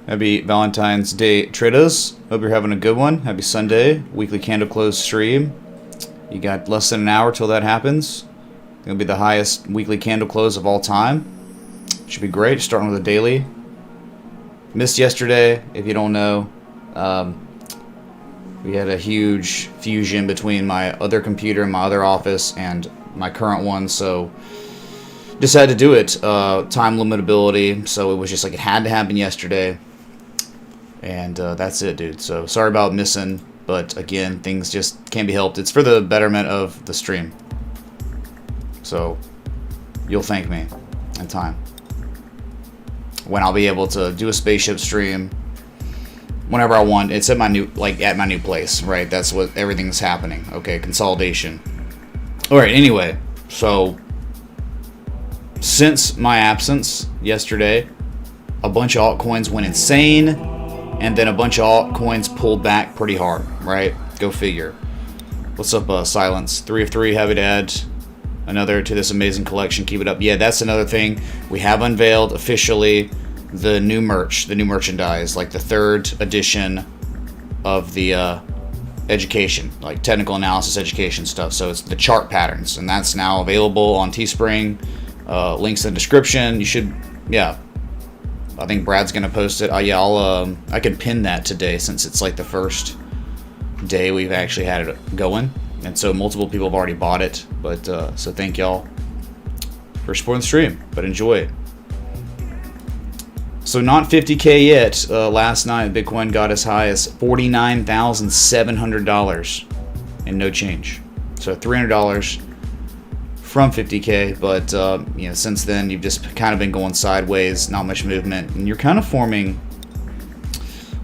Happy Valentine's Day, traders. Hope you're having a good one. Happy Sunday. Weekly candle close stream. You got less than an hour till that happens. It'll be the highest weekly candle close of all time. Should be great. Starting with a daily. Missed yesterday, if you don't know. We had a huge fusion between my other computer in my other office and my current one, so decided to do it. Time limitability, so it was just like it had to happen yesterday. And that's it, dude. So sorry about missing, but again, things just can't be helped. It's for the betterment of the stream. So you'll thank me in time when I'll be able to do a spaceship stream whenever I want. It's at my new place, right? That's what everything's happening. Okay, consolidation. All right. Anyway, so since my absence yesterday, a bunch of altcoins went insane, and then a bunch of altcoins pulled back pretty hard, right? Go figure. What's up, Silence? 3 of 3, happy to add another to this amazing collection. Keep it up. Yeah, that's another thing. We have unveiled officially the new merch, the new merchandise, like the 3rd edition of the education, like technical analysis education stuff. So it's the chart patterns, and that's now available on Teespring. Links in the description. You should, yeah. I think Brad's gonna post it. Yeah, I could pin that today since it's like the first day we've actually had it going, and so multiple people have already bought it. But so thank y'all for supporting the stream. But enjoy it. So not 50K yet. Last night Bitcoin got as high as $49,700 and no change. So $300 from 50K, but you know, since then you've just kind of been going sideways, not much movement, and you're kind of forming.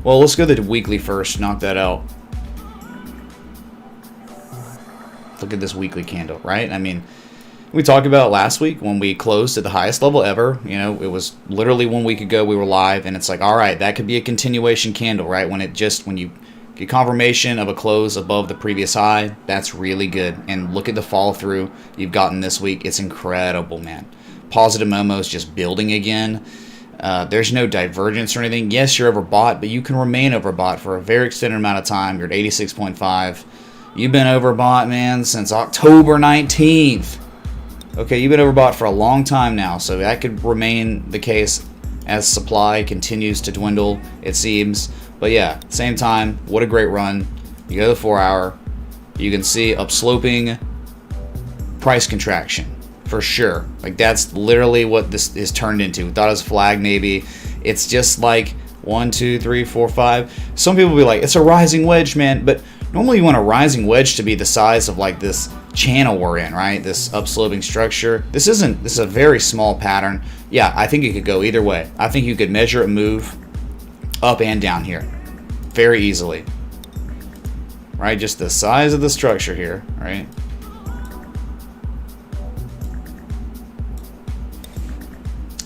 Well, let's go to the weekly first. Knock that out. Look at this weekly candle, right? I mean, we talked about last week when we closed at the highest level ever. You know, it was literally 1 week ago we were live, and it's like, all right, that could be a continuation candle, right? When you get confirmation of a close above the previous high, that's really good. And look at the follow through you've gotten this week. It's incredible, man. Positive Momo is just building again. There's no divergence or anything. Yes, you're overbought, but you can remain overbought for a very extended amount of time. You're at 86.5. You've been overbought, man, since October 19th. Okay, you've been overbought for a long time now, so that could remain the case as supply continues to dwindle, it seems. But yeah, same time, what a great run. You go to the 4 hour, you can see upsloping price contraction for sure. Like, that's literally what this is turned into. We thought it was a flag maybe. It's just like 1, 2, 3, 4, 5. Some people will be like, it's a rising wedge, man, but normally you want a rising wedge to be the size of like this channel we're in, right? This upsloping structure. This is a very small pattern. Yeah, I think it could go either way. I think you could measure a move up and down here very easily, right? Just the size of the structure here, right?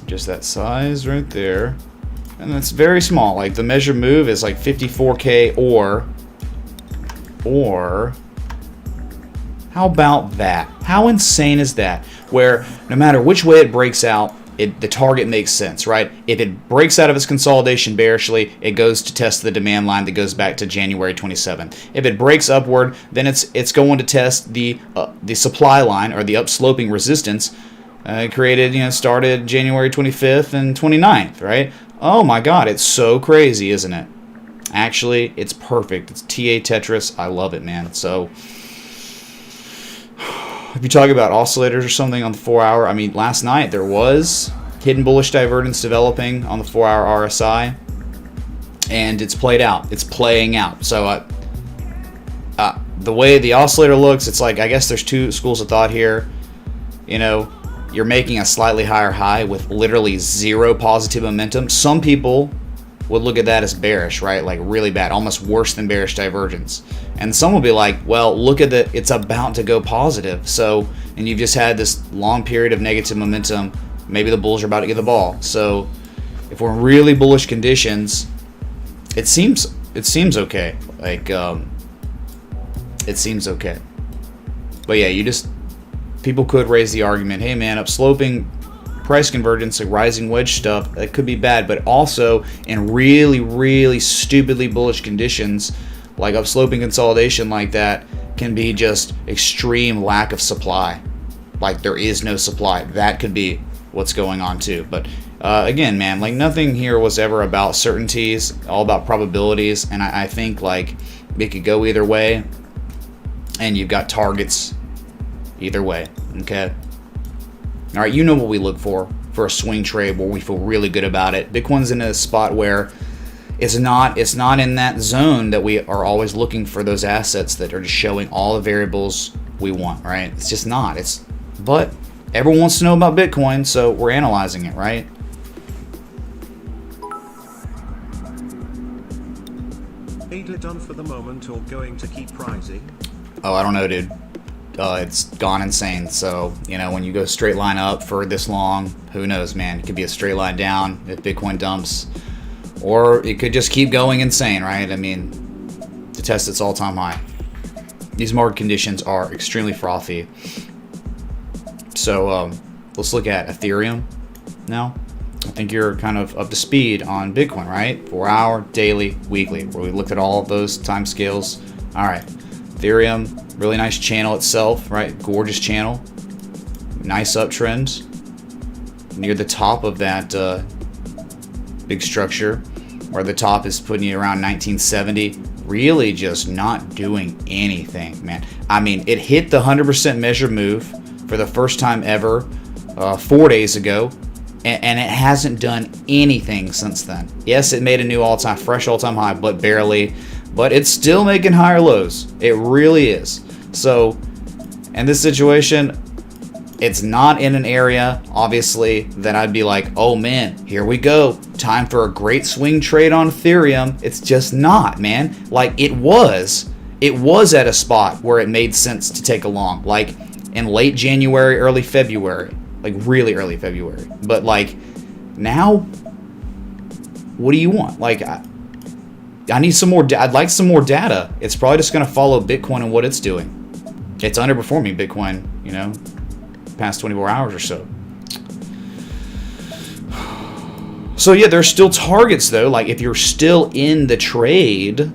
Just that size right there, and that's very small. Like, the measured move is like 54K, or how about that? How insane is that? Where no matter which way it breaks out, the target makes sense, right? If it breaks out of its consolidation bearishly, it goes to test the demand line that goes back to January 27th. If it breaks upward, then it's going to test the supply line, or the upsloping resistance created, started January 25th and 29th, right? Oh my God, it's so crazy, isn't it? Actually, it's perfect. It's TA Tetris. I love it, man. So, if you talk about oscillators or something on the 4 hour, I mean, last night there was hidden bullish divergence developing on the 4 hour RSI, and it's played out. It's playing out. So, the way the oscillator looks, it's like, I guess there's two schools of thought here. You're making a slightly higher high with literally zero positive momentum. Some people would look at that as bearish, right? Like, really bad, almost worse than bearish divergence. And some will be like, well, look at it's about to go positive. So, and you've just had this long period of negative momentum. Maybe the bulls are about to get the ball. So, if we're in really bullish conditions, it seems okay. Like, it seems okay. But yeah, people could raise the argument, hey man, upsloping price convergence, like rising wedge stuff, that could be bad. But also in really, really stupidly bullish conditions, like upsloping consolidation like that, can be just extreme lack of supply. Like, there is no supply. That could be what's going on too. But again, man, like, nothing here was ever about certainties, all about probabilities. And I think like it could go either way, and you've got targets either way. Okay. All right, you know what we look for a swing trade where we feel really good about it. Bitcoin's in a spot where it's not in that zone that we are always looking for those assets that are just showing all the variables we want, right? It's just not. But everyone wants to know about Bitcoin, so we're analyzing it, right? Either done for the moment or going to keep rising? Oh, I don't know, dude. It's gone insane. So, when you go straight line up for this long, who knows, man? It could be a straight line down if Bitcoin dumps, or it could just keep going insane, right? I mean, to test its all-time high. these market conditions are extremely frothy. So let's look at Ethereum now. I think you're kind of up to speed on Bitcoin, right? 4 hour, daily, weekly, where we looked at all of those time scales. All right, Ethereum, really nice channel itself, right? Gorgeous channel, nice uptrend near the top of that big structure, where the top is putting you around 1970. Really just not doing anything, man. I mean, it hit the 100% measure move for the first time ever 4 days ago, and it hasn't done anything since then. Yes, it made a new fresh all-time high, but barely. But it's still making higher lows. It really is. So, in this situation, it's not in an area, obviously, that I'd be like, oh man, here we go. Time for a great swing trade on Ethereum. It's just not, man. Like, it was at a spot where it made sense to take a long. Like, in late January, early February. Like, really early February. But, like, now, what do you want? Like, I need some more. I'd like some more data. It's probably just going to follow Bitcoin and what it's doing. It's underperforming Bitcoin, you know, past 24 hours or so. So yeah, there's still targets though. Like if you're still in the trade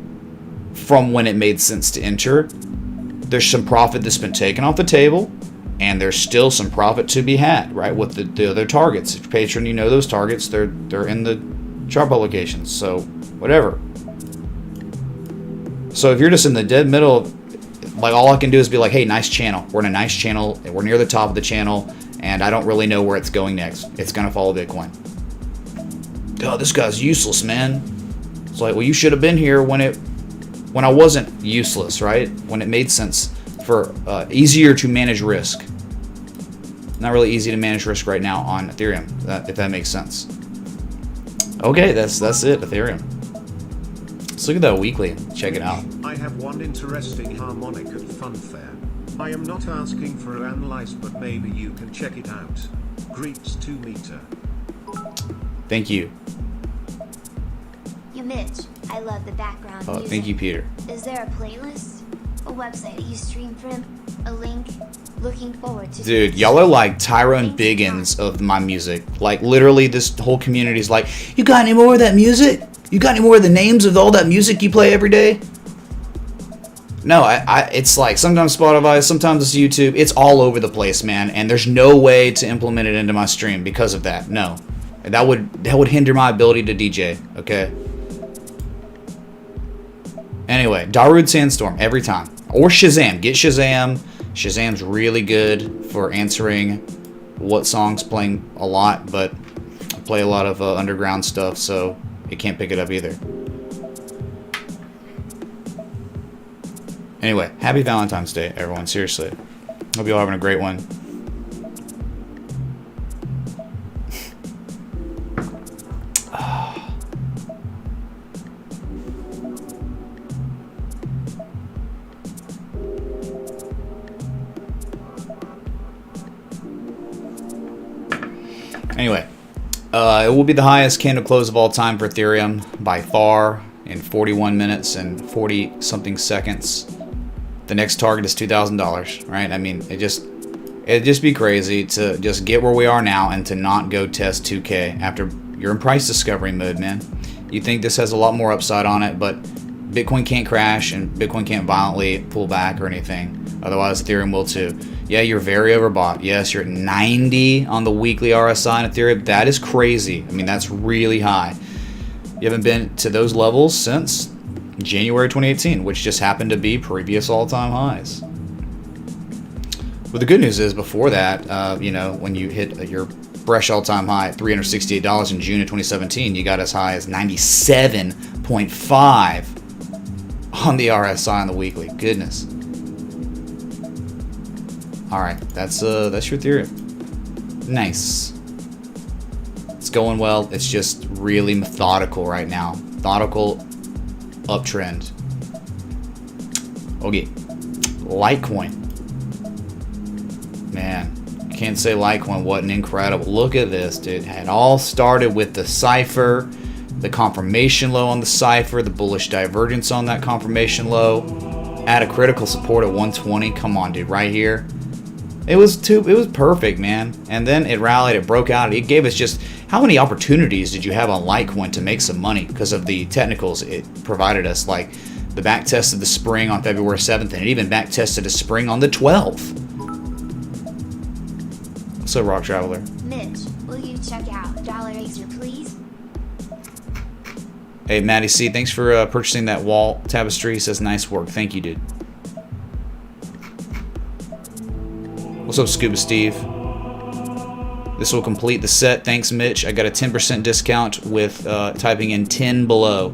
from when it made sense to enter, there's some profit that's been taken off the table, and there's still some profit to be had, right? With the other targets. If you're patron, you know those targets. They're in the chart publications. So whatever. So if you're just in the dead middle, like all I can do is be like, hey, nice channel. We're in a nice channel. We're near the top of the channel, and I don't really know where it's going next. It's gonna follow Bitcoin. God, this guy's useless, man. It's like, well, you should have been here when I wasn't useless, right? When it made sense for easier to manage risk. Not really easy to manage risk right now on Ethereum, if that makes sense. Okay, that's it, Ethereum. Let's look at that weekly. Check it out. I have one interesting harmonic at Funfair. I am not asking for an analyze, but maybe you can check it out. Greets 2 meter. Thank you. You Mitch, I love the background music. Thank you, Peter. Is there a playlist? A website you stream from? A link? Looking forward to... Dude, y'all are like Tyrone Biggins of my music. Like, literally, this whole community is like, you got any more of that music? You got any more of the names of all that music you play every day? No, it's like sometimes Spotify, sometimes it's YouTube. It's all over the place, man. And there's no way to implement it into my stream because of that. No. That would hinder my ability to DJ, okay? Anyway, Darude Sandstorm every time. Or Shazam. Get Shazam. Shazam's really good for answering what song's playing a lot, but I play a lot of underground stuff, so it can't pick it up either. Anyway, happy Valentine's Day, everyone. Seriously. Hope you're all having a great one. Anyway, it will be the highest candle close of all time for Ethereum by far in 41 minutes and 40 something seconds. The next target is $2,000, right? I mean, it'd just be crazy to just get where we are now and to not go test 2K after you're in price discovery mode, man. You think this has a lot more upside on it, but Bitcoin can't crash and Bitcoin can't violently pull back or anything. Otherwise, Ethereum will too. Yeah, you're very overbought. Yes, you're at 90 on the weekly RSI on Ethereum. That is crazy. I mean, that's really high. You haven't been to those levels since January 2018, which just happened to be previous all-time highs. But the good news is, before that, you know, when you hit your fresh all-time high at $368 in June of 2017, you got as high as 97.5 on the RSI on the weekly. Goodness. All right, that's your Ethereum. Nice. It's going well. It's just really methodical right now. Methodical uptrend. Okay, Litecoin. Man, can't say Litecoin wasn't incredible. Look at this, dude. It all started with the cipher, the confirmation low on the cipher, the bullish divergence on that confirmation low. at a critical support at 120. Come on, dude, right here. It was perfect, man. And then it rallied, it broke out. It gave us just, how many opportunities did you have on Litecoin to make some money because of the technicals it provided us? Like the back test of the spring on February 7th, and it even back tested a spring on the 12th. So, Rock Traveler. Mitch, will you check out Dollar Racer, please? Hey, Maddie C, thanks for purchasing that wall tapestry. He says, nice work. Thank you, dude. What's up, Scuba Steve? This will complete the set. Thanks, Mitch. I got a 10% discount with typing in 10 below.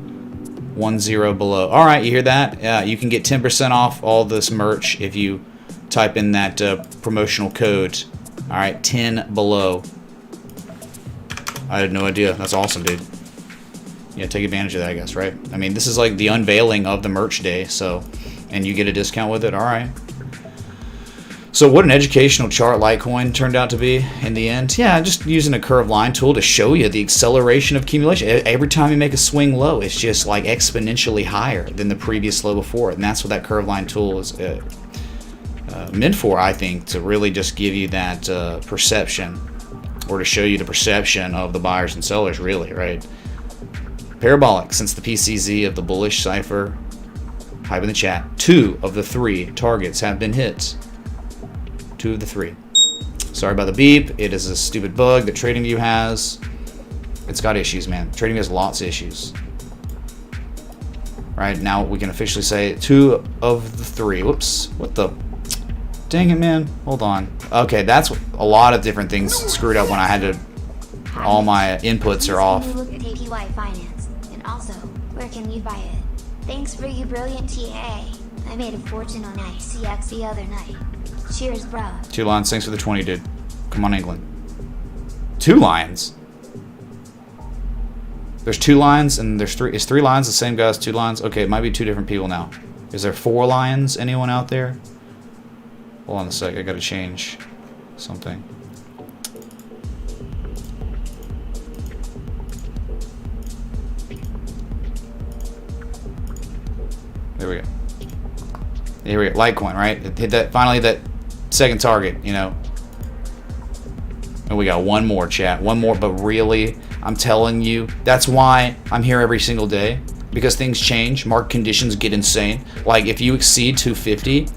10 below. All right, you hear that? Yeah, you can get 10% off all this merch if you type in that promotional code. All right, 10 below. I had no idea. That's awesome, dude. Yeah, take advantage of that, I guess, right? I mean, this is like the unveiling of the merch day, so, and you get a discount with it. All right. So what an educational chart Litecoin turned out to be in the end. Yeah, just using a curve line tool to show you the acceleration of accumulation. Every time you make a swing low, it's just like exponentially higher than the previous low before it. And that's what that curve line tool is meant for, I think, to really just give you that perception, or to show you the perception of the buyers and sellers, really, right? Parabolic, since the PCZ of the bullish cipher. Hype in the chat. 2 of the 3 targets have been hit. 2 of the 3. Sorry about the beep. It is a stupid bug that TradingView has. It's got issues, man. TradingView has lots of issues. Right, now we can officially say 2 of the 3. Whoops. What the? Dang it, man. Hold on. Okay, that's a lot of different things screwed up when I had to... All my inputs are off. Look at APY Finance. And also, where can you buy it? Thanks for your brilliant TA. I made a fortune on ICX the other night. Cheers, bro. 2 lines. Thanks for the 20, dude. Come on, England. 2 lines? There's 2 lines and there's 3. Is 3 lines the same guy as 2 lines? Okay, it might be 2 different people now. Is there 4 lions? Anyone out there? Hold on a sec. I gotta change something. There we go. Here we go. Litecoin, right? It hit that, finally, that second target, you know. And we got one more, chat. One more, but really, I'm telling you, that's why I'm here every single day. Because things change. Market conditions get insane. Like, if you exceed 250,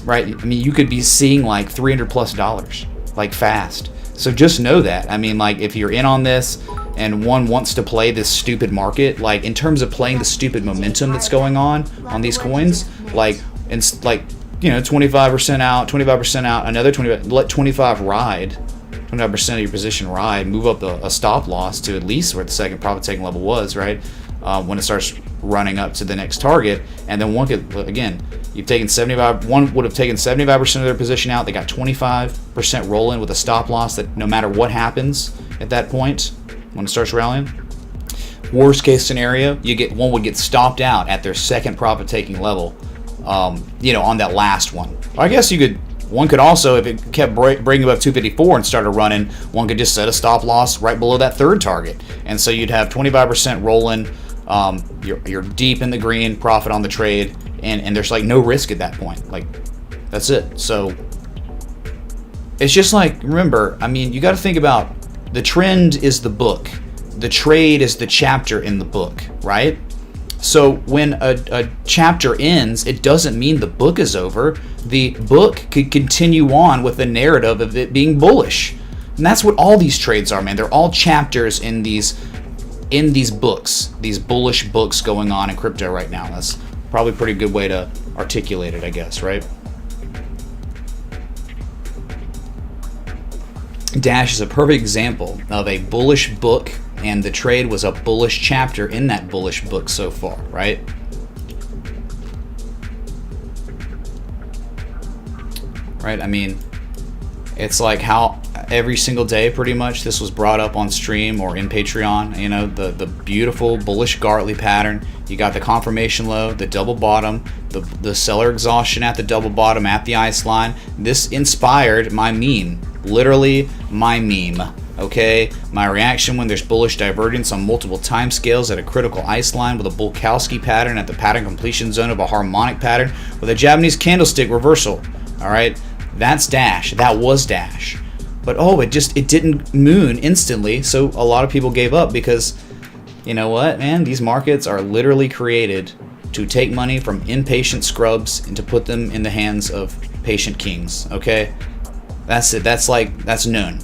right? I mean, you could be seeing like $300+, like fast. So just know that. I mean, like, if you're in on this and one wants to play this stupid market, like in terms of playing the stupid momentum that's going on these coins, like, and like, you know, 25% out, 25% out, another 20, let 25 ride, 25% of your position ride, move up a stop loss to at least where the second profit taking level was, right? When it starts running up to the next target, and then one could, again, you've taken 75, one would have taken 75% of their position out, they got 25% rolling with a stop loss that no matter what happens at that point, when it starts rallying, worst case scenario, one would get stopped out at their second profit taking level, you know, on that last one. I guess one could also, if it kept breaking above 254 and started running, one could just set a stop loss right below that third target, and so you'd have 25% rolling. You're deep in the green, profit on the trade, and there's like no risk at that point. Like, that's it. So it's just like, remember, I mean, you got to think about, the trend is the book, the trade is the chapter in the book, right? So when a chapter ends, it doesn't mean the book is over. The book could continue on with the narrative of it being bullish, and that's what all these trades are, man. They're all chapters in these books, these bullish books going on in crypto right now. That's probably a pretty good way to articulate it, I guess, right? Dash is a perfect example of a bullish book, and the trade was a bullish chapter in that bullish book so far, right? Right, I mean, it's like how every single day pretty much this was brought up on stream or in Patreon, you know, the beautiful bullish Gartley pattern. You got the confirmation low, the double bottom, the seller exhaustion at the double bottom at the ice line. This inspired my meme, literally my meme. Okay, my reaction when there's bullish divergence on multiple time scales at a critical ice line with a Bulkowski pattern at the pattern completion zone of a harmonic pattern with a Japanese candlestick reversal. All right, that's Dash. That was Dash. But it didn't moon instantly, so a lot of people gave up because, you know what, man, these markets are literally created to take money from impatient scrubs and to put them in the hands of patient kings. Okay, that's it. That's known.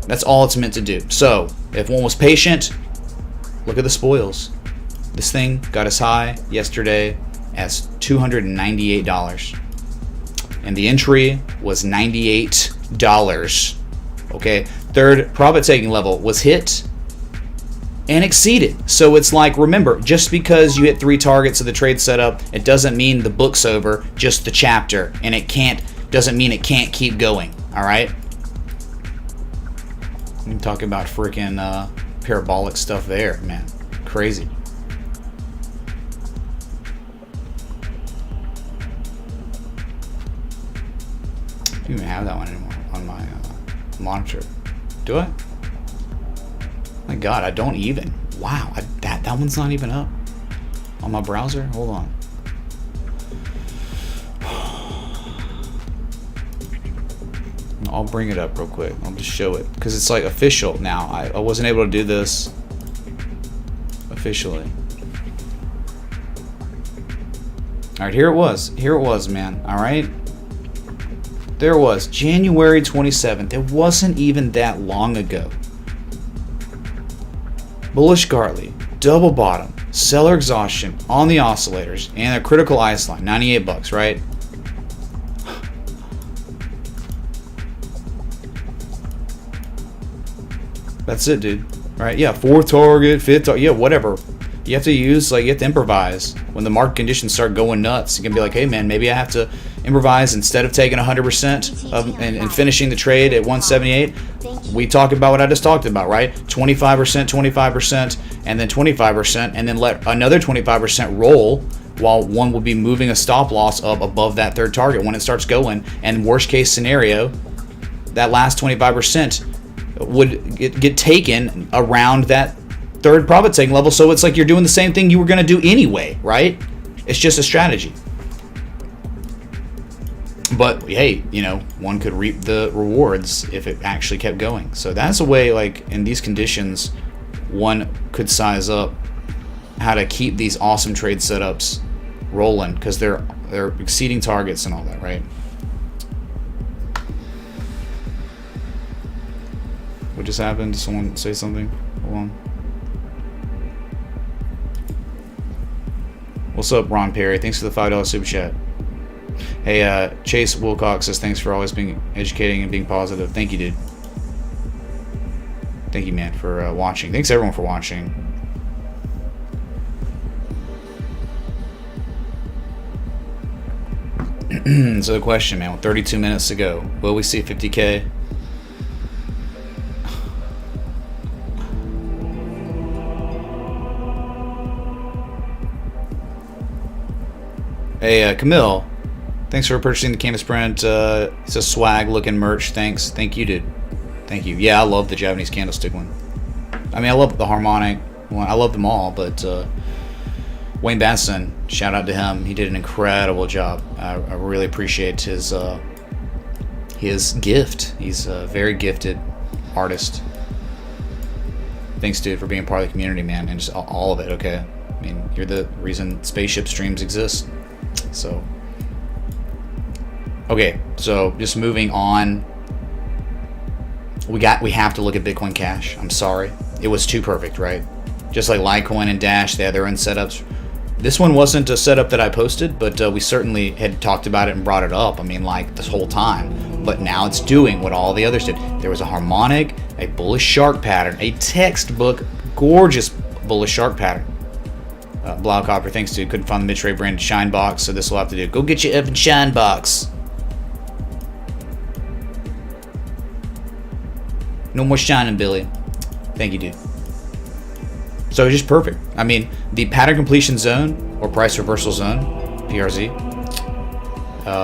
That's all it's meant to do. So if one was patient, look at the spoils. This thing got as high yesterday as $298. And the entry was $98. Okay, third profit taking level was hit and exceeded. So it's like, remember, just because you hit 3 targets of the trade setup, it doesn't mean the book's over, just the chapter, and doesn't mean it can't keep going. All right. I'm talking about freaking parabolic stuff there, man. Crazy. I don't even have that one anymore on my monitor. Do I? My God, I don't even. Wow, that one's not even up on my browser. Hold on. I'll bring it up real quick. I'll just show it because it's like official now. I wasn't able to do this officially. All right, here it was. Here it was, man. All right. There was January 27th. It wasn't even that long ago. Bullish Gartley, double bottom, seller exhaustion on the oscillators, and a critical ice line, $98, right? That's it, dude. Right? Yeah, 4th target, 5th target, yeah, whatever. You have to you have to improvise. When the market conditions start going nuts, you can be like, hey man, maybe I have to improvise instead of taking 100% and finishing the trade at 178. We talk about what I just talked about, right? 25%, 25%, and then 25%, and then let another 25% roll while one will be moving a stop loss up above that 3rd target when it starts going. And worst case scenario, that last 25% would get taken around that 3rd profit taking level. So it's like you're doing the same thing you were going to do anyway, right? It's just a strategy. But hey, one could reap the rewards if it actually kept going. So that's a way, like in these conditions, one could size up how to keep these awesome trade setups rolling because they're exceeding targets and all that, right? What just happened? Did someone say something? Hold on. What's up, Ron Perry? Thanks for the $5 super chat. Hey, Chase Wilcox says thanks for always being educating and being positive. Thank you, dude. Thank you, man, for watching. Thanks everyone for watching. So the question, man, with 32 minutes to go, will we see 50K? Hey, Camille, thanks for purchasing the Canvas print. It's a swag looking merch. Thanks. Thank you, dude. Thank you. Yeah, I love the Japanese candlestick one. I mean, I love the harmonic one. I love them all, but Wayne Basson, shout out to him. He did an incredible job. I really appreciate his gift. He's a very gifted artist. Thanks, dude, for being part of the community, man, and just all of it, okay? I mean, you're the reason spaceship streams exist. So, okay, so just moving on. We have to look at Bitcoin Cash. I'm sorry. It was too perfect, right? Just like Litecoin and Dash, they had their own setups. This one wasn't a setup that I posted, but we certainly had talked about it and brought it up, I mean, like, this whole time. But now it's doing what all the others did. There was a harmonic, a bullish shark pattern, a textbook, gorgeous bullish shark pattern. Blau Copper, thanks, dude. Couldn't find the mid-trade branded Shine box, so this will have to do. Go get your effing Shine box. No more shining, Billy. Thank you, dude. So it's just perfect. I mean, the pattern completion zone or price reversal zone, PRZ,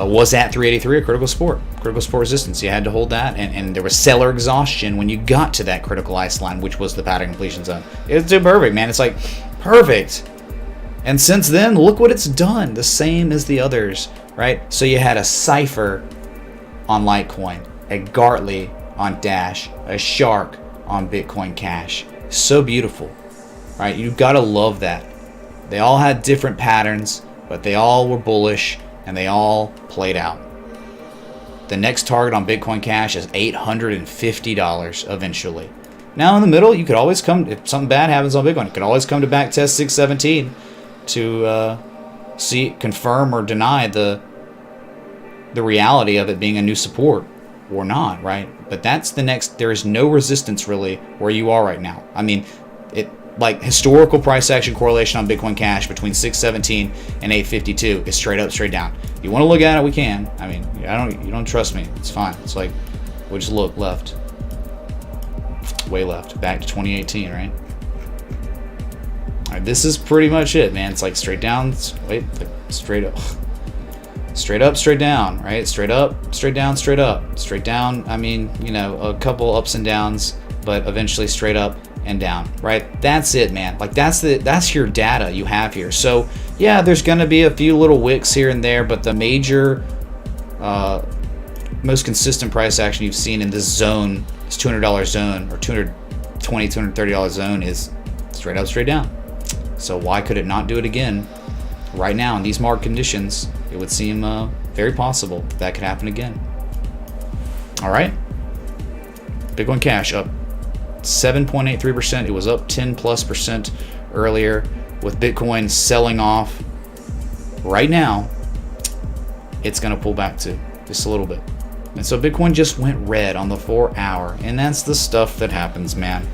was at 383 a critical support resistance. You had to hold that, and there was seller exhaustion when you got to that critical ice line, which was the pattern completion zone. It's perfect, man. It's like perfect. And since then, look what it's done. The same as the others, right? So you had a Cypher on Litecoin, a Gartley on Dash, a Shark on Bitcoin Cash. So beautiful, right? You've got to love that. They all had different patterns, but they all were bullish, and they all played out. The next target on Bitcoin Cash is $850 eventually. Now in the middle, you could always come, if something bad happens on Bitcoin, you could always come to backtest 617 to confirm or deny the reality of it being a new support or not, right? But that's the next. There is no resistance really where you are right now. I mean, like historical price action correlation on Bitcoin Cash between 617 and 852 is straight up, straight down. If you want to look at it, we can. I mean, you don't trust me, it's fine. It's like we'll just look left, way left, back to 2018, right? All right, this is pretty much it, man. It's like straight down, straight up, straight up, straight down, right? Straight up, straight down, straight up, straight down. I mean, you know, a couple ups and downs, but eventually straight up and down, right? That's it, man. Like that's your data you have here. So yeah, there's gonna be a few little wicks here and there, but the major, most consistent price action you've seen in this zone, this $200 zone or $220, $230 zone, is straight up, straight down. So why could it not do it again right now in these market conditions? It would seem very possible that could happen again. All right, Bitcoin Cash up 7.83%. It was up 10+% earlier. With Bitcoin selling off right now, it's going to pull back too, just a little bit. And so Bitcoin just went red on the 4 hour, and that's the stuff that happens, man,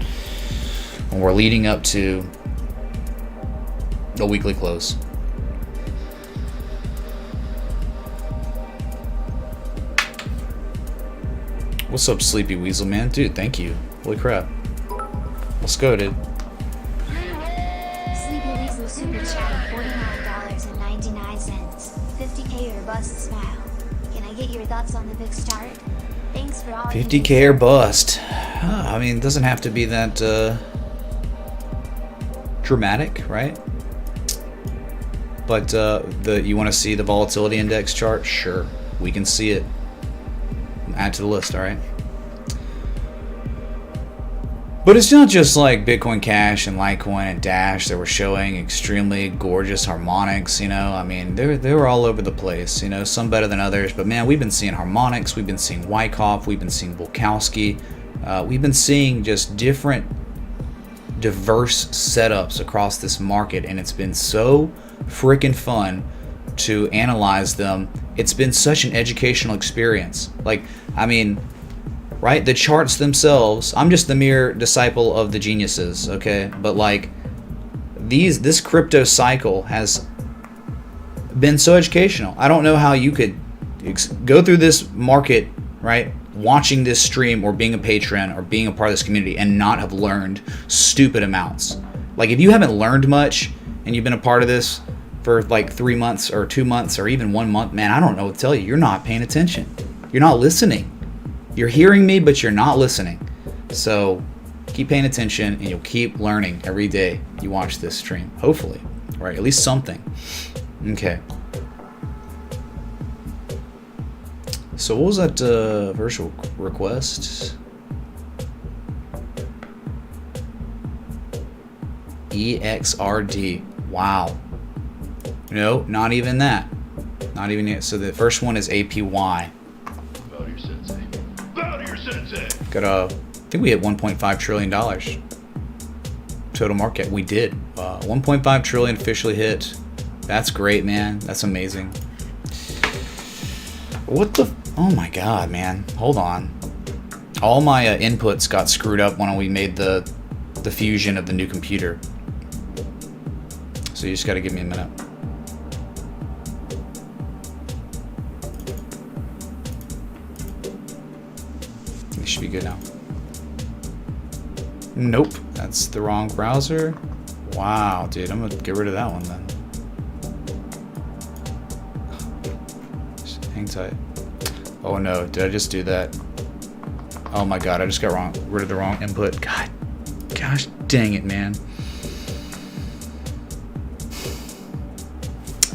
when we're leading up to the weekly close. What's up, Sleepy Weasel, man? Dude, thank you. Holy crap. Let's go, dude. Sleepy Weasel Super Chat $49.99. 50K or bust smile. Can I get your thoughts on the big start? Thanks for all 50K or bust. I mean, it doesn't have to be that dramatic, right? But you want to see the volatility index chart? Sure, we can see it. Add to the list, all right? But it's not just like Bitcoin Cash and Litecoin and Dash that were showing extremely gorgeous harmonics, you know. I mean, they were all over the place, you know, some better than others. But man, we've been seeing harmonics, we've been seeing Wyckoff, we've been seeing Volkowski. We've been seeing just different, diverse setups across this market, and it's been so freaking fun to analyze them. It's been such an educational experience. Like, I mean, right? The charts themselves, I'm just the mere disciple of the geniuses, okay? But like this crypto cycle has been so educational. I don't know how you could go through this market, right? Watching this stream or being a patron or being a part of this community and not have learned stupid amounts. Like if you haven't learned much and you've been a part of this for like 3 months or 2 months or even 1 month, man, I don't know what to tell you. You're not paying attention. You're not listening. You're hearing me, but you're not listening. So keep paying attention and you'll keep learning every day you watch this stream. Hopefully, right? At least something. Okay. So what was that virtual request? EXRD. Wow. No, not even that. Not even yet. So the first one is APY. Got I think we hit $1.5 trillion total market. We did. 1.5 trillion officially hit. That's great, man. That's amazing. What the? Oh my God, man. Hold on. All my inputs got screwed up when we made the fusion of the new computer. So you just got to give me a minute. It should be good now. Nope, that's the wrong browser. Wow, dude, I'm gonna get rid of that one then. Hang tight. Oh no, did I just do that? Oh my god, I just got rid of the wrong input. God, gosh dang it, man.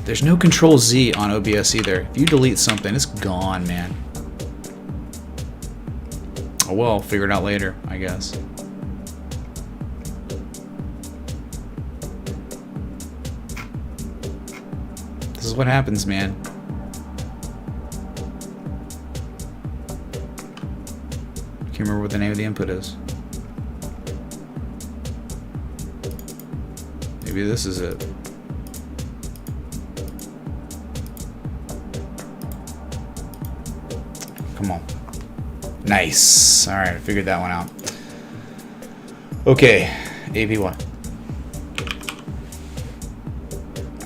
There's no Control Z on OBS either. If you delete something, it's gone, man. Oh well, figure it out later, I guess. This is what happens, man. Can't remember what the name of the input is. Maybe this is it. Come on. Nice. Alright, I figured that one out. Okay, APY.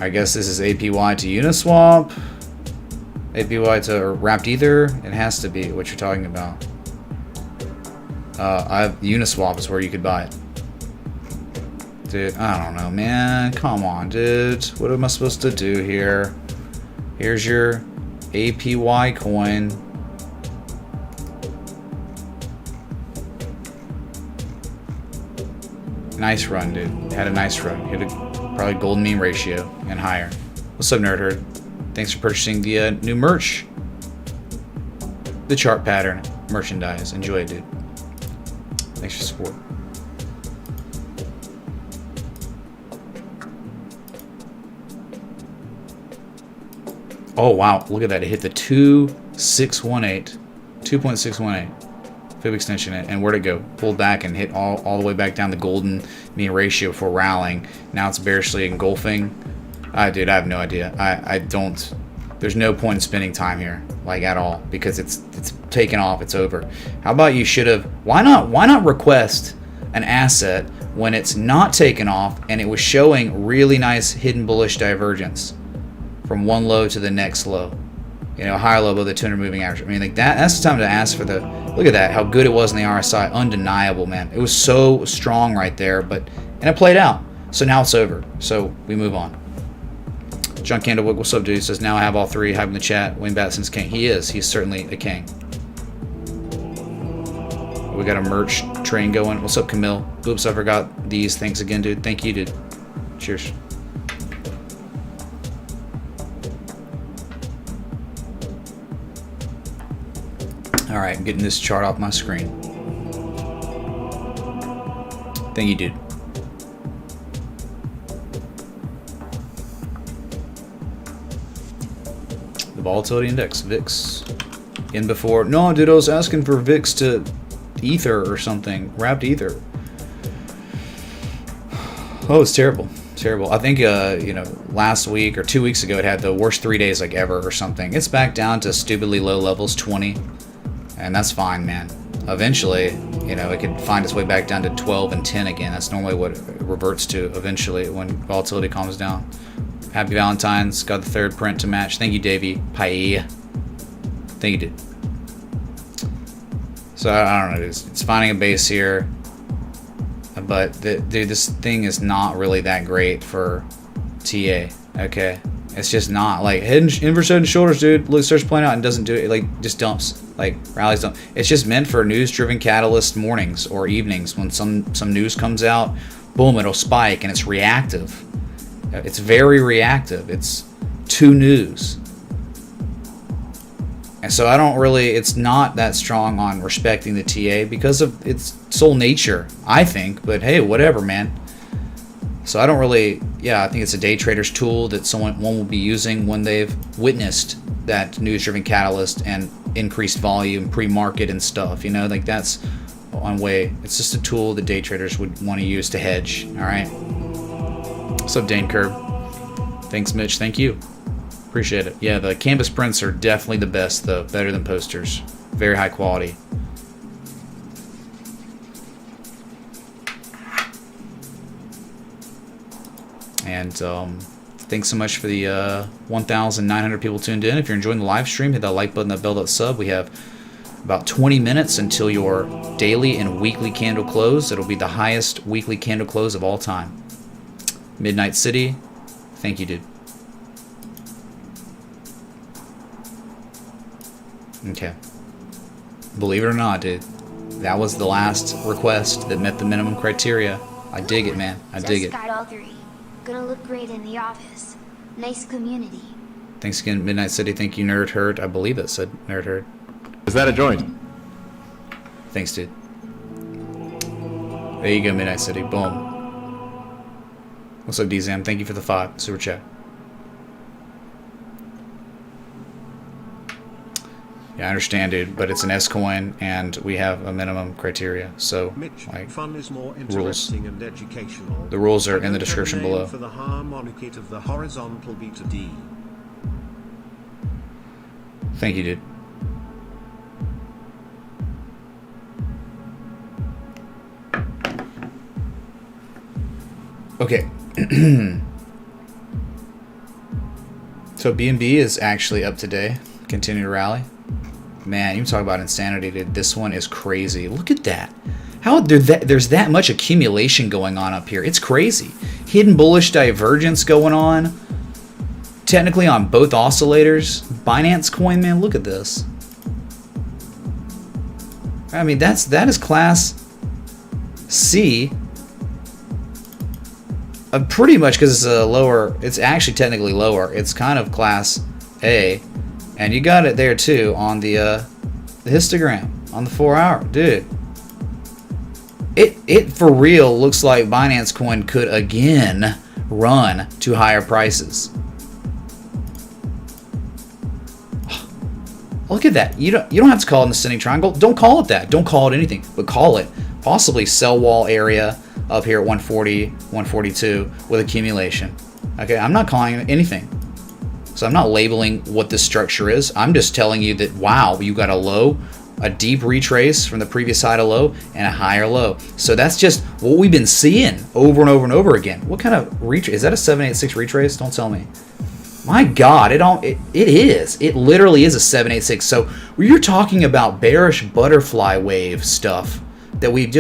I guess this is APY to Uniswap. APY to Wrapped Ether. It has to be what you're talking about. Uniswap is where you could buy it. Dude, I don't know, man. Come on, dude. What am I supposed to do here? Here's your APY coin. Nice run, dude. Had a nice run. Hit a probably golden mean ratio and higher. What's up, Nerd Herd? Thanks for purchasing the new merch. The chart pattern merchandise. Enjoy it, dude. Thanks for support. Oh wow, look at that. It hit the 2.618. 2.618. Fib extension, and where'd it go? Pulled back and hit all the way back down the golden mean ratio for rallying. Now it's bearishly engulfing. Dude, I have no idea. I don't. There's no point in spending time here, like at all, because it's taken off. It's over. How about you should have? Why not request an asset when it's not taken off and it was showing really nice hidden bullish divergence from one low to the next low? You know, higher low above the 200 moving average. I mean, like that's the time to ask for the. Look at that, how good it was in the RSI. Undeniable, man. It was so strong right there, and it played out. So now it's over. So we move on. John Candlewick, what's up, dude? Says now I have all three. Hype in the chat. Wayne Batson's king. He is. He's certainly a king. We got a merch train going. What's up, Camille? Oops, I forgot these. Thanks again, dude. Thank you, dude. Cheers. Alright, I'm getting this chart off my screen. Thank you, dude. The volatility index, VIX. In before. No, dude, I was asking for VIX to Ether or something. Wrapped Ether. Oh, it's terrible. Terrible. I think, you know, last week or 2 weeks ago it had the worst 3 days like ever or something. It's back down to stupidly low levels, 20. And that's fine, man. Eventually, you know, it could find its way back down to 12 and 10 again. That's normally what it reverts to eventually when volatility calms down. Happy Valentine's. Got the third print to match. Thank you, Davey. Pie. Thank you, dude. So, I don't know. It's finding a base here. But, dude, this thing is not really that great for TA. Okay? It's just not. Like, inverse head and shoulders, dude. Look, starts playing out and doesn't do it. Like, just dumps. Like, rallies don't. It's just meant for news-driven catalyst mornings or evenings when some news comes out. Boom, it'll spike, and it's reactive. It's very reactive. It's to news. And so I don't really, it's not that strong on respecting the TA because of its sole nature, I think. But hey, whatever, man. So I don't really, yeah, I think it's a day trader's tool that one will be using when they've witnessed that news-driven catalyst and increased volume, pre-market and stuff. You know, like that's one way. It's just a tool that day traders would want to use to hedge. All right. What's up, Dane Curb? Thanks, Mitch. Thank you. Appreciate it. Yeah, the canvas prints are definitely the best, though. Better than posters. Very high quality. And thanks so much for the 1,900 people tuned in. If you're enjoying the live stream, hit that like button, that bell, that sub. We have about 20 minutes until your daily and weekly candle close. It'll be the highest weekly candle close of all time. Midnight City. Thank you, dude. Okay. Believe it or not, dude, that was the last request that met the minimum criteria. I dig it, man. I dig it. Just got all 3. Gonna look great in the office. Nice community. Thanks again, Midnight City. Thank you, Nerd Herd. I believe it said Nerd Herd. Is that a joint? Thanks, dude. There you go, Midnight City. Boom. What's up, DZAM? Thank you for the 5 super chat. Yeah, I understand, dude, but it's an S coin, and we have a minimum criteria. So, Mitch, like, fun is more rules. interesting and educational. The rules are I in the don't have a description name below. For the harmonicate of the horizontal B to D. Thank you, dude. Okay. So BNB is actually up today. Continue to rally. Man, you talk about insanity, dude. This one is crazy. Look at that. How there's that much accumulation going on up here. It's crazy. Hidden bullish divergence going on. Technically on both oscillators. Binance Coin, man, look at this. I mean, that is class C. Pretty much because it's a lower. It's actually technically lower. It's kind of class A. And you got it there too on the histogram on the 4-hour, dude. It for real looks like Binance Coin could again run to higher prices. Look at that. You don't have to call it an ascending triangle. Don't call it that. Don't call it anything, but call it possibly sell wall area up here at 140, 142 with accumulation. Okay, I'm not calling it anything. So I'm not labeling what this structure is. I'm just telling you that, wow, you got a low, a deep retrace from the previous high to low, and a higher low. So that's just what we've been seeing over and over and over again. What kind of retrace? Is that a 786 retrace? Don't tell me. My God, it is. It literally is a 786. So you're talking about bearish butterfly wave stuff that we've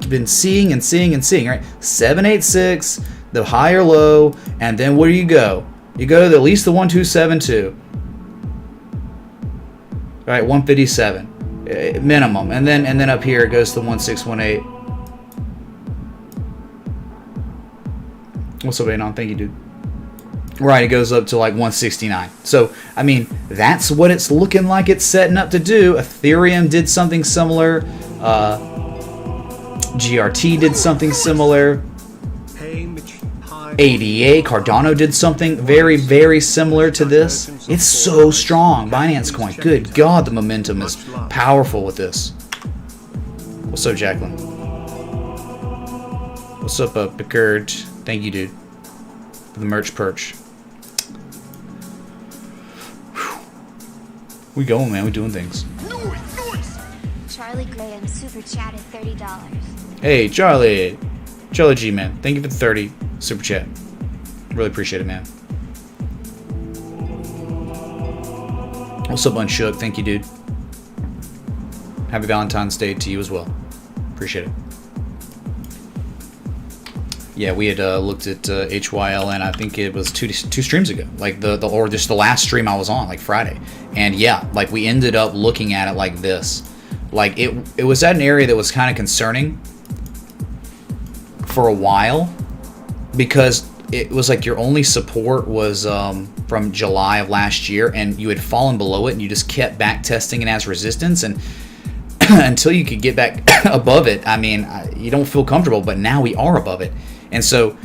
been seeing and seeing and seeing, right? 786, the higher low, and then where do you go? You go to at least the 1272. All right, 157 minimum, and then up here it goes to 1618. What's up, Anon? Thank you, dude. Right, it goes up to like 169. So, I mean, that's what it's looking like it's setting up to do. Ethereum did something similar. GRT did something similar. ADA, Cardano did something very, very similar to this. It's so strong. Binance Coin. Good God, the momentum is powerful with this. What's up, Jacqueline? What's up, Pickard? Thank you, dude, for the merch perch. We going, man. We doing things. Charlie Graham super chatted $30. Hey, Charlie G, man. Thank you for the 30 super chat. Really appreciate it, man. What's up, Unshook? Thank you, dude. Happy Valentine's Day to you as well. Appreciate it. Yeah, we had looked at HYLN. I think it was two streams ago, like or just the last stream I was on, like Friday. And yeah, like we ended up looking at it like this. Like it was at an area that was kind of concerning for a while, because it was like your only support was from July of last year, and you had fallen below it, and you just kept back testing it as resistance, and until you could get back above it, I mean, you don't feel comfortable. But now we are above it, and so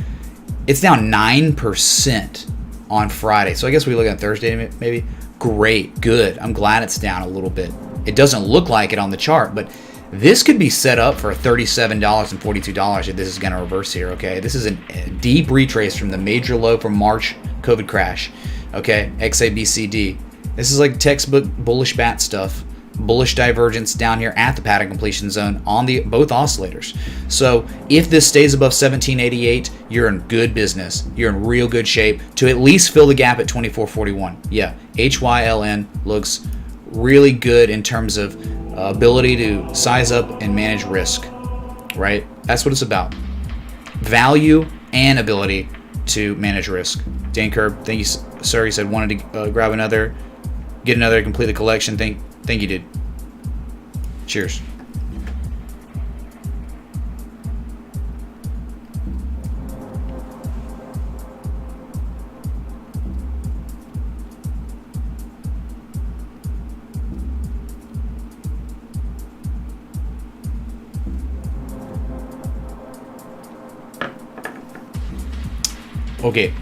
it's down 9% on Friday. So I guess we look at Thursday, maybe. Great, good. I'm glad it's down a little bit. It doesn't look like it on the chart, but this could be set up for $37.42 if this is going to reverse here, okay? This is a deep retrace from the major low from March COVID crash, okay? XABCD. This is like textbook bullish bat stuff. Bullish divergence down here at the pattern completion zone on both oscillators. So if this stays above 1788, you're in good business. You're in real good shape to at least fill the gap at 2441. Yeah, HYLN looks really good in terms of ability to size up and manage risk, right? That's what it's about. Value and ability to manage risk. Dan Kerb, thank you, sir. He said wanted to grab another, get another, complete the collection. Thank you, dude. Cheers. Okay.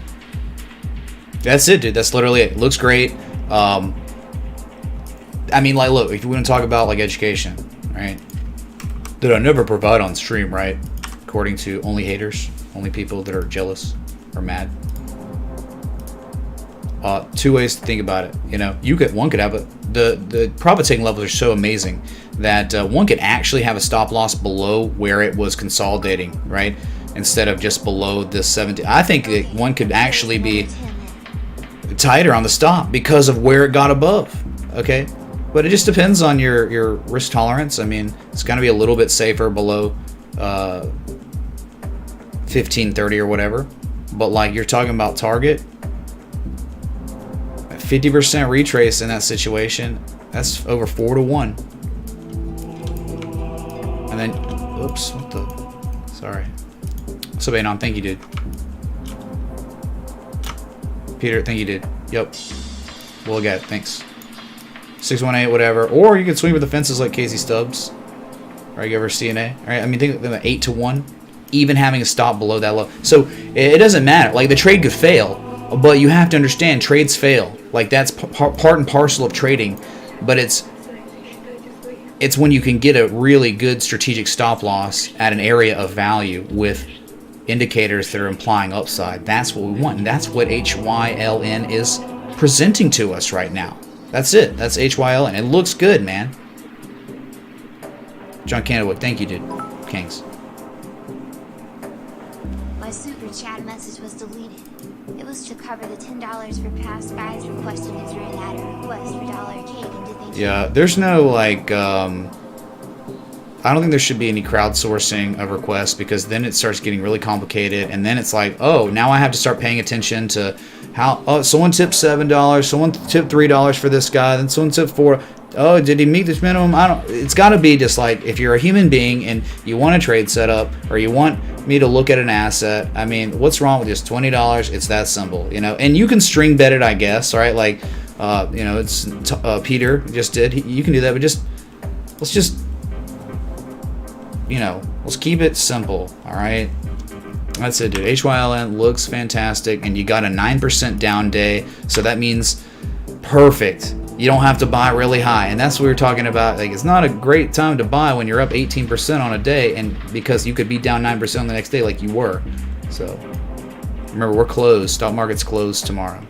That's it, dude. That's literally it. Looks great. I mean, like, look, if you want to talk about, like, education, right? That I never provide on stream, right? According to only haters, only people that are jealous or mad. Two ways to think about it. You know, one could have the profit taking levels are so amazing that one could actually have a stop loss below where it was consolidating, right? Instead of just below this 70. I think that one could actually be tighter on the stop because of where it got above. Okay, but it just depends on your risk tolerance. I mean, it's going to be a little bit safer below 1530 or whatever. But like you're talking about target, 50% retrace in that situation, that's over 4 to 1. And then, oops, what the? Sorry. What's up, Anon? Thank you, dude. Peter, thank you, dude. Yep. We'll get it. Thanks. 618, whatever. Or you could swing with the fences like Casey Stubbs. Right, you ever CNA? All right, I mean, think of 8 to 1. Even having a stop below that low. So it doesn't matter. Like, the trade could fail, but you have to understand trades fail. Like, that's part and parcel of trading. But it's when you can get a really good strategic stop loss at an area of value with indicators that are implying upside. That's what we want, and that's what HYLN is presenting to us right now. That's it. That's HYLN. It looks good, man. John Canadawood, thank you, dude. Kings. My super chat message was deleted. It was to cover the $10 for past guys requesting his ring at a request for $1 cake and did they? Yeah, there's no like I don't think there should be any crowdsourcing of requests because then it starts getting really complicated, and then it's like, oh, now I have to start paying attention to how someone tipped $7, someone tipped $3 for this guy, then someone tipped $4. Oh, did he meet this minimum? It's got to be just like if you're a human being and you want a trade set up or you want me to look at an asset. I mean, what's wrong with just $20? It's that simple, you know. And you can string bet it, I guess, right? Like, you know, it's Peter just did. You can do that, but let's just. You know, let's keep it simple, all right? That's it, dude. HYLN looks fantastic, and you got a 9% down day, so that means perfect. You don't have to buy really high, and that's what we were talking about. Like, it's not a great time to buy when you're up 18% on a day, and because you could be down 9% on the next day like you were. So, remember, we're closed. Stock market's closed tomorrow.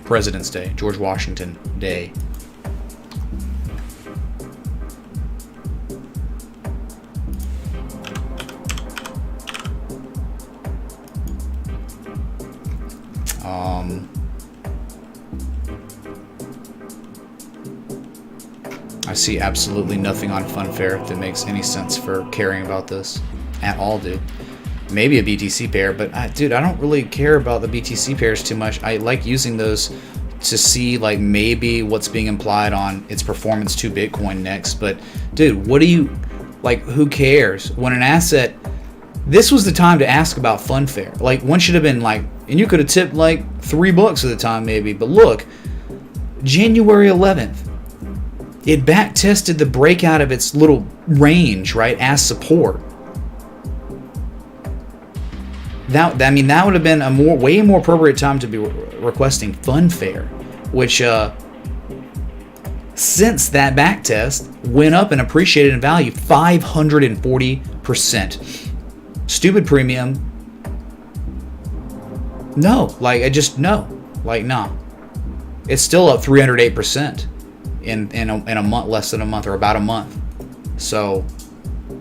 President's Day, George Washington Day. I see absolutely nothing on Funfair that makes any sense for caring about this at all, dude. Maybe a BTC pair, but dude, I don't really care about the BTC pairs too much. I like using those to see like maybe what's being implied on its performance to Bitcoin next. But dude, what do you like? Who cares when an asset? This was the time to ask about Funfair. Like, one should have been like, and you could have tipped like $3 at the time maybe. But look, January 11th, it back tested the breakout of its little range, right, as support. That would have been a way more appropriate time to be requesting Funfair, which since that back test went up and appreciated in value 540%. Stupid premium. No, like no, nah. It's still up 308% in a month, less than a month, or about a month. So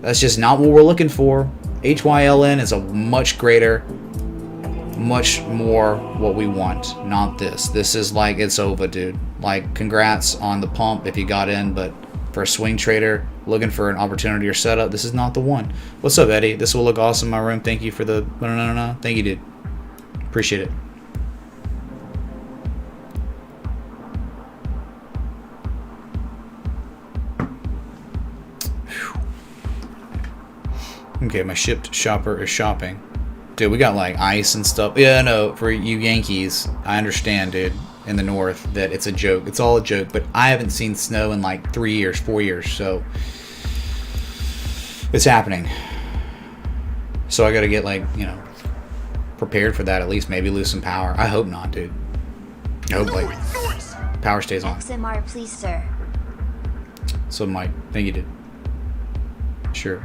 that's just not what we're looking for. HYLN is a much greater, much more what we want, not this. This is like, it's over, dude. Like, congrats on the pump if you got in, but for a swing trader looking for an opportunity or setup, this is not the one. What's up, Eddie? This will look awesome in my room. Thank you for the no. Thank you, dude. Appreciate it. Okay, my shipped shopper is shopping. Dude, we got like ice and stuff. Yeah, no, for you Yankees, I understand, dude, in the north, that it's a joke. It's all a joke, but I haven't seen snow in like 3 years, 4 years, so it's happening. So I gotta get like, you know, prepared for that at least. Maybe lose some power. I hope not, dude. I hope like power stays on. XMR, please, sir. So Mike, thank you, dude. Sure.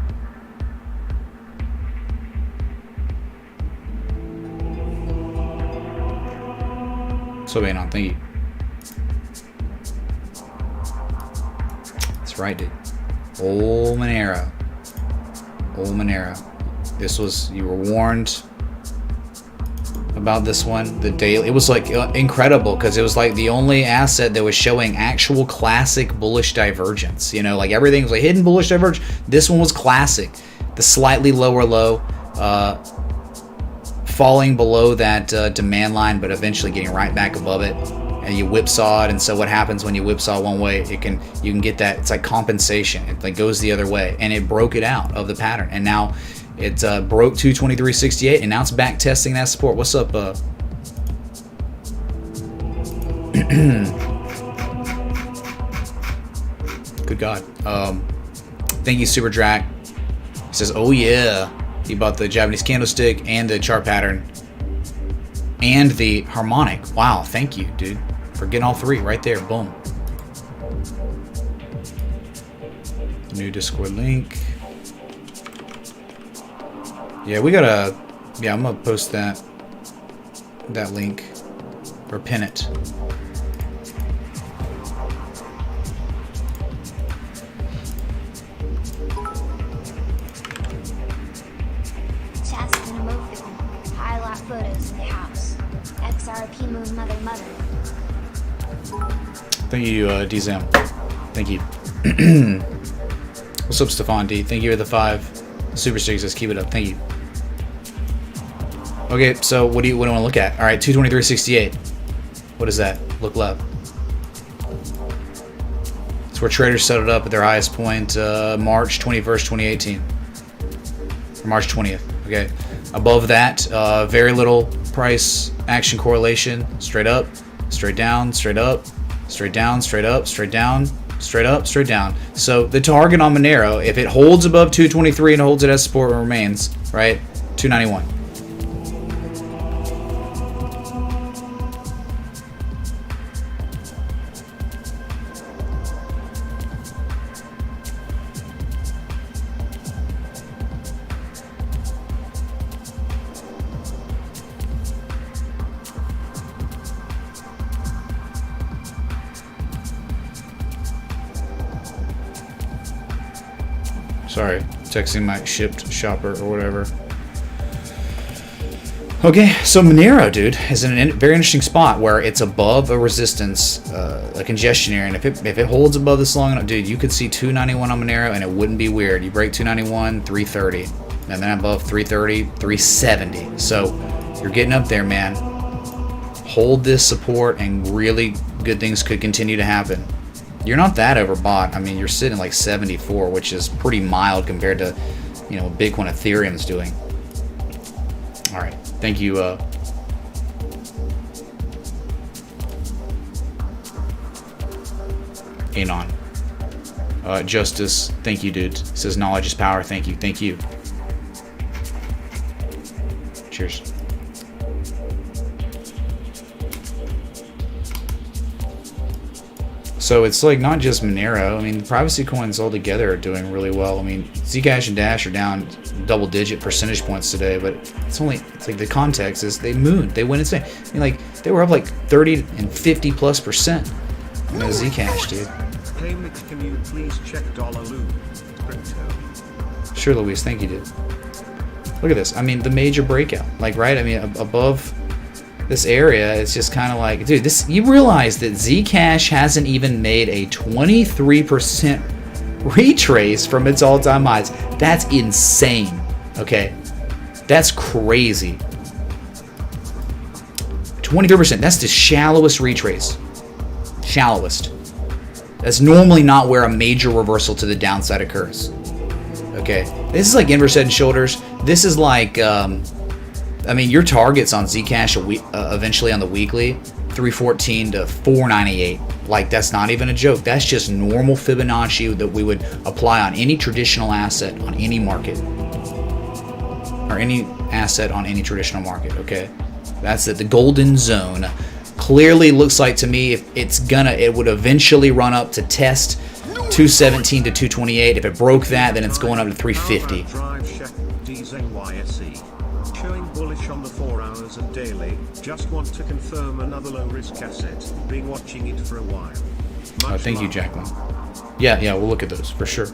So Banon, thank you. That's right, dude. Old Monero. Old Monero. This was, you were warned about this one. The daily, it was like incredible because it was like the only asset that was showing actual classic bullish divergence. You know, like everything was like hidden bullish divergence. This one was classic. The slightly lower low, falling below that demand line, but eventually getting right back above it, and you whipsaw it. And so what happens when you whipsaw one way, you can get that, it's like compensation. It like goes the other way, and it broke it out of the pattern, and now it broke 223.68, and now it's back testing that support. What's up? Good God. Thank you, Super Drac. He says, oh yeah, he bought the Japanese candlestick and the chart pattern and the harmonic. Wow, thank you, dude, for getting all three right there. Boom. New Discord link. Yeah, we gotta. Yeah, I'm gonna post that link or pin it. Chats and emotion. Highlight photos in the house. XRP moon mother. Thank you, DZM. Thank you. What's up, Stefan D? Thank you for the 5 super stickers. Let's keep it up. Thank you. Okay, so what do you want to look at? All right, 223.68. What is that? Look left. It's where traders set it up at their highest point, March 21st, 2018. Or March 20th. Okay. Above that, very little price action correlation. Straight up, straight down, straight up, straight down, straight up, straight down, straight up, straight down. So the target on Monero, if it holds above 223 and holds it as support and remains, right? 291. Sorry, texting my shipped shopper or whatever. Okay, so Monero, dude, is in a very interesting spot where it's above a resistance, a congestion area, and if it holds above this long enough, dude, you could see 291 on Monero, and it wouldn't be weird. You break 291, 330, and then above 330, 370. So you're getting up there, man. Hold this support, and really good things could continue to happen. You're not that overbought. I mean, you're sitting like 74, which is pretty mild compared to, you know, what Bitcoin Ethereum's doing. All right. Thank you. Anon. Justice. Thank you, dude. It says knowledge is power. Thank you. Thank you. Cheers. So it's like not just Monero. I mean, the privacy coins all together are doing really well. I mean, Zcash and Dash are down double-digit percentage points today, but it's like the context is they mooned. They went insane. I mean, like they were up like 30 and 50+%. You know, Zcash, dude. Hey Nick, can you please check $Loom crypto? Sure, Luis. Thank you, dude. Look at this. I mean, the major breakout. Like, right? I mean, above this area, it's just kind of like, dude, this, you realize that Zcash hasn't even made a 23% retrace from its all-time highs. That's insane. Okay, that's crazy. 23%. That's the shallowest retrace. Shallowest. That's normally not where a major reversal to the downside occurs. Okay, this is like inverse head and shoulders. This is like, I mean, your targets on Zcash eventually on the weekly, 314 to 498. Like, that's not even a joke. That's just normal Fibonacci that we would apply on any traditional asset on any market, or any asset on any traditional market. Okay, that's it. The golden zone clearly looks like to me if it would eventually run up to test 217 to 228. If it broke that, then it's going up to 350. Showing bullish on the 4 hours and daily. Just want to confirm another low risk asset. Been watching it for a while. Oh, thank you, Jacqueline. Yeah, we'll look at those for sure.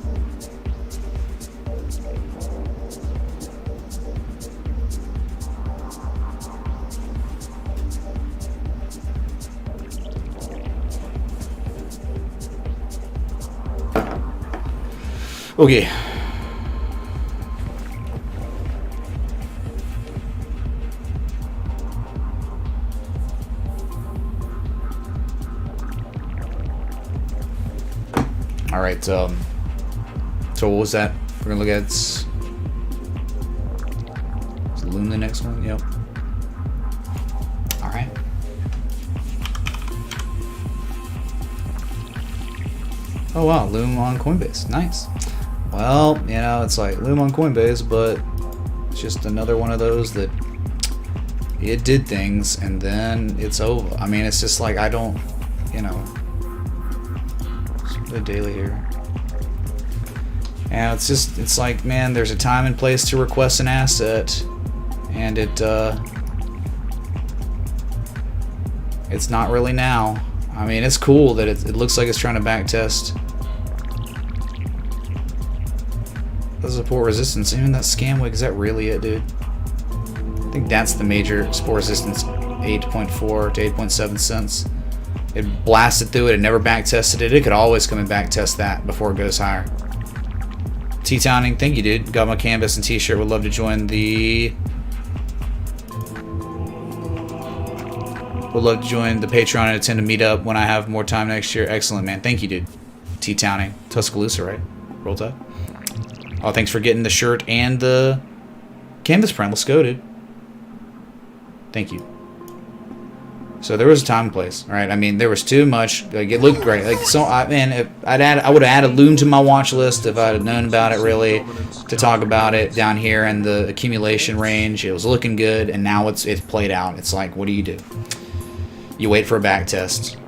Okay. All right. So what was that? We're gonna look at. Is Loom the next one? Yep. All right. Oh wow, Loom on Coinbase. Nice. Well, you know, it's like Loom on Coinbase, but it's just another one of those that it did things and then it's over. I mean, it's just like, I don't, you know, the daily here. And it's like, man, there's a time and place to request an asset, and it's not really now. I mean, it's cool that it looks like it's trying to backtest the support resistance. Even that scam wick, is that really it, dude? I think that's the major support resistance, 8.4 to 8.7 cents. It blasted through it and never back tested it. It could always come and back test that before it goes higher. T-Towning, thank you, dude. Got my canvas and t-shirt. Would love to join the Patreon and attend a meetup when I have more time next year. Excellent, man. Thank you, dude. T-Towning. Tuscaloosa, right? Roll Tide. Oh, thanks for getting the shirt and the canvas print. Let's go, dude. Thank you. So there was a time and place, all right? I mean, there was too much. Like, it looked great. Like, so, I would have added Loom to my watch list if I'd have known about it, really, to talk about it down here in the accumulation range. It was looking good, and now it's played out. It's like, what do? You wait for a back test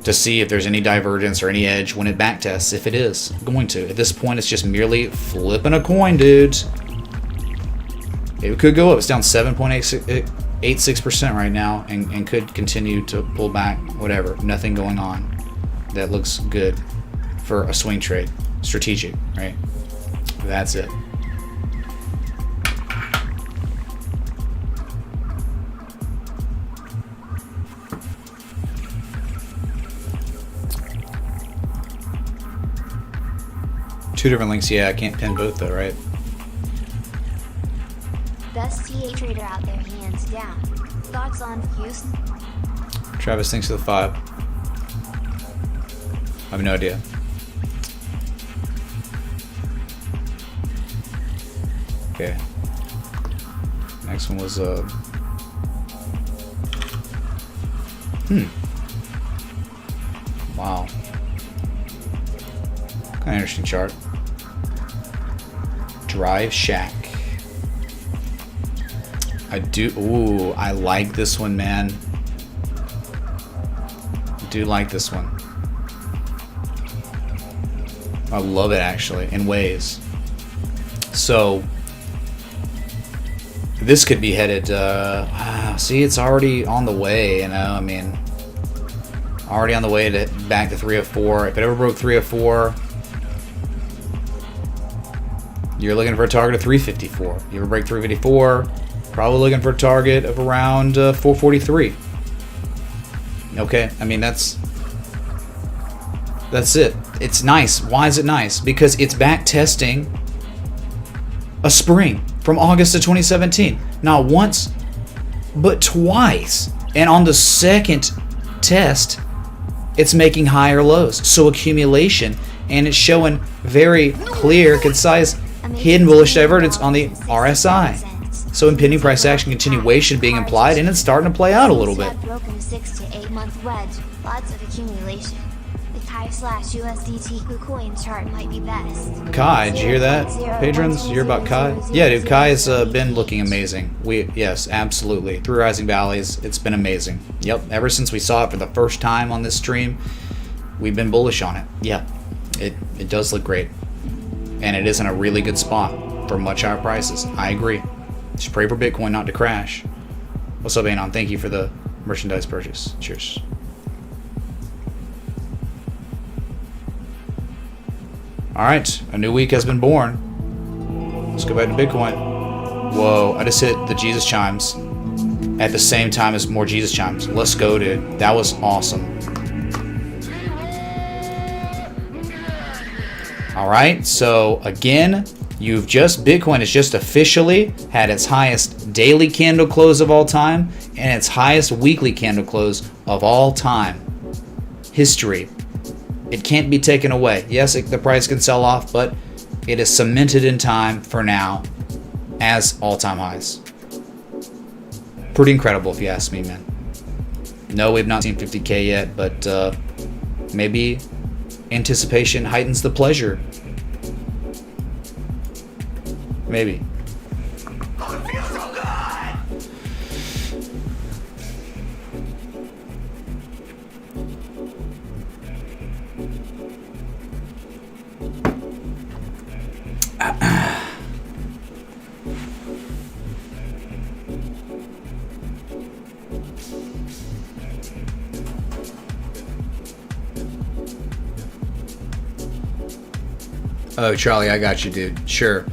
to see if there's any divergence or any edge when it back tests, if it is going to. At this point, it's just merely flipping a coin, dudes. It could go up. It's down 7.86% right now, and could continue to pull back. Whatever. Nothing going on that looks good for a swing trade. Strategic, right? That's it. Two different links. Yeah, I can't pin both though, right? Best TA trader out there, hands down. Thoughts on Houston? Travis, thanks for the 5. I have no idea. Okay. Next one was Wow. Kind of interesting chart. Drive Shack. Ooh, I like this one, man. I do like this one. I love it, actually, in ways. So, this could be headed, see, it's already on the way, you know, I mean, already on the way to back to 304. If it ever broke 304, you're looking for a target of 354. You ever break 354, probably looking for a target of around 443. Okay, I mean, that's it. It's nice. Why is it nice? Because it's back testing a spring from August of 2017. Not once, but twice. And on the second test, it's making higher lows. So accumulation, and it's showing very clear, concise hidden bullish divergence on the RSI. So impending price action continuation being implied, and it's starting to play out a little bit. Broken 6 to 8 month wedge, lots of accumulation. The Kai/USDT KuCoin chart might be best. Kai, did you hear that, patrons? You hear about Kai? Yeah, dude, Kai has been looking amazing. Yes, absolutely. Through Rising Valleys, it's been amazing. Yep, ever since we saw it for the first time on this stream, we've been bullish on it. Yeah, it does look great. And it is in a really good spot for much higher prices. I agree. Just pray for Bitcoin not to crash. What's up, Anon? Thank you for the merchandise purchase. Cheers. Alright, a new week has been born. Let's go back to Bitcoin. Whoa, I just hit the Jesus chimes at the same time as more Jesus chimes. Let's go, dude. That was awesome. Alright, so again, Bitcoin has just officially had its highest daily candle close of all time and its highest weekly candle close of all time. History. It can't be taken away. Yes, the price can sell off, but it is cemented in time for now as all-time highs. Pretty incredible if you ask me, man. No, we've not seen 50K yet, but maybe anticipation heightens the pleasure. Maybe. Oh, it feels so good! Oh, Charlie, I got you, dude. Sure.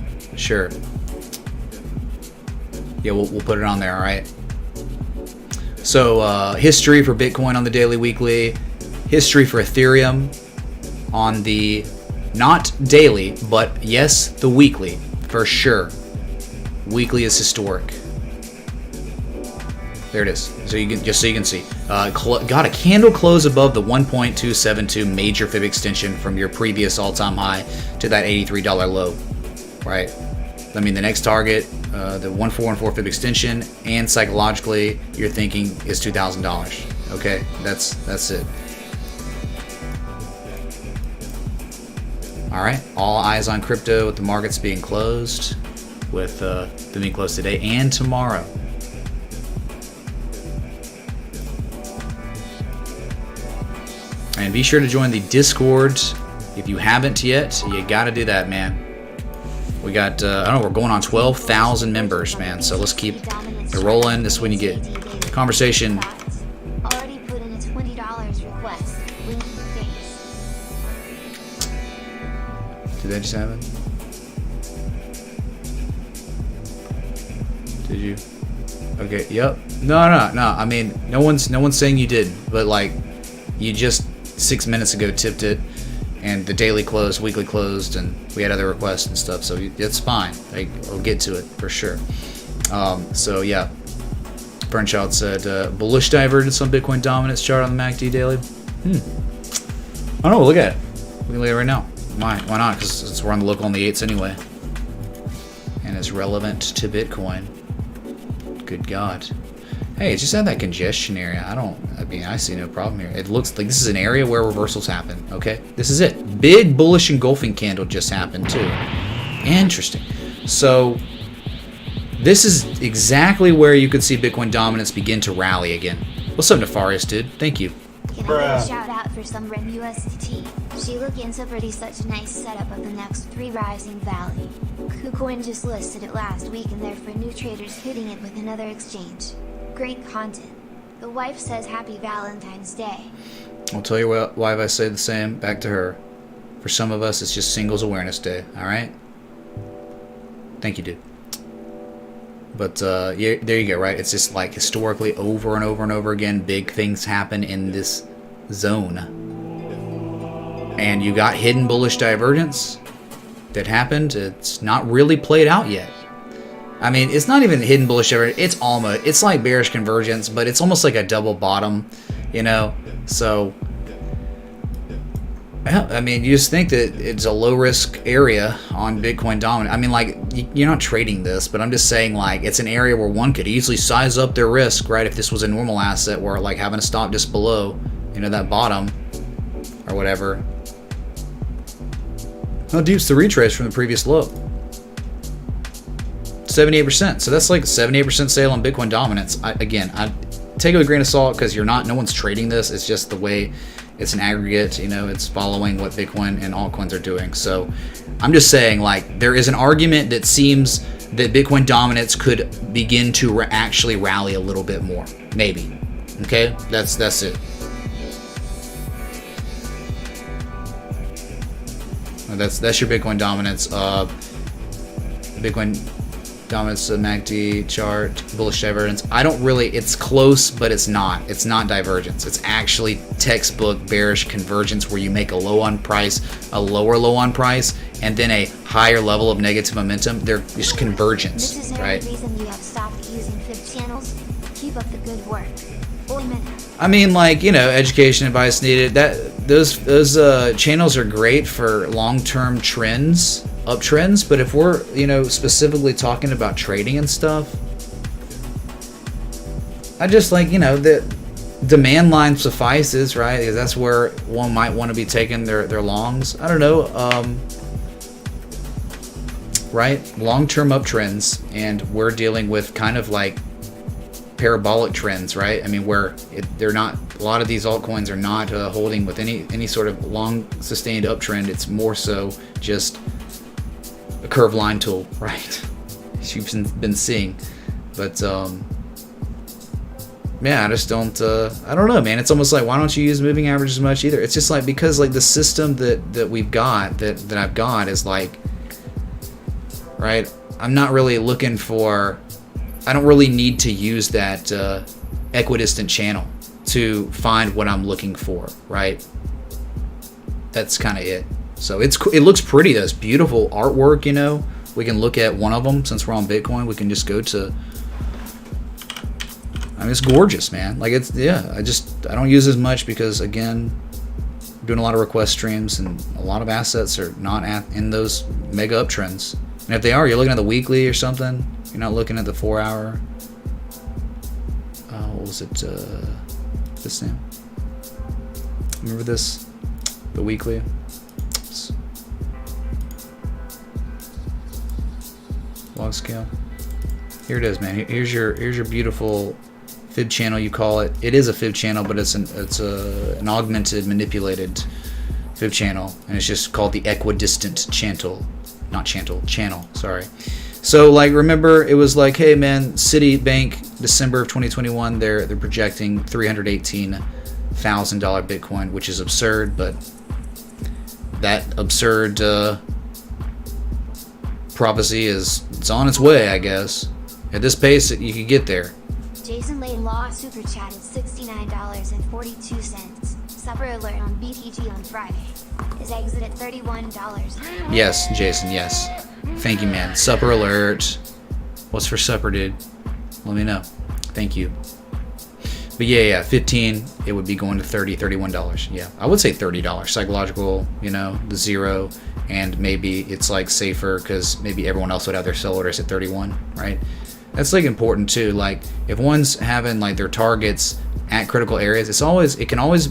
Yeah, we'll put it on there, all right? So, history for Bitcoin on the daily, weekly. History for Ethereum on the, not daily, but yes, the weekly, for sure. Weekly is historic. There it is. So you can just so you can see. Got a candle close above the 1.272 major fib extension from your previous all-time high to that $83 low, right? I mean, the next target, the 1414 fib extension, and psychologically, you're thinking is $2,000. Okay, that's it. All right, all eyes on crypto with the markets being closed, with them being closed today and tomorrow. And be sure to join the Discord if you haven't yet. You gotta do that, man. We got, I don't know, we're going on 12,000 members, man. So let's keep it rolling. This is when you get conversation. Already put in a $20 request. Link in the face. Did that just happen? Did you? Okay. Yep. No. I mean, no one's saying you did, but like, you just 6 minutes ago tipped it, and the daily closed, weekly closed, and we had other requests and stuff, so it's fine. I'll get to it for sure. So yeah, Burnchild said bullish divergence on Bitcoin dominance chart on the MACD daily. I don't know. Look at it. We can look at it right now. Why not? Because we're on the local on the 8s anyway, and it's relevant to Bitcoin. Good God. Hey, it just had that congestion area. I see no problem here. It looks like this is an area where reversals happen, okay? This is it. Big bullish engulfing candle just happened, too. Interesting. So, this is exactly where you could see Bitcoin dominance begin to rally again. What's up, Nefarious, dude? Thank you. Can I get a shout out for some Ren USDT? She looking so pretty, such a nice setup of the next 3 rising valley. KuCoin just listed it last week, and they're for new traders hitting it with another exchange. Great content. The wife says happy Valentine's Day. I'll tell you what, why if I say the same back to her. For some of us, it's just Singles Awareness Day, alright? Thank you, dude. But, yeah, there you go, right? It's just like historically over and over and over again, big things happen in this zone. And you got hidden bullish divergence that happened. It's not really played out yet. I mean, it's not even hidden bullish divergence. It's like bearish convergence, but it's almost like a double bottom, you know? So, I mean, you just think that it's a low risk area on Bitcoin dominant. I mean, like, you're not trading this, but I'm just saying, like, it's an area where one could easily size up their risk, right? If this was a normal asset where, like, having to stop just below, you know, that bottom or whatever. How deep's the retrace from the previous low? 78%. So that's like 78% sale on Bitcoin dominance. I take it with a grain of salt because no one's trading this. It's just the way. It's an aggregate, you know, it's following what Bitcoin and altcoins are doing. So I'm just saying, like, there is an argument that seems that Bitcoin dominance could begin to actually rally a little bit more. Maybe. Okay? That's it. That's your Bitcoin dominance. Bitcoin dominance, MACD chart, bullish divergence. It's close, but it's not. It's not divergence. It's actually textbook bearish convergence where you make a low on price, a lower low on price, and then a higher level of negative momentum. They're just convergence, This is right? the reason you have stopped using fib channels. Keep up the good work. I mean, like, you know, education advice needed. Those channels are great for long-term trends, uptrends, but if we're, you know, specifically talking about trading and stuff, I just, like, you know, the demand line suffices, right? Because that's where one might want to be taking their longs. I don't know, right? Long-term uptrends, and we're dealing with kind of like parabolic trends, right? I mean, where they're not, a lot of these altcoins are not holding with any sort of long sustained uptrend. It's more so just a curve line tool, right? As you've been seeing. But yeah, I just don't I don't know, man. It's almost like, why don't you use moving average as much either? It's just like, because like the system that we've got, that I've got is like, right, I'm not really looking for, I don't really need to use that equidistant channel to find what I'm looking for, right? That's kind of it. So it looks pretty though. It's beautiful artwork, you know. We can look at one of them since we're on Bitcoin. We can just go to, I mean, it's gorgeous, man. Like, it's, yeah, I don't use as much because, again, I'm doing a lot of request streams and a lot of assets are not in those mega uptrends. And if they are, you're looking at the weekly or something. You're not looking at the 4 hour. What was it? This name? Remember this? The weekly? Log scale. Here it is, man. Here's your beautiful fib channel, you call it. It is a fib channel, but it's an augmented, manipulated fib channel, and it's just called the equidistant channel. Sorry. So, like, remember, it was like, hey, man, Citibank, December of 2021, they're projecting $318,000 Bitcoin, which is absurd, but that absurd prophecy it's on its way, I guess. At this pace, you could get there. Jason Lane Law Super Chat is $69.42. Supper alert on BTG on Friday. His exit at $31. Yes, Jason, yes. Thank you, man. Supper alert. What's for supper, dude? Let me know. Thank you. But yeah, 15, it would be going to $30, $31. Yeah, I would say $30. Psychological, you know, the zero, and maybe it's like safer because maybe everyone else would have their sell orders at 31, right? That's like important too. Like, if one's having like their targets at critical areas, it can always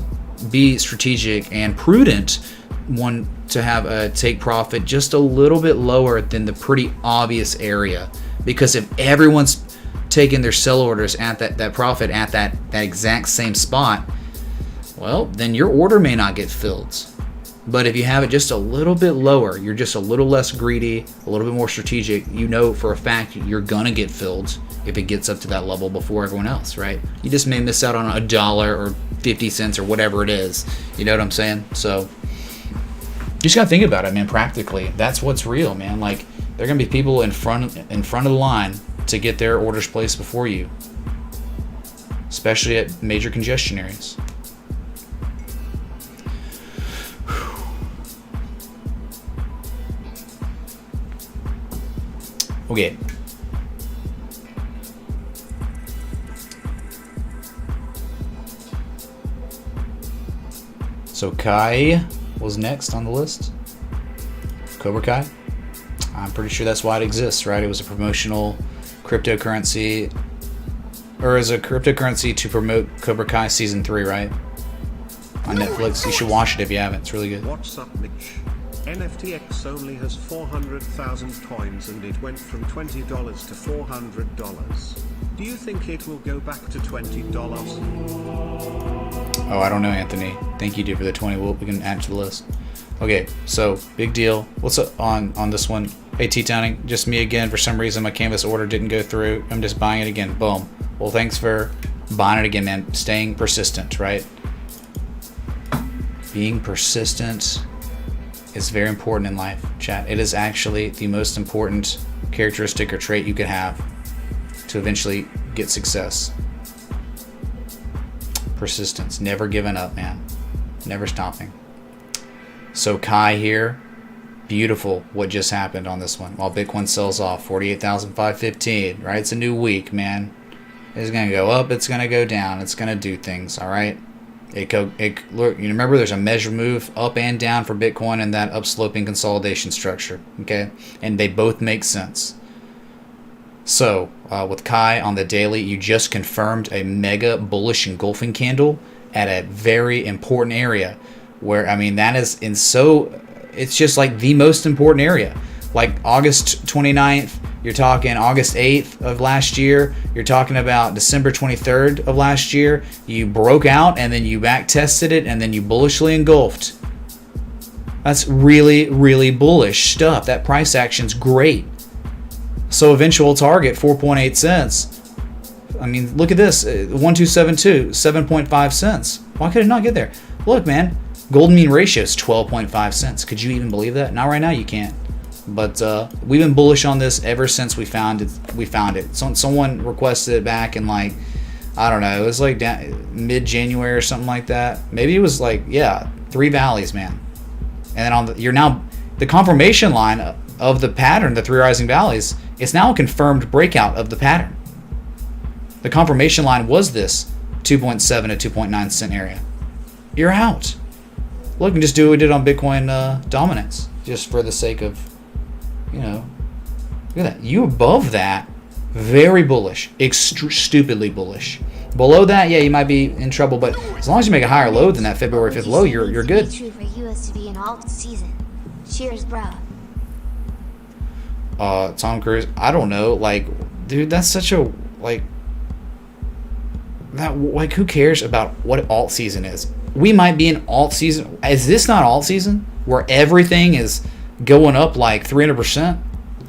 be strategic and prudent one to have a take profit just a little bit lower than the pretty obvious area, because if everyone's taking their sell orders at that profit at that exact same spot, well, then your order may not get filled. But if you have it just a little bit lower, you're just a little less greedy, a little bit more strategic, you know for a fact you're gonna get filled if it gets up to that level before everyone else, right? You just may miss out on $1 or 50 cents or whatever it is. You know what I'm saying? So you just gotta think about it, man. Practically, that's what's real, man. Like, there are gonna be people in front of the line to get their orders placed before you, especially at major congestion areas. Okay. So Kai was next on the list? Cobra Kai. I'm pretty sure that's why it exists, right? It was a promotional cryptocurrency, or as a cryptocurrency to promote Cobra Kai season 3, right? On Netflix. You should watch it if you haven't. It's really good. What's up, Mitch? NFTX only has 400,000 coins and it went from $20 to $400. Do you think it will go back to $20? Oh, I don't know, Anthony. Thank you, dude, for the 20. We can add to the list. Okay, so big deal. What's up on this one? Hey, T-Towning, just me again. For some reason, my canvas order didn't go through. I'm just buying it again. Boom. Well, thanks for buying it again, man. Staying persistent, right? Being persistent is very important in life, chat. It is actually the most important characteristic or trait you could have to eventually get success. Persistence. Never giving up, man. Never stopping. So Kai here. Beautiful what just happened on this one. While Bitcoin sells off 48,515, right? It's a new week, man. It's going to go up. It's going to go down. It's going to do things, all right? Look, you remember there's a measure move up and down for Bitcoin in that upsloping consolidation structure, okay? And they both make sense. So with Kai on the daily, you just confirmed a mega bullish engulfing candle at a very important area where, I mean, that is it's just like the most important area. Like August 29th, you're talking August 8th of last year, you're talking about December 23rd of last year. You broke out and then you back tested it and then you bullishly engulfed. That's really, really bullish stuff. That price action's great. So eventual target, 4.8 cents. I mean, look at this, 1272, 7.5 cents. Why could it not get there? Look, man, golden mean ratio is 12.5 cents. Could you even believe that? Not right now, you can't. But we've been bullish on this ever since we found it. Someone requested it back in, like, I don't know, it was like mid-January or something like that. Maybe it was like, yeah, 3 valleys, man. And then you're now the confirmation line of the pattern, the 3 rising valleys. It's now a confirmed breakout of the pattern. The confirmation line was this 2.7 to 2.9 cent area. You're out. Look, and just do what we did on Bitcoin dominance, just for the sake of, you know, look at that. You above that, very bullish, stupidly bullish. Below that, yeah, you might be in trouble, but as long as you make a higher low than that February 5th low, you're good. True for US to be an alt season. Cheers, bro. Tom Cruise, I don't know, like, dude, that's such a, like, that, like, who cares about what alt season is? We might be in alt season. Is this not alt season where everything is going up like 300%,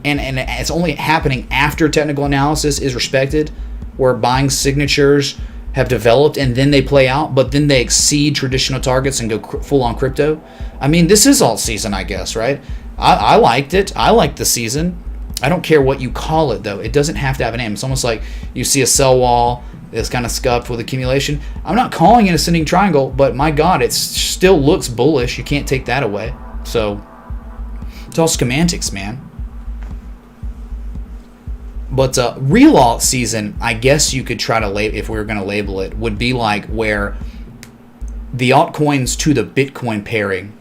and it's only happening after technical analysis is respected, where buying signatures have developed and then they play out, but then they exceed traditional targets and go full on crypto? I mean, this is alt season, I guess, right? I liked it. I liked the season. I don't care what you call it, though. It doesn't have to have a name. It's almost like you see a sell wall that's kind of scuffed with accumulation. I'm not calling it a ascending triangle, but my God, it still looks bullish. You can't take that away. So it's all semantics, man. But real alt season, I guess you could try to label, if we were going to label it, would be like where the altcoins to the Bitcoin pairing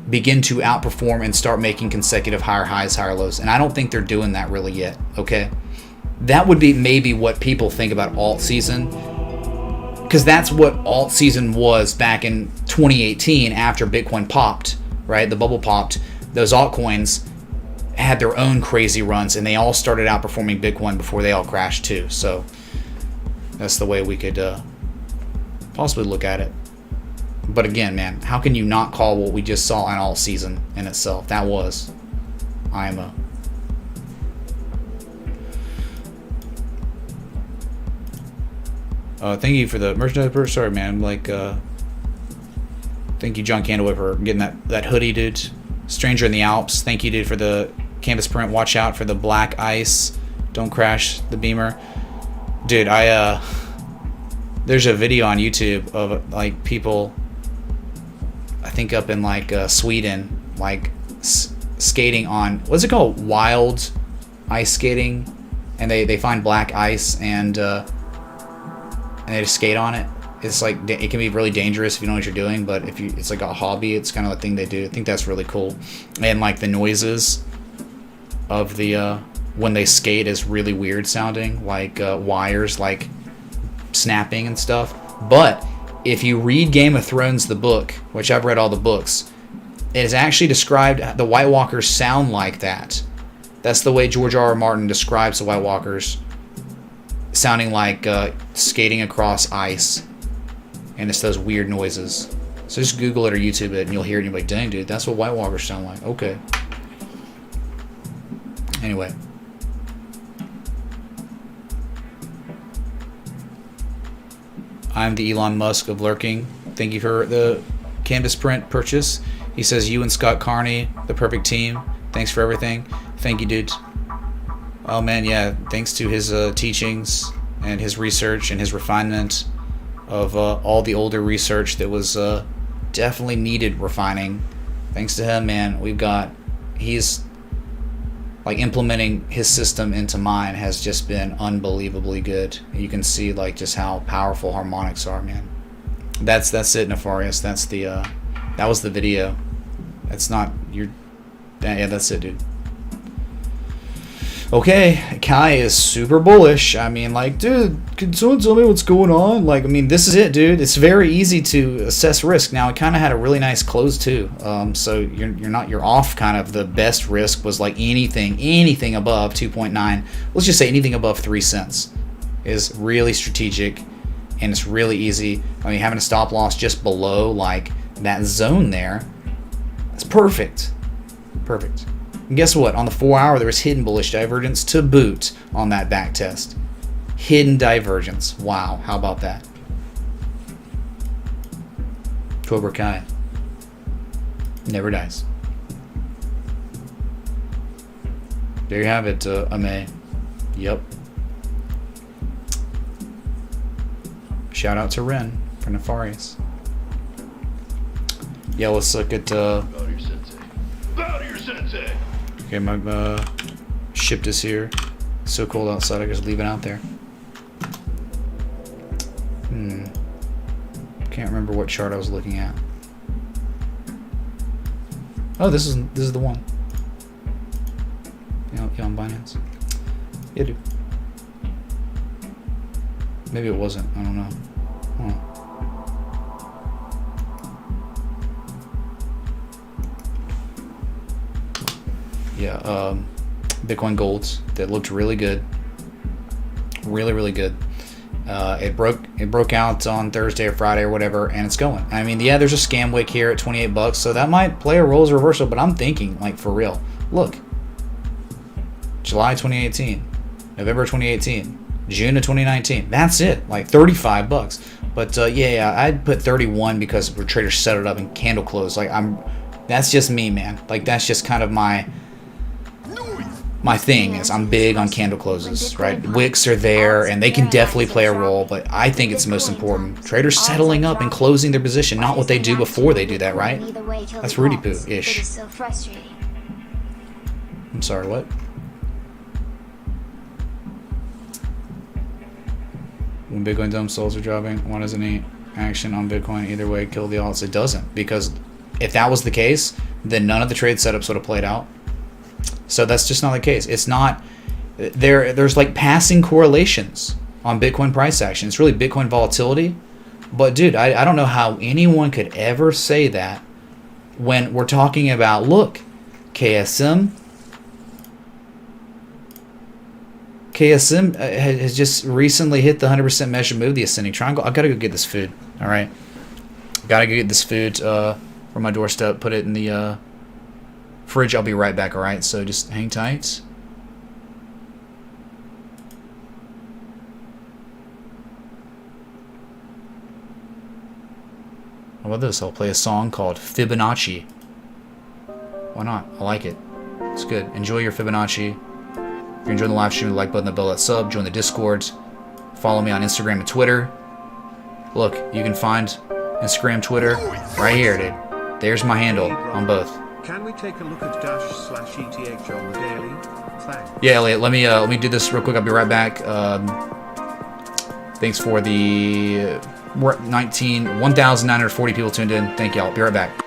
begin to outperform and start making consecutive higher highs, higher lows. And I don't think they're doing that really yet, okay? That would be maybe what people think about alt season, because that's what alt season was back in 2018 after Bitcoin popped, right? The bubble popped. Those altcoins had their own crazy runs, and they all started outperforming Bitcoin before they all crashed too. So that's the way we could possibly look at it. But again, man, how can you not call what we just saw in alt season in itself? That was IMO. Thank you for the merchandise. Sorry, man. Like, thank you, John Candlewood, for getting that hoodie, dude. Stranger in the Alps. Thank you, dude, for the canvas print. Watch out for the black ice. Don't crash the beamer, dude. There's a video on YouTube of like people, I think up in like Sweden, like skating on, what's it called, wild ice skating, and they find black ice and they just skate on it. it's like it can be really dangerous if you know what you're doing, but if you, it's like a hobby, it's kind of a thing they do. I think that's really cool. And like the noises of the when they skate is really weird sounding, like wires like snapping and stuff. But if you read Game of Thrones, the book, which I've read all the books, it is actually described, the White Walkers sound like that. That's the way George R.R. Martin describes the White Walkers, sounding like skating across ice. And it's those weird noises. So just Google it or YouTube it and you'll hear it and you'll be like, dang, dude, that's what White Walkers sound like. Okay. Anyway. I'm the Elon Musk of lurking. Thank you for the canvas print purchase. He says, you and Scott Carney, the perfect team. Thanks for everything. Thank you, dude. Oh, man, yeah. Thanks to his teachings and his research and his refinement of all the older research that was definitely needed refining. Thanks to him, man, he's like implementing his system into mine has just been unbelievably good. You can see like just how powerful harmonics are, man. That's it, Nefarious. That's the that was the video. That's not your. Yeah, that's it, dude. Okay, Kai is super bullish. I mean, like, dude, can someone tell me what's going on? Like, I mean, this is it, dude. It's very easy to assess risk. Now, it kind of had a really nice close too. So you're off. Kind of the best risk was like anything above 2.9. Let's just say anything above 3 cents is really strategic, and it's really easy. I mean, having a stop loss just below like that zone there, that's perfect. Perfect. And guess what? On the 4 hour, there was hidden bullish divergence to boot on that back test. Hidden divergence. Wow. How about that? Cobra Kai. Never dies. There you have it, Ame. Yep. Shout out to Ren for Nefarious. Yeah, let's look at... Bow to your sensei. Bow to your sensei! Okay, my ship is here. It's so cold outside, I just leave it out there. Can't remember what chart I was looking at. Oh, this is the one. Yeah, on Binance. Yeah, dude. Maybe it wasn't. I don't know. Huh. Yeah, Bitcoin golds that looked really good, really good. It broke out on Thursday or Friday or whatever, and it's going. I mean, yeah, there's a scam wick here at 28 bucks, so that might play a role as a reversal. But I'm thinking, like, for real. Look, July 2018, November 2018, June of 2019. That's it, like 35 bucks. But yeah, I'd put 31 because the traders set it up in candle close. Like that's just me, man. Like that's just kind of my thing is I'm big on candle closes, right? Wicks are there and they can definitely play a role, but I think it's most important. Traders settling up and closing their position, not what they do before they do that, right? That's Rudy Poo-ish. I'm sorry, what? When Bitcoin dumb souls are dropping, why doesn't any action on Bitcoin either way kill the alts? It doesn't, because if that was the case, then none of the trade setups would have played out. So that's just not the case. It's not there's like passing correlations on Bitcoin price action. It's really Bitcoin volatility. But dude, I don't know how anyone could ever say that when we're talking about, look, KSM has just recently hit the 100% measure move, the ascending triangle. I gotta go get this food. All right, gotta go get this food from my doorstep. Put it in the fridge. I'll be right back. All right, so just hang tight. How about this? I'll play a song called Fibonacci. Why not? I like it. It's good. Enjoy your Fibonacci. If you're enjoying the live stream, the like button, the bell, that sub, join the Discord, follow me on Instagram and Twitter. Look, you can find Instagram, Twitter, right here, dude. There's my handle on both. Can we take a look at //ETH on the daily? Thanks. Yeah, Elliot, let me do this real quick. I'll be right back. Thanks for the We're at 1,940 people tuned in. Thank y'all. Be right back.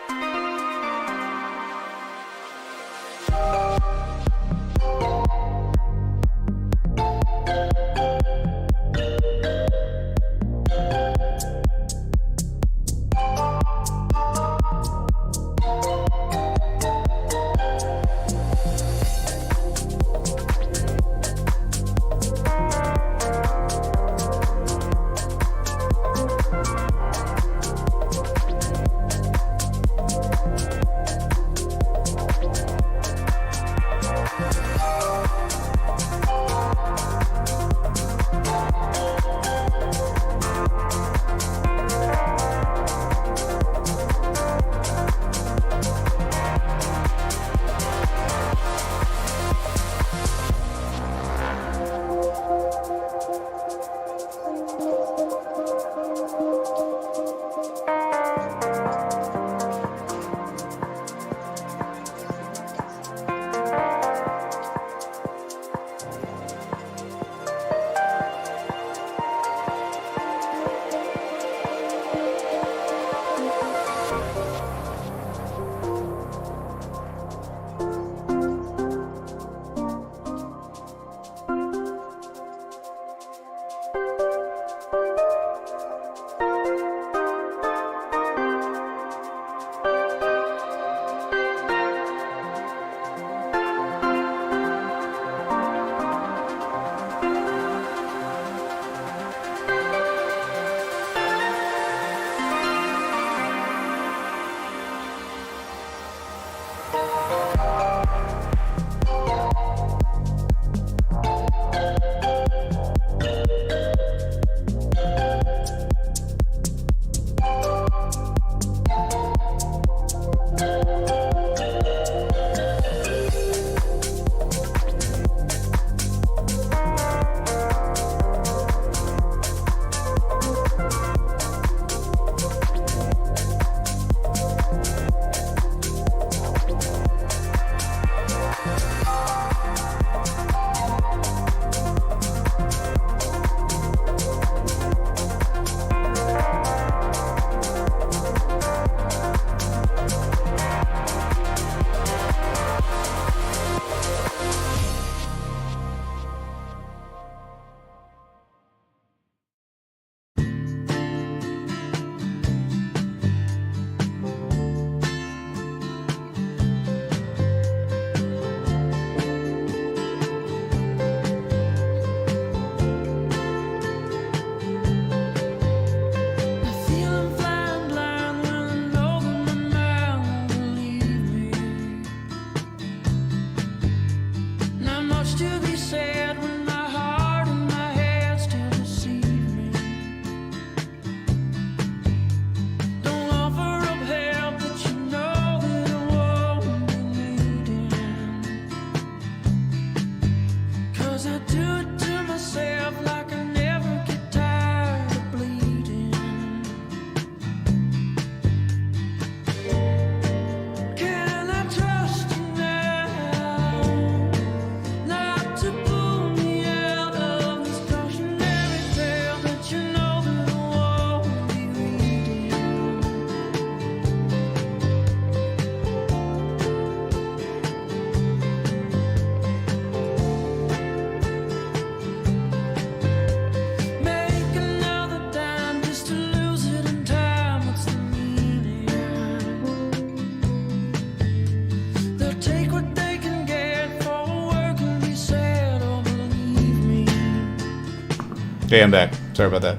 Okay, I'm back. Sorry about that.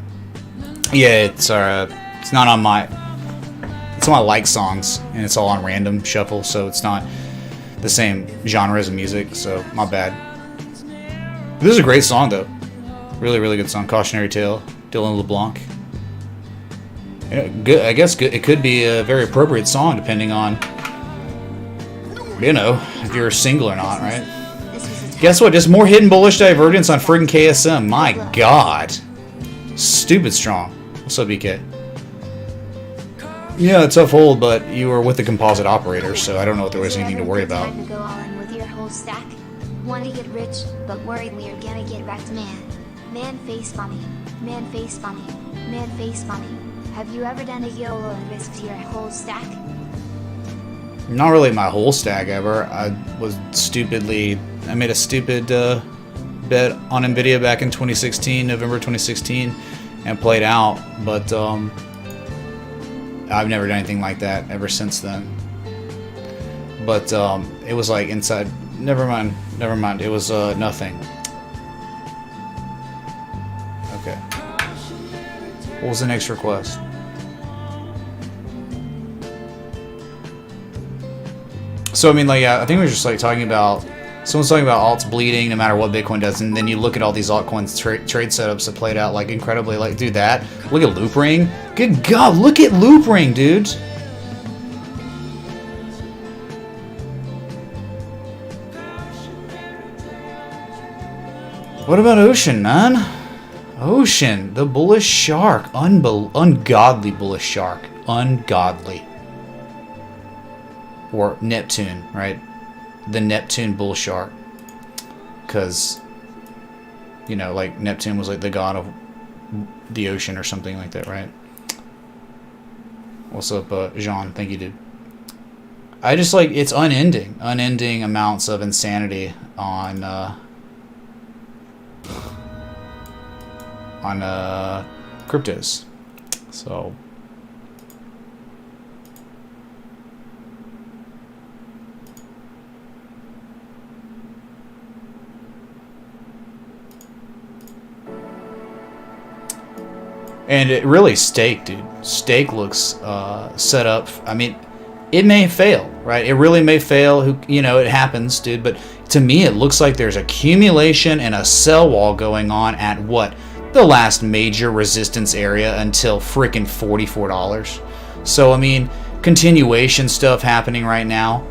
Yeah, it's not on my... It's on my like songs, and it's all on random shuffle, so it's not the same genre as music, so my bad. This is a great song, though. Really, really good song. Cautionary Tale, Dylan LeBlanc. Yeah, good. I guess good. It could be a very appropriate song, depending on, you know, if you're single or not, right? Guess what? Just more hidden bullish divergence on friggin' KSM. My God. Stupid strong. What's up, BK? Yeah, a tough hold, but you were with the composite operator, so I don't know if there was anything to worry about. Time to go all in with your whole stack. Want to get rich, but worried we're gonna get wrecked, man. Man face funny. Man face funny. man face money. Have you ever done a YOLO and risked your whole stack? Not really my whole stack ever. I made a stupid bet on Nvidia back in 2016, November 2016, and played out. But I've never done anything like that ever since then. But it was like inside. Never mind. It was nothing. Okay. What was the next request? So I mean, like, I think we were just like talking about, someone's talking about alts bleeding no matter what Bitcoin does, and then you look at all these altcoins trade setups that played out like incredibly, like, dude, that, look at Loopring. Good God, look at Loopring, dude. What about Ocean, man? Ocean, the bullish shark, ungodly bullish shark, ungodly. Or Neptune, right? The Neptune bull shark. Because, you know, like Neptune was like the god of the ocean or something like that, right? What's up, Jean? Thank you, dude. I just like, it's unending amounts of insanity on cryptos. So and it really Stake, dude. Stake looks set up. I mean, it may fail, right? It really may fail. You know, it happens, dude. But to me, it looks like there's accumulation and a sell wall going on at what? The last major resistance area until freaking $44. So, I mean, continuation stuff happening right now.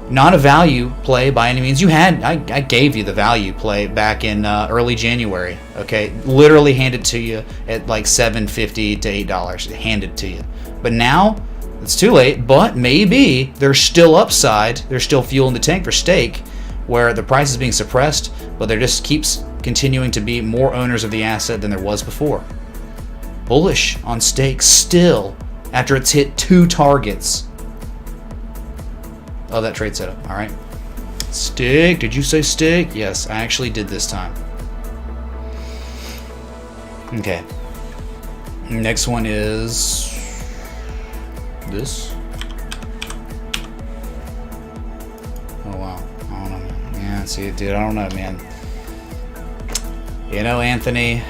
Not a value play by any means. I gave you the value play back in early January. Okay, literally handed to you at like $7.50 to $8. Handed to you. But now it's too late. But maybe there's still upside. There's still fuel in the tank for Stake, where the price is being suppressed, but there just keeps continuing to be more owners of the asset than there was before. Bullish on Stake still after it's hit 2 targets of that trade setup. All right. Stake. Did you say Stake? Yes, I actually did this time. Okay. Next one is this. Oh wow. I don't know, man. Yeah, see, dude, I don't know, man. You know, Anthony,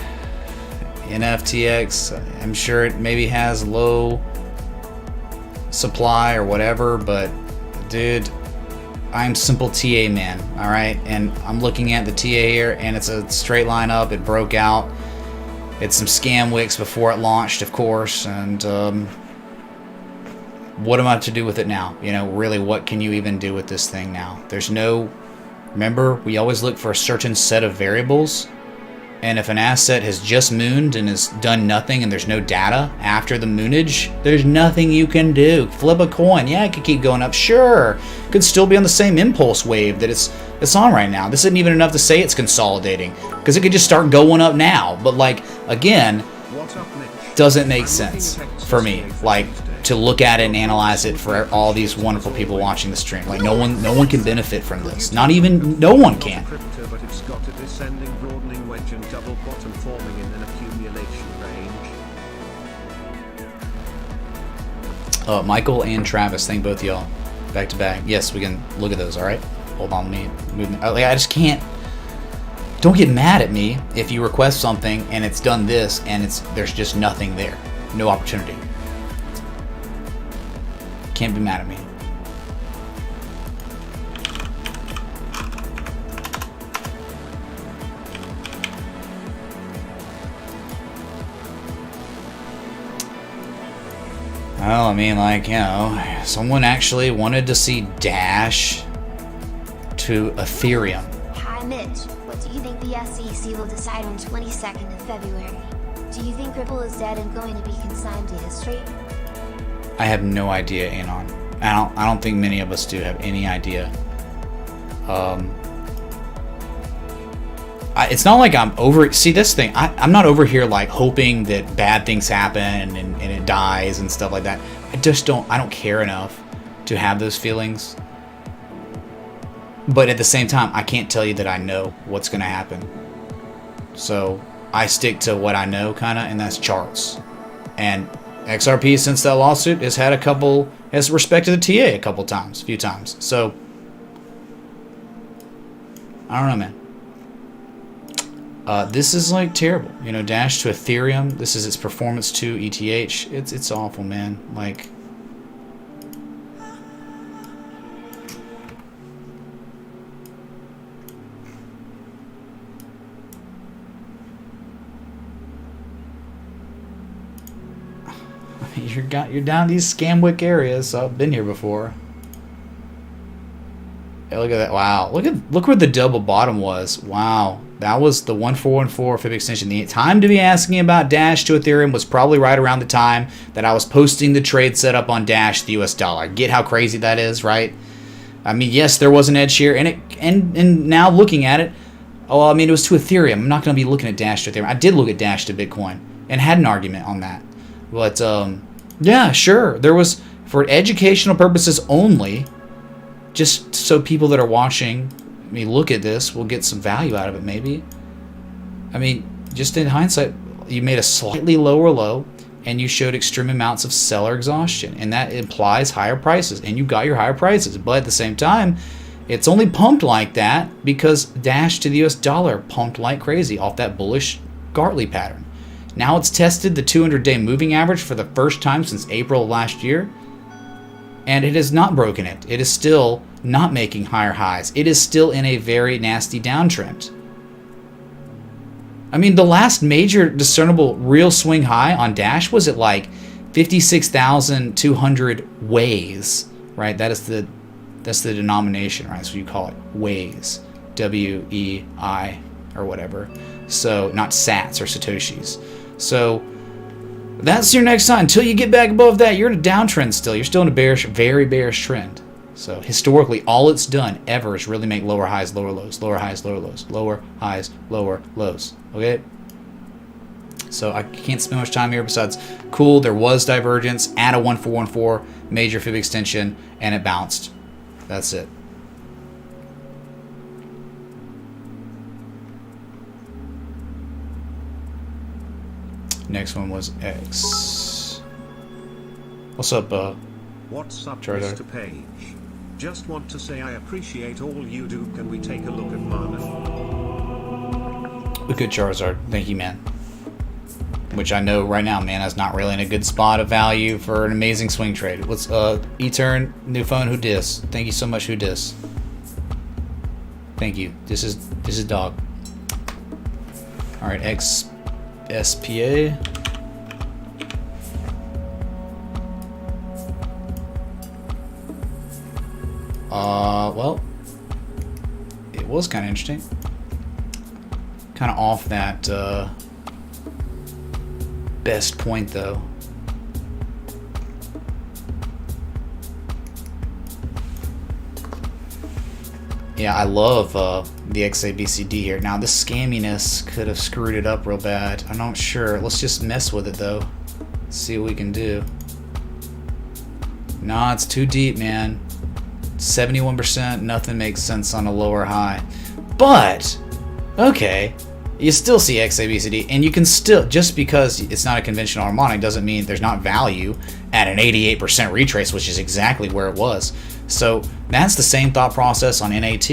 in FTX, I'm sure it maybe has low supply or whatever, but dude, I'm simple TA man, all right? And I'm looking at the TA here, and it's a straight line up. It broke out. It's some scam wicks before it launched, of course, and what am I to do with it now? You know, really, what can you even do with this thing now? There's no, remember, we always look for a certain set of variables. And if an asset has just mooned and has done nothing and there's no data after the moonage, there's nothing you can do. Flip a coin. Yeah, it could keep going up. Sure. Could still be on the same impulse wave that it's on right now. This isn't even enough to say it's consolidating, because it could just start going up now. But like, again, doesn't make sense for me. Like, to look at it and analyze it for all these wonderful people watching the stream. Like, no one can benefit from this. Not even, no one can. But it's got a descending broadening wedge and double bottom forming in an accumulation range. Michael and Travis, thank both of y'all. Back to back. Yes, we can look at those, alright? Hold on, let me move. Like, I just can't. Don't get mad at me if you request something and it's done this and there's just nothing there. No opportunity. Can't be mad at me. Well, I mean, like, you know, someone actually wanted to see Dash to Ethereum. Hi Mitch, what do you think the SEC will decide on 22nd of February? Do you think Ripple is dead and going to be consigned to history? I have no idea, Anon. I don't think many of us do have any idea. it's not like I'm over. See, this thing, I'm not over here like hoping that bad things happen and it dies and stuff like that. I don't care enough to have those feelings. But at the same time, I can't tell you that I know what's going to happen. So I stick to what I know, kind of, and that's charts. And XRP, since that lawsuit, has respected the TA a few times. So I don't know, man. This is like terrible, you know. Dash to Ethereum. This is its performance to ETH. It's awful, man. Like, you're down these scamwick areas. So I've been here before. Hey, look at that! Wow, look where the double bottom was. Wow. That was the 1414 fib extension. The time to be asking about Dash to Ethereum was probably right around the time that I was posting the trade setup on Dash, the US dollar. Get how crazy that is, right? I mean, yes, there was an edge here, and now looking at it, oh, I mean, it was to Ethereum. I'm not going to be looking at Dash to Ethereum. I did look at Dash to Bitcoin and had an argument on that. But yeah, sure, there was, for educational purposes only, just so people that are watching me look at this, we'll get some value out of it, maybe. I mean, just in hindsight, you made a slightly lower low, and you showed extreme amounts of seller exhaustion, and that implies higher prices, and you got your higher prices. But at the same time, it's only pumped like that because Dash to the US dollar pumped like crazy off that bullish Gartley pattern. Now it's tested the 200-day moving average for the first time since April of last year, and it has not broken it. It is still not making higher highs. It is still in a very nasty downtrend. I mean, the last major discernible real swing high on Dash was at like 56,200 ways, right? That's the denomination, right? That's what you call it, ways, W-E-I or whatever. So not sats or satoshis. So that's your next sign. Until you get back above that, you're in a downtrend still. You're still in a bearish, very bearish trend. So historically, all it's done ever is really make lower highs, lower lows, lower highs, lower lows, lower highs, lower lows. Okay? So I can't spend much time here besides, cool, there was divergence at a 1414 major fib extension, and it bounced. That's it. Next one was X. What's up, What's up, Charizard? Mr. Page? Just want to say I appreciate all you do. Can we take a look at Mana? Good, Charizard. Thank you, man. Which I know right now, man, is not really in a good spot of value for an amazing swing trade. What's E-turn, new phone, who dis? Thank you so much, who dis? Thank you. This is dog. All right, XSPA. Well, it was kind of interesting. Kind of off that best point, though. Yeah, I love the XABCD here. Now, this scamminess could have screwed it up real bad. I'm not sure. Let's just mess with it, though. See what we can do. Nah, it's too deep, man. 71%, nothing makes sense on a lower high. But, okay, you still see XABCD, and you can still, just because it's not a conventional harmonic doesn't mean there's not value at an 88% retrace, which is exactly where it was. So that's the same thought process on NAT.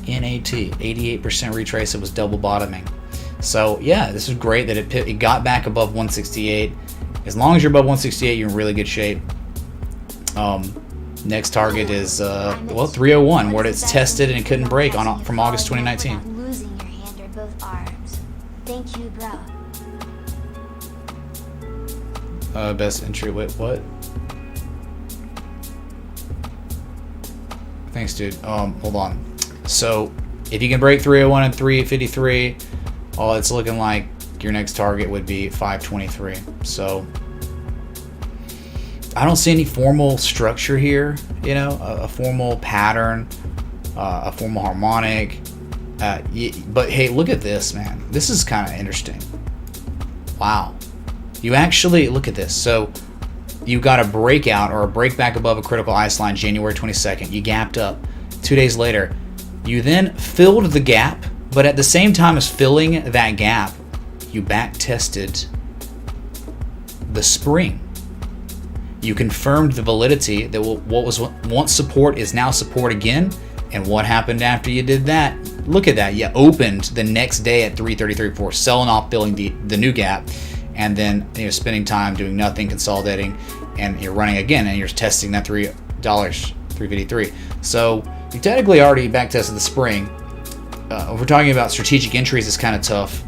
NAT, 88% retrace, it was double bottoming. So yeah, this is great that it got back above 168. As long as you're above 168, you're in really good shape. Next target is, well, 301, where it's tested and it couldn't break from August 2019. Losing your hand or both arms. Thank you, bro. Best entry, wait, what? Thanks, dude. Hold on. So, if you can break 301 and 353, all it's looking like your next target would be 523. So, I don't see any formal structure here, you know, a formal pattern, a formal harmonic. But hey, look at this, man. This is kind of interesting. Wow. You actually, look at this. So you got a breakout or a break back above a critical ice line January 22nd. You gapped up. 2 days later, you then filled the gap, but at the same time as filling that gap, you back tested the spring. You confirmed the validity that what was once support is now support again. And what happened after you did that? Look at that. You opened the next day at 333.4, selling off, filling the new gap, and then you're spending time doing nothing, consolidating, and you're running again, and you're testing that $3.53. So you technically already back tested the spring. If we're talking about strategic entries, it's kind of tough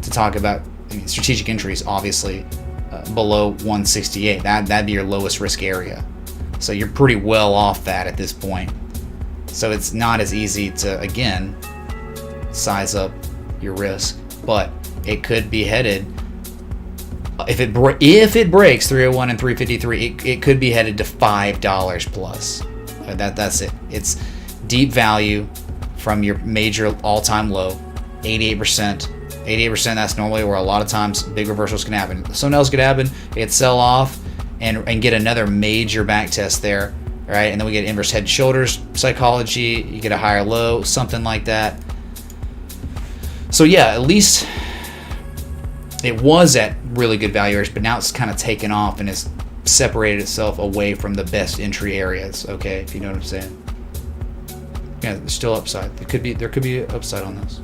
to talk about. I mean, strategic entries, obviously, below 168. That'd be your lowest risk area. So you're pretty well off that at this point. So it's not as easy to, again, size up your risk. But it could be headed, if it breaks 301 and 353, it could be headed to $5 plus. That's it. It's deep value from your major all-time low, 88%. 88%, that's normally where a lot of times big reversals can happen. Something else could happen, it sell off and get another major back test there, right? And then we get inverse head and shoulders psychology, you get a higher low, something like that. So yeah, at least it was at really good value areas, but now it's kind of taken off and has separated itself away from the best entry areas, okay, if you know what I'm saying. Yeah, there's still upside. There could be an upside on this.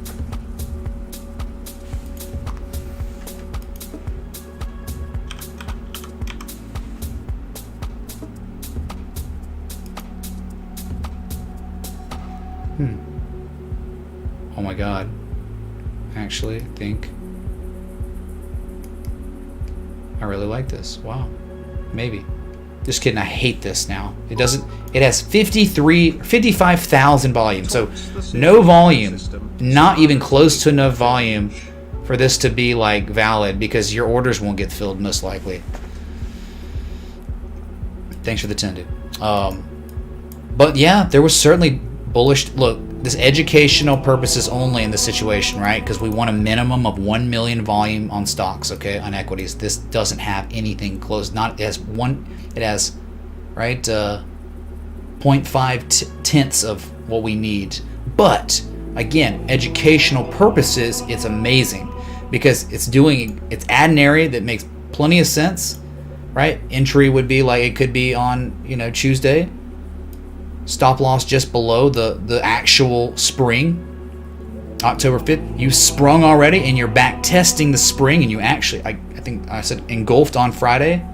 Oh my god. Actually, I think I really like this. Wow. Maybe. Just kidding, I hate this now. It has 55,000 volume. So no volume, not even close to enough volume for this to be like valid, because your orders won't get filled most likely. Thanks for the 10, dude. But yeah, there was certainly bullish. Look, this educational purposes only in this situation, right? Because we want a minimum of 1 million volume on stocks, okay, on equities. This doesn't have anything close. It has right 0.5 tenths of what we need. But again, educational purposes, it's amazing because it's at an area that makes plenty of sense, right? Entry would be like, it could be on Tuesday. Stop loss just below the actual spring, October 5th. You sprung already and you're back testing the spring, and you actually, I think I said engulfed on Friday.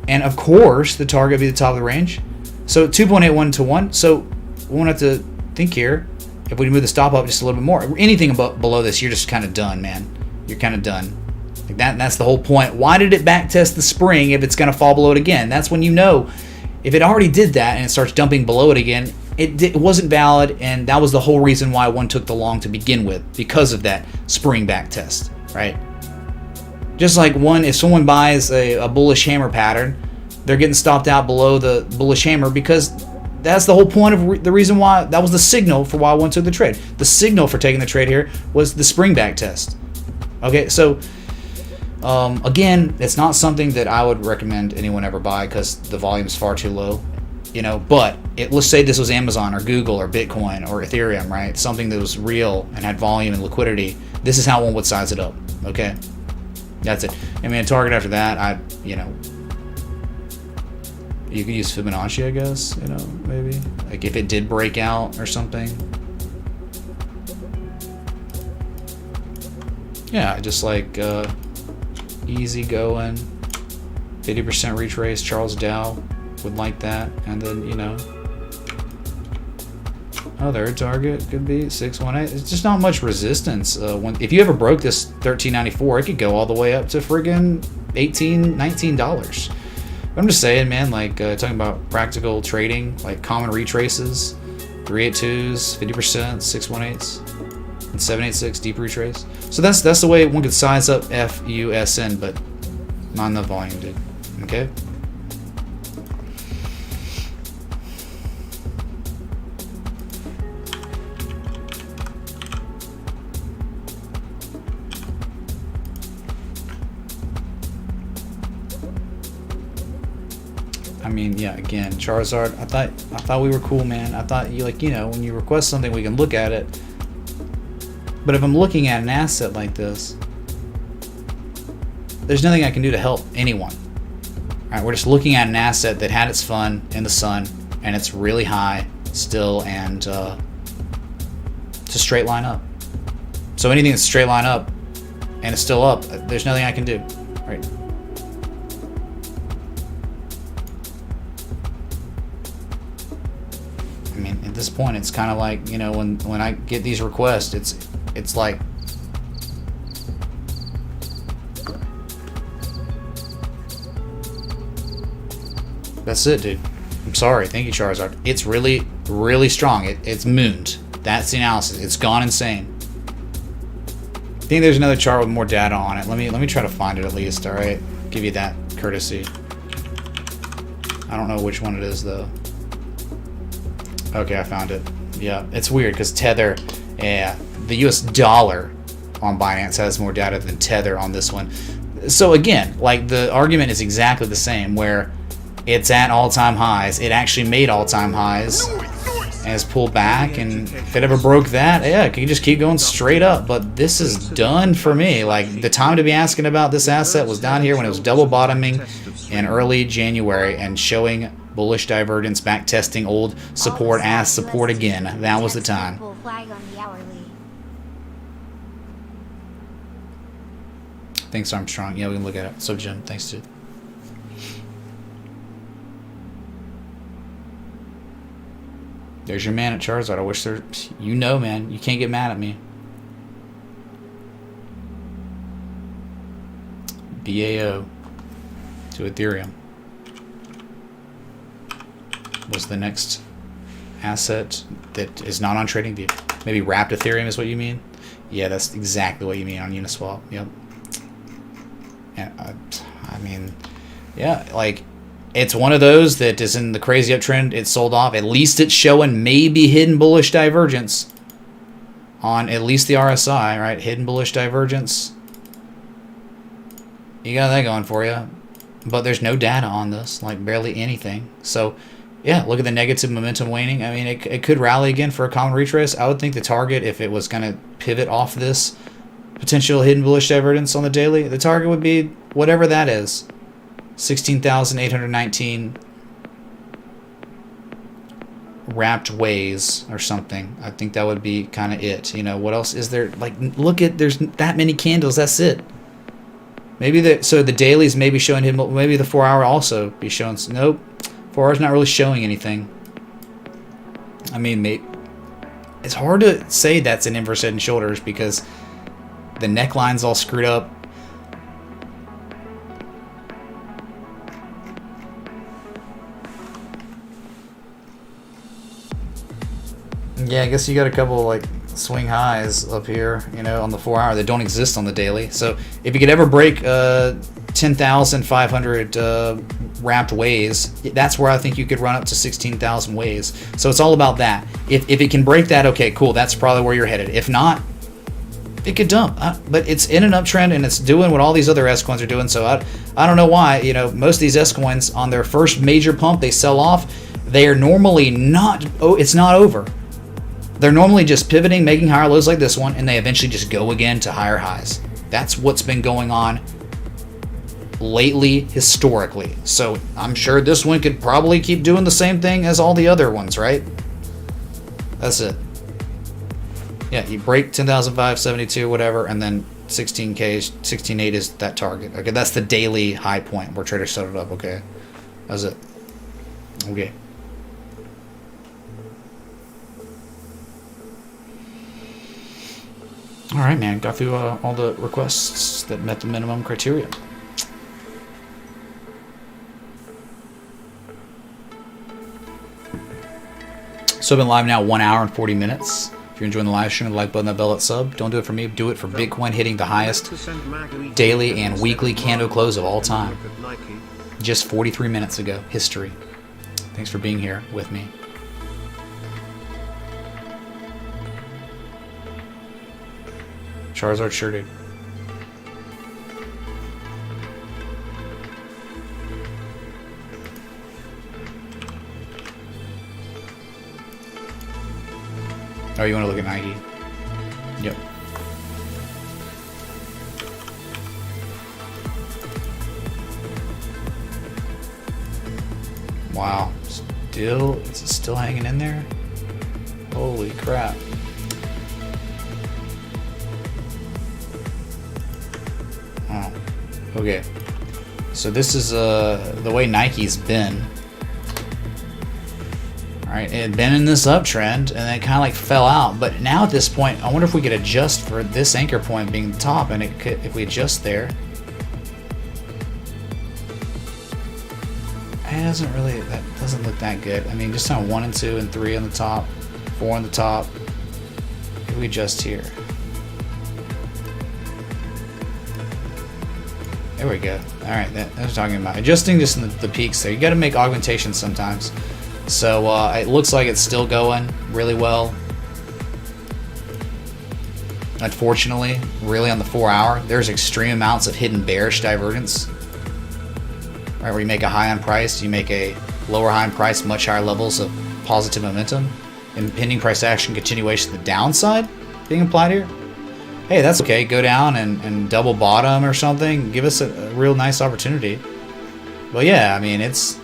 And of course, the target would be the top of the range. So 2.81 to 1. So we won't have to think here. If we move the stop up just a little bit more, anything below this, you're just kind of done, man. You're kind of done. Like that's the whole point. Why did it back test the spring if it's going to fall below it again? That's when you know. If it already did that and it starts dumping below it again, it wasn't valid, and that was the whole reason why one took the long to begin with, because of that spring back test, right? Just like if someone buys a bullish hammer pattern, they're getting stopped out below the bullish hammer, because that's the whole point of the reason why, that was the signal for why one took the trade. The signal for taking the trade here was the spring back test. Okay, so again, it's not something that I would recommend anyone ever buy because the volume is far too low, but let's say this was Amazon or Google or Bitcoin or Ethereum, right? Something that was real and had volume and liquidity. This is how one would size it up, okay? That's it. I mean, a target after that, you could use Fibonacci, I guess, maybe. Like if it did break out or something. Yeah, just like easy going, 50% retrace. Charles Dow would like that, and then their target could be 618. It's just not much resistance. If you ever broke this 1394, it could go all the way up to friggin' $18, $19. I'm just saying, man. Like talking about practical trading, like common retraces, 382s, 50%, 618s. And 786 deep retrace. So that's the way one could size up FUSN, but not enough volume, dude. Okay. I mean, yeah, again, Charizard, I thought we were cool, man. I thought you, like, you know, when you request something, we can look at it. But if I'm looking at an asset like this, there's nothing I can do to help anyone. All right, we're just looking at an asset that had its fun in the sun, and it's really high still, and to straight line up. So anything that's straight line up and it's still up, there's nothing I can do, right? I mean, at this point, it's kind of like, you know, when I get these requests, it's like, that's it, dude. I'm sorry. Thank you, Charizard. It's really, really strong. It's mooned. That's the analysis. It's gone insane. I think there's another chart with more data on it. Let me try to find it at least. All right, give you that courtesy. I don't know which one it is though. Okay, I found it. Yeah, it's weird because Tether, yeah, the US dollar on Binance has more data than Tether on this one. So again, like the argument is exactly the same where it's at all-time highs. It actually made all-time highs and has pulled back, and if it ever broke that, yeah, it could just keep going straight up. But this is done for me. Like, the time to be asking about this asset was down here when it was double bottoming in early January and showing bullish divergence, back testing old support as support again. That was the time. Thanks, Armstrong. Yeah, we can look at it. So, Jim, thanks, dude. There's your man at Charizard. I wish there... You know, man. You can't get mad at me. BAO to Ethereum. Was the next asset that is not on TradingView. Maybe wrapped Ethereum is what you mean? Yeah, that's exactly what you mean on Uniswap. Yep. And I mean, yeah, like... It's one of those that is in the crazy uptrend. It's sold off. At least it's showing maybe hidden bullish divergence on at least the RSI, right? Hidden bullish divergence. You got that going for you. But there's no data on this, like barely anything. So, yeah, look at the negative momentum waning. I mean, it could rally again for a common retrace. I would think the target, if it was going to pivot off this potential hidden bullish divergence on the daily, the target would be whatever that is. 16,819 wrapped ways or something. I think that would be kind of it. You know, what else is there? Like, look at, there's that many candles. That's it. Maybe so the dailies may be showing him. Maybe the 4 hour also be showing. Nope, 4 hours not really showing anything. I mean, it's hard to say that's an inverse head and shoulders because the neckline's all screwed up. Yeah, I guess you got a couple like swing highs up here, you know, on the 4 hour that don't exist on the daily. So if you could ever break 10,500 wrapped ways, that's where I think you could run up to 16,000 ways. So it's all about that. If it can break that, okay, cool. That's probably where you're headed. If not, it could dump. But it's in an uptrend and it's doing what all these other S coins are doing. So I don't know why. You know, most of these S coins on their first major pump, they sell off. They are normally not. Oh, it's not over. They're normally just pivoting, making higher lows like this one, and they eventually just go again to higher highs. That's what's been going on lately, historically. So I'm sure this one could probably keep doing the same thing as all the other ones, right? That's it. Yeah, you break 10,572, whatever, and then 16K, 16.8 is that target. Okay, that's the daily high point where traders set it up, okay? That's it. Okay. All right, man. Got through all the requests that met the minimum criteria. So I've been live now 1 hour and 40 minutes. If you're enjoying the live stream, the like button, that bell, that sub. Don't do it for me. Do it for Bitcoin hitting the highest daily and weekly candle close of all time. Just 43 minutes ago. History. Thanks for being here with me. Charizard sure dude. Oh, you want to look at Nike? Yep. Wow. Still, is it still hanging in there? Holy crap. Oh. Okay. So this is the way Nike's been. Alright, it had been in this uptrend and then it kind of like fell out. But now at this point, I wonder if we could adjust for this anchor point being the top, and it could, if we adjust there. That doesn't look that good. I mean, just on 1 and 2 and 3 on the top, 4 on the top. If we adjust here. There we go. Alright, that's what I'm talking about. Adjusting just in the peaks there. You got to make augmentations sometimes. So it looks like it's still going really well. Unfortunately, really on the 4 hour, there's extreme amounts of hidden bearish divergence. Right, where you make a high on price, you make a lower high on price, much higher levels of positive momentum. Impending price action continuation to the downside being applied here. Hey, that's okay. Go down and double bottom or something. Give us a real nice opportunity. Well, yeah, I mean, it's...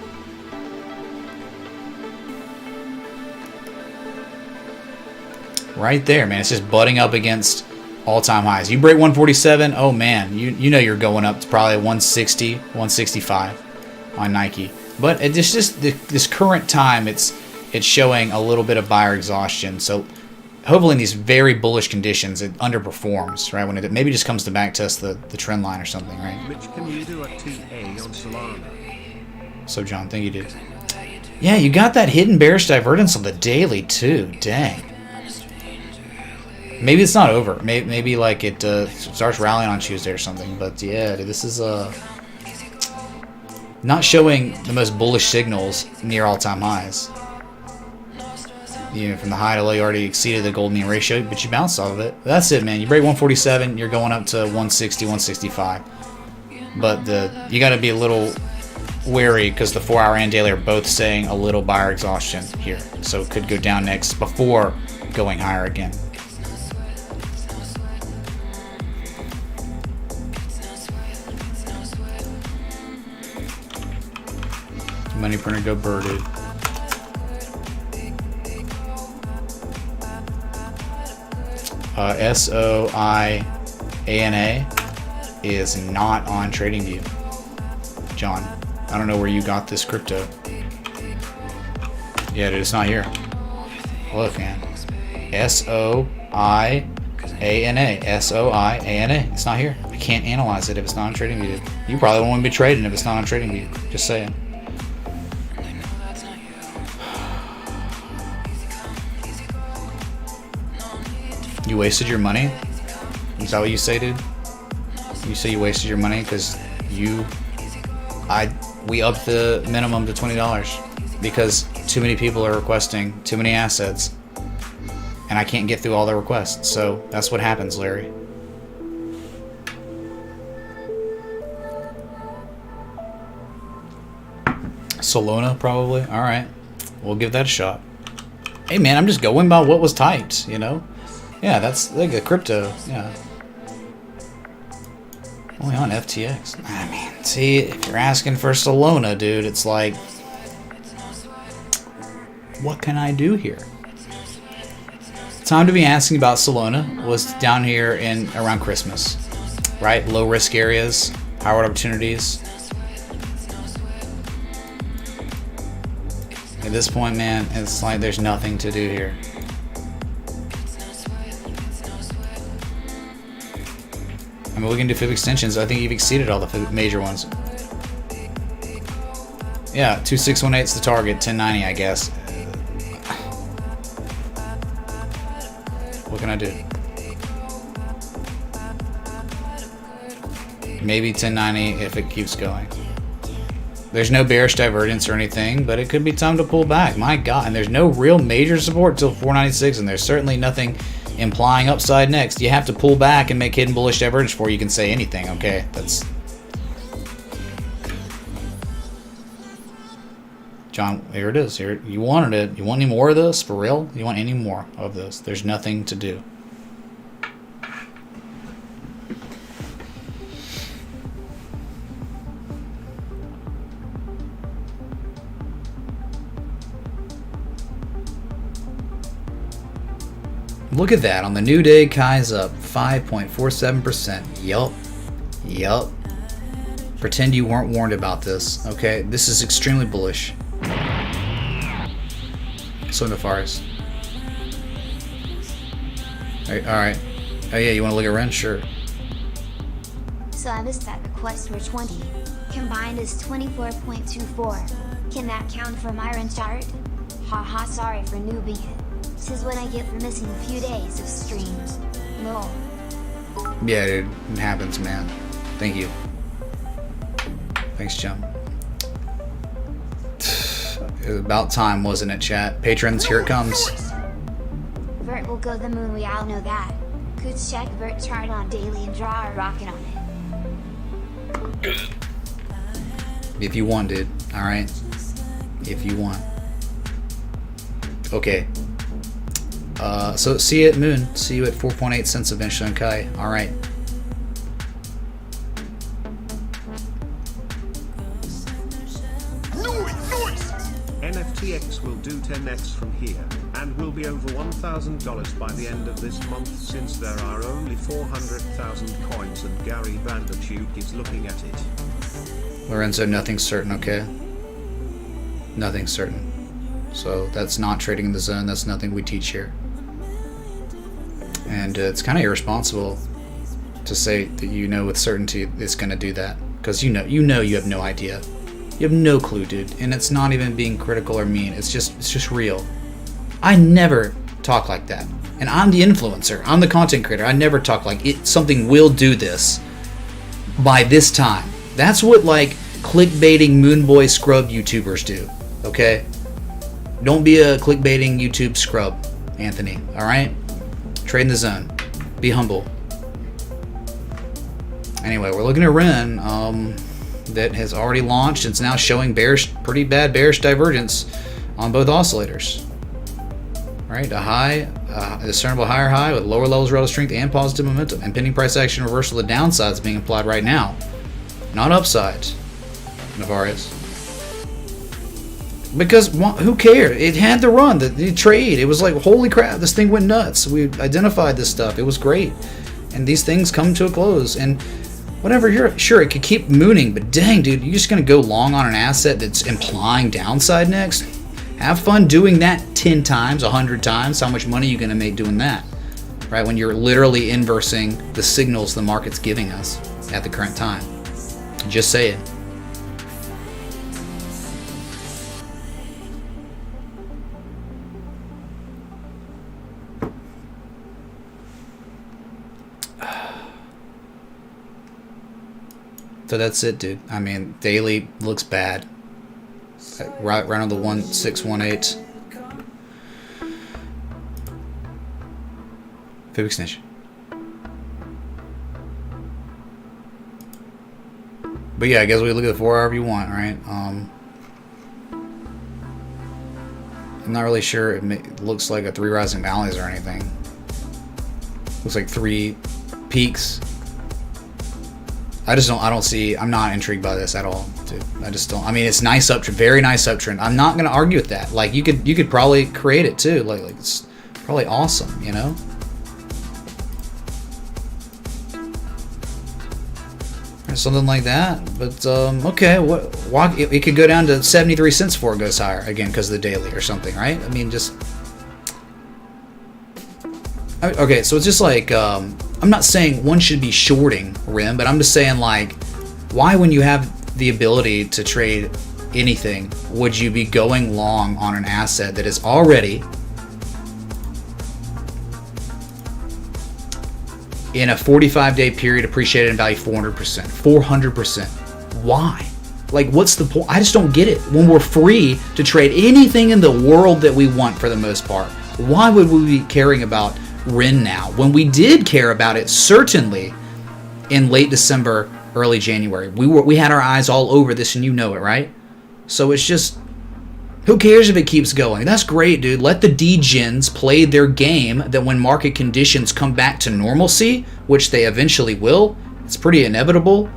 right there, man. It's just butting up against all-time highs. You break 147, oh man, you know you're going up to probably 160, 165 on Nike. But it's just this current time, it's showing a little bit of buyer exhaustion. So hopefully in these very bullish conditions, it underperforms, right? When it maybe just comes to back test the trend line or something, right? Mitch, can you do a TA on Solana? So John, thank you, dude. Yeah, you got that hidden bearish divergence on the daily too. Dang. Maybe it's not over. Maybe like it starts rallying on Tuesday or something. But yeah, dude, this is not showing the most bullish signals near all-time highs. You know, from the high to low, you already exceeded the gold mean ratio, but you bounced off of it. That's it, man. You break 147, you're going up to 160, 165. But you got to be a little wary because the 4 hour and daily are both saying a little buyer exhaustion here. So it could go down next before going higher again. Money printer go birded. SOIANA is not on TradingView. John, I don't know where you got this crypto. Yeah, dude, it's not here. Look, man. SOIANA. SOIANA. It's not here. I can't analyze it if it's not on TradingView. You probably won't be trading if it's not on TradingView. Just saying. You wasted your money? Is that what you say, dude? You say you wasted your money because we upped the minimum to $20 because too many people are requesting too many assets and I can't get through all their requests. So that's what happens, Larry. Solana, probably. All right. We'll give that a shot. Hey, man, I'm just going by what was typed, you know? Yeah, that's like a crypto. Yeah. Only on FTX. I mean, see, if you're asking for Solana, dude, it's like, what can I do here? Time to be asking about Solana was down here in around Christmas, right? Low risk areas, high reward opportunities. At this point, man, it's like there's nothing to do here. I mean, we can do fib extensions. I think you've exceeded all the major ones. Yeah, 2618 is the target. 1090, I guess. What can I do? Maybe 1090 if it keeps going. There's no bearish divergence or anything, but it could be time to pull back. My God, and there's no real major support till 496, and there's certainly nothing implying upside next. You have to pull back and make hidden bullish divergence before you can say anything, okay? John, here it is. Here, you wanted it. You want any more of this? For real? You want any more of this? There's nothing to do. Look at that. On the new day, Kai's up 5.47%. Yup. Yup. Pretend you weren't warned about this. Okay? This is extremely bullish. So Nefaris. Alright. Oh yeah, you want to look at Ren? Sure. So I missed that request for 20. Combined is 24.24. Can that count for my run chart? Haha, sorry for newbie. This is what I get for missing a few days of streams. Lol. Yeah, dude. It happens, man. Thank you. Thanks, Jim. It was about time, wasn't it, chat? Patrons, here it comes. Vert will go the moon, we all know that. Could check Vert chart on daily and draw a rocket on it. If you want, dude. Alright? If you want. Okay. So see you at Moon. See you at 4.8 cents eventually on Kai. Alright. NFTX will do 10x from here, and will be over $1,000 by the end of this month since there are only 400,000 coins and Gary Vaynerchuk is looking at it. Lorenzo, nothing's certain, okay? Nothing's certain. So that's not trading in the zone. That's nothing we teach here. And it's kind of irresponsible to say that you know with certainty it's going to do that, because you have no idea. You have no clue, dude. And it's not even being critical or mean. It's just real. I never talk like that. And I'm the influencer. I'm the content creator. I never talk like something will do this by this time. That's what like clickbaiting Moonboy scrub YouTubers do. Okay? Don't be a clickbaiting YouTube scrub, Anthony. Alright? Trade in the zone. Be humble. Anyway, we're looking at Ren. That has already launched. It's now showing pretty bad bearish divergence on both oscillators. Right, a discernible higher high with lower levels of relative strength and positive momentum, and pending price action reversal of the downside is being applied right now, not upside. Navares. Because who cared? It had to run the trade. It was like, holy crap, this thing went nuts. We identified this stuff. It was great, and these things come to a close. And whatever, sure, it could keep mooning, but dang, dude, you're just gonna go long on an asset that's implying downside next? Have fun doing that 10 times, 100 times. How much money are you gonna make doing that? Right, when you're literally inversing the signals the market's giving us at the current time. Just saying. So that's it, dude. I mean, daily looks bad. Right on the 1618. Fib extension. But yeah, I guess we look at the 4 hour you want, right? I'm not really sure. It looks like a 3 rising valleys or anything. Looks like 3 peaks. I don't see, I'm not intrigued by this at all, dude. I just don't. I mean, it's nice uptrend, very nice uptrend. I'm not going to argue with that. Like, you could probably create it too. Like it's probably awesome, you know? Or something like that. But, okay, it could go down to 73 cents before it goes higher again because of the daily or something, right? I mean, just... Okay, so it's just like, I'm not saying one should be shorting RIM, but I'm just saying, like, why, when you have the ability to trade anything, would you be going long on an asset that is already in a 45-day period appreciated in value 400%? 400%. Why? Like, what's the point? I just don't get it. When we're free to trade anything in the world that we want for the most part, why would we be caring about RIN now, when we did care about it certainly in late December, early January? We had our eyes all over this, and you know it, right? So it's just, Who cares if it keeps going? That's great, dude. Let the degens play their game that when market conditions come back to normalcy, which they eventually will, it's pretty inevitable,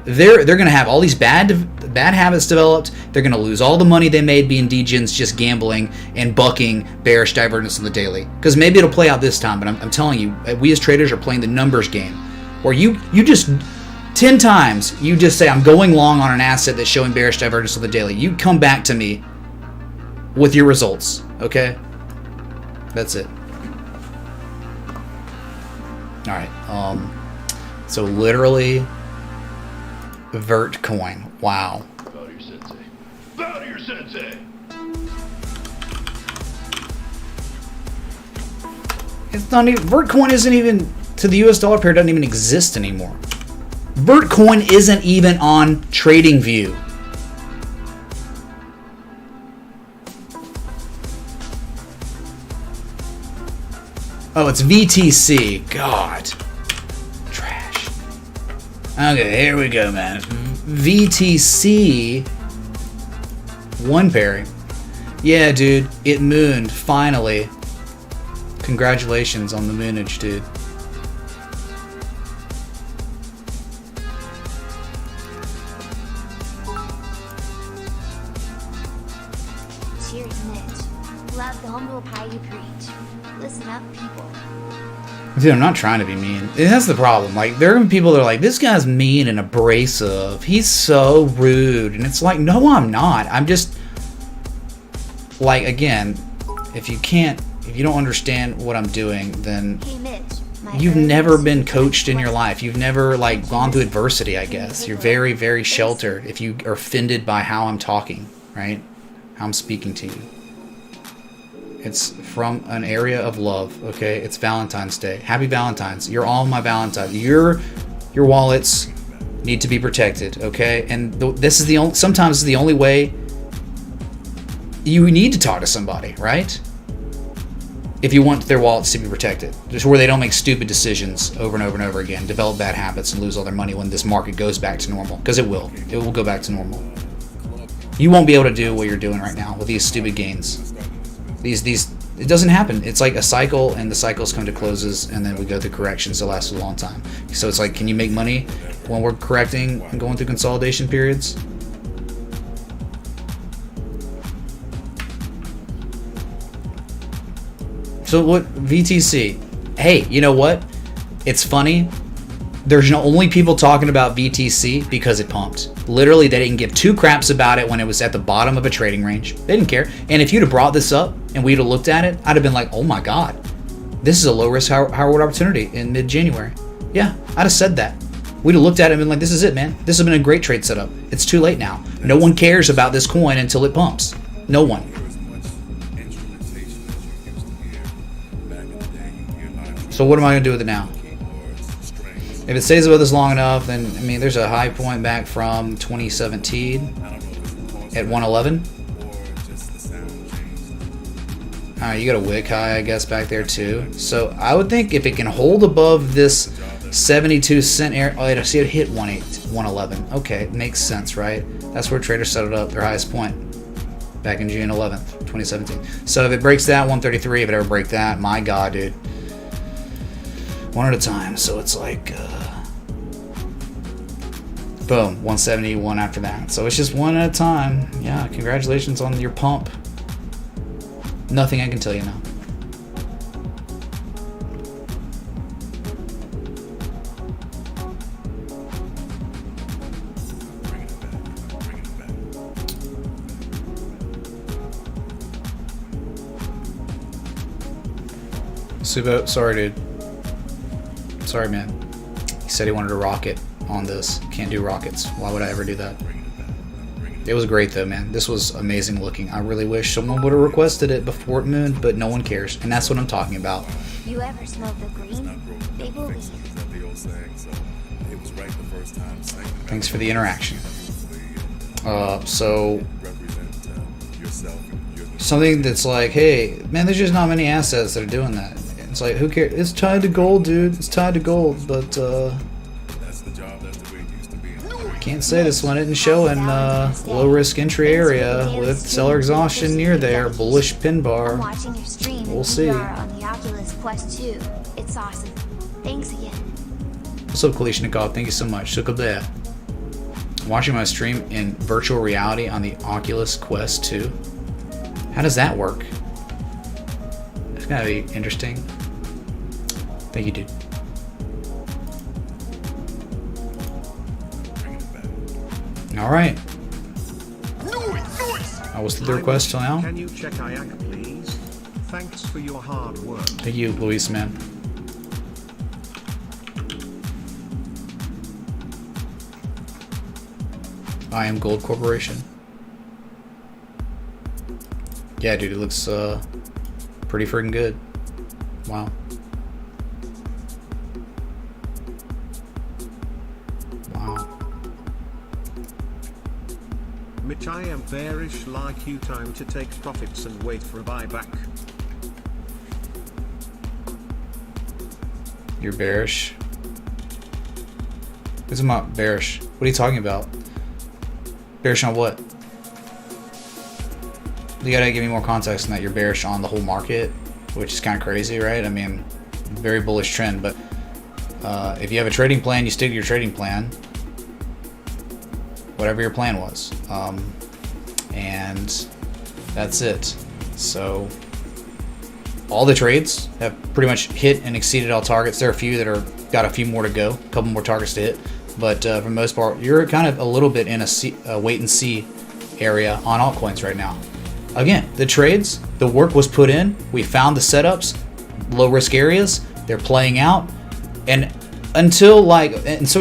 they're going to have all these bad habits developed. They're going to lose all the money they made being degens, just gambling and bucking bearish divergence on the daily. Because maybe it'll play out this time, but I'm telling you, we as traders are playing the numbers game. Where you just 10 times, you just say, I'm going long on an asset that's showing bearish divergence on the daily. You come back to me with your results, okay? That's it. All right. So literally, Vertcoin. Wow. Bow to your sensei. Bow to your sensei. It's not even. Vertcoin isn't even to the U.S. dollar pair. Doesn't even exist anymore. Vertcoin isn't even on TradingView. Oh, it's VTC. God. Trash. Okay, here we go, man. VTC. One pair. Yeah, dude. It mooned, finally. Congratulations on the moonage, dude. Cheers, Mitch. Love the humble pie you preach. Listen up, people. Dude, I'm not trying to be mean. That's the problem. Like, there are people that are like, this guy's mean and abrasive. He's so rude. And it's like, no, I'm not. I'm just, like, again, if you don't understand what I'm doing, then Hey, Mitch. you've never been coached in your life. You've never, like, gone through adversity, I guess. You're very, very sheltered if you are offended by how I'm talking, right? How I'm speaking to you. It's from an area of love, okay? It's Valentine's Day. Happy Valentine's. You're all my Valentine. Your wallets need to be protected, okay? And this is sometimes the only way you need to talk to somebody, right? If you want their wallets to be protected. Just where they don't make stupid decisions over and over and over again, develop bad habits and lose all their money when this market goes back to normal. Because it will. It will go back to normal. You won't be able to do what you're doing right now with these stupid gains. It doesn't happen. It's like a cycle, and the cycles come to closes, and then we go through corrections that last a long time. So it's like, can you make money when we're correcting and going through consolidation periods? So what, VTC? Hey, you know what? It's funny. There's only people talking about VTC because it pumped. Literally, they didn't give two craps about it when it was at the bottom of a trading range. They didn't care. And if you'd have brought this up and we'd have looked at it, I'd have been like, oh my God, this is a low risk, high reward opportunity in mid-January. Yeah, I'd have said that. We'd have looked at it and been like, this is it, man. This has been a great trade setup. It's too late now. No one cares about this coin until it pumps. No one. So what am I going to do with it now? If it stays with us long enough, then, I mean, there's a high point back from 2017 at 111. You got a wick high, I guess, back there too. So I would think if it can hold above this 72 cent area, oh, see it hit 111. Okay, makes sense, right? That's where traders set it up, their highest point back in June 11th, 2017. So if it breaks that 133, if it ever break that, my God, dude. One at a time, so it's like, boom, 171 after that. So it's just one at a time. Yeah, congratulations on your pump. Nothing I can tell you now. Subo, sorry, dude. Sorry, man. He said he wanted a rocket on this. Can't do rockets. Why would I ever do that? It was great, though, man. This was amazing looking. I really wish someone would have requested it before it mooned, but no one cares. And that's what I'm talking about. You ever smell the green? They believe. Thanks for the interaction. So something that's like, hey, man, there's just not many assets that are doing that. It's like, who cares? It's tied to gold, dude. It's tied to gold, but Can't say this one isn't showing low risk entry area with seller exhaustion near there. Bullish pin I'm bar. watching your stream We'll in see. VR on the Oculus Quest 2. It's awesome. Thanks again. What's up, Kalishnikov? Thank you so much. Shukabeh. Watching my stream in virtual reality on the Oculus Quest 2. How does that work? It's gotta be interesting. Thank you, dude. All right. I was the request till now. Can you check IAC, please? Thanks for your hard work. Thank you, Luis, man. I am Gold Corporation. Yeah, dude, it looks pretty freaking good. Wow. Wow. Mitch, I am bearish like you. Time to take profits and wait for a buyback. You're bearish. Who's about bearish? What are you talking about? Bearish on what? You gotta give me more context than that. You're bearish on the whole market, which is kind of crazy, right? I mean, very bullish trend, but if you have a trading plan, you stick to your trading plan, whatever your plan was, and that's it. So all the trades have pretty much hit and exceeded all targets. There are a few that are got a few more to go, a couple more targets to hit, but for the most part, you're kind of a little bit in a wait and see area on altcoins right now. Again, the trades, the work was put in. We found the setups, low risk areas. They're playing out, and so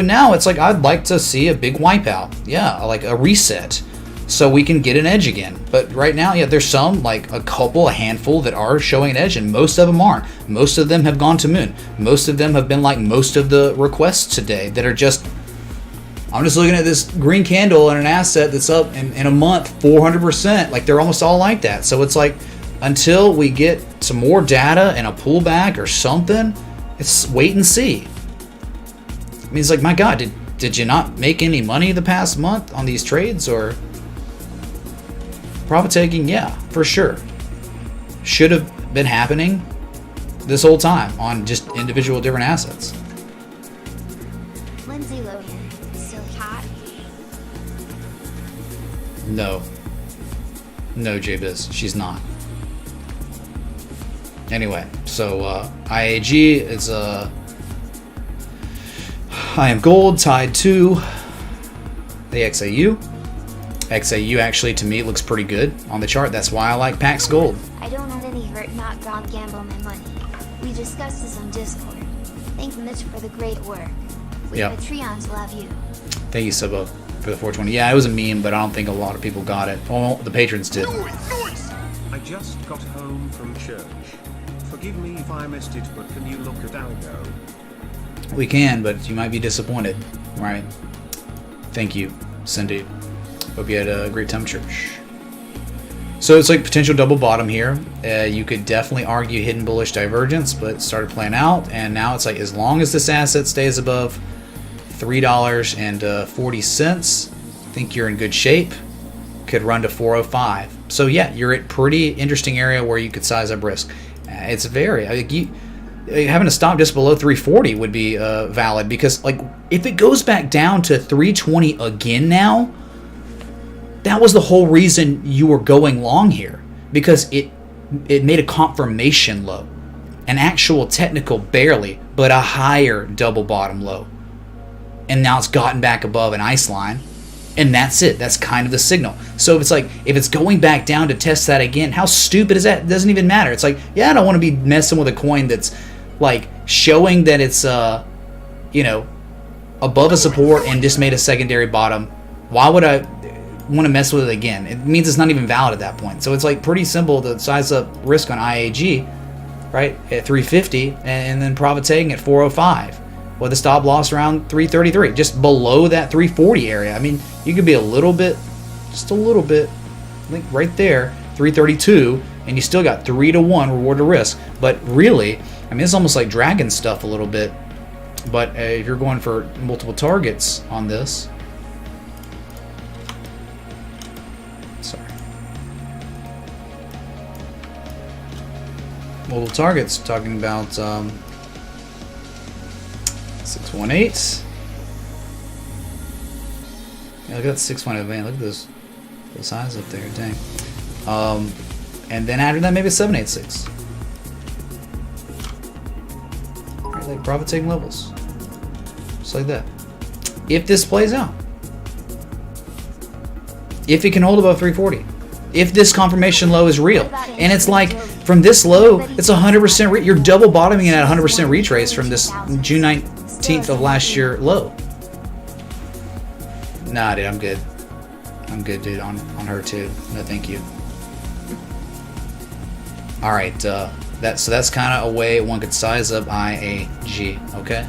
now it's like I'd like to see a big wipeout. Yeah, like a reset, so we can get an edge again. But right now, yeah, there's some, like a handful that are showing an edge, and most of them aren't. Most of them have gone to moon. Most of them have been like most of the requests today that are just. I'm just looking at this green candle in an asset that's up in a month 400%. Like they're almost all like that. So it's like until we get some more data and a pullback or something, it's wait and see. I mean, it's like, my God, did you not make any money the past month on these trades or profit taking? Yeah, for sure. Should have been happening this whole time on just individual different assets. Lindsay Lohan, still hot? No, JBiz, she's not. Anyway, so IAG is I am gold tied to the XAU. XAU actually to me looks pretty good on the chart. That's why I like Pax Gold. I don't have any hurt not gone gamble my money. We discussed this on Discord. Thank Mitch for the great work. We Yep. Patreons love you. Thank you, Subbo, for the 420. Yeah, it was a meme, but I don't think a lot of people got it. Well, the patrons did. I just got home from church. Forgive me if I missed it, but can you look at Algo? We can, but you might be disappointed, right? Thank you, Cindy. Hope you had a great time at church. So it's like potential double bottom here. You could definitely argue hidden bullish divergence, but it started playing out, and now it's like as long as this asset stays above $3.40, I think you're in good shape. Could run to 405. So yeah, you're at pretty interesting area where you could size up risk. It's very having to stop just below 340 would be valid, because like if it goes back down to 320 again now, that was the whole reason you were going long here, because it made a confirmation low, an actual technical barely, but a higher double bottom low, and now it's gotten back above an ice line, and that's it. That's kind of the signal. So if it's going back down to test that again, how stupid is that? It doesn't even matter. It's like, yeah, I don't want to be messing with a coin that's like showing that it's above a support and just made a secondary bottom. Why would I want to mess with it again? It means it's not even valid at that point. So it's like pretty simple to size up risk on IAG, right, at 350, and then profit taking at 405 with a stop loss around 333, just below that 340 area. I mean, you could be just a little bit, I think right there, 332, and you still got 3-to-1 reward to risk. But really, I mean, it's almost like dragon stuff a little bit. But if you're going for multiple targets on this, Sorry. Well, the target's talking about 618. Yeah, look at that 618, man. Look at those highs up there. Dang. And then after that, maybe 786. Right, like profit taking levels. Just like that. If this plays out. If it can hold above 340. If this confirmation low is real. And it's like, from this low, it's 100%, you're double bottoming it at 100% retrace from this June 19th of last year low. Nah, dude, I'm good. I'm good, dude, on her too. No, thank you. Alright, so that's kind of a way one could size up IAG, okay?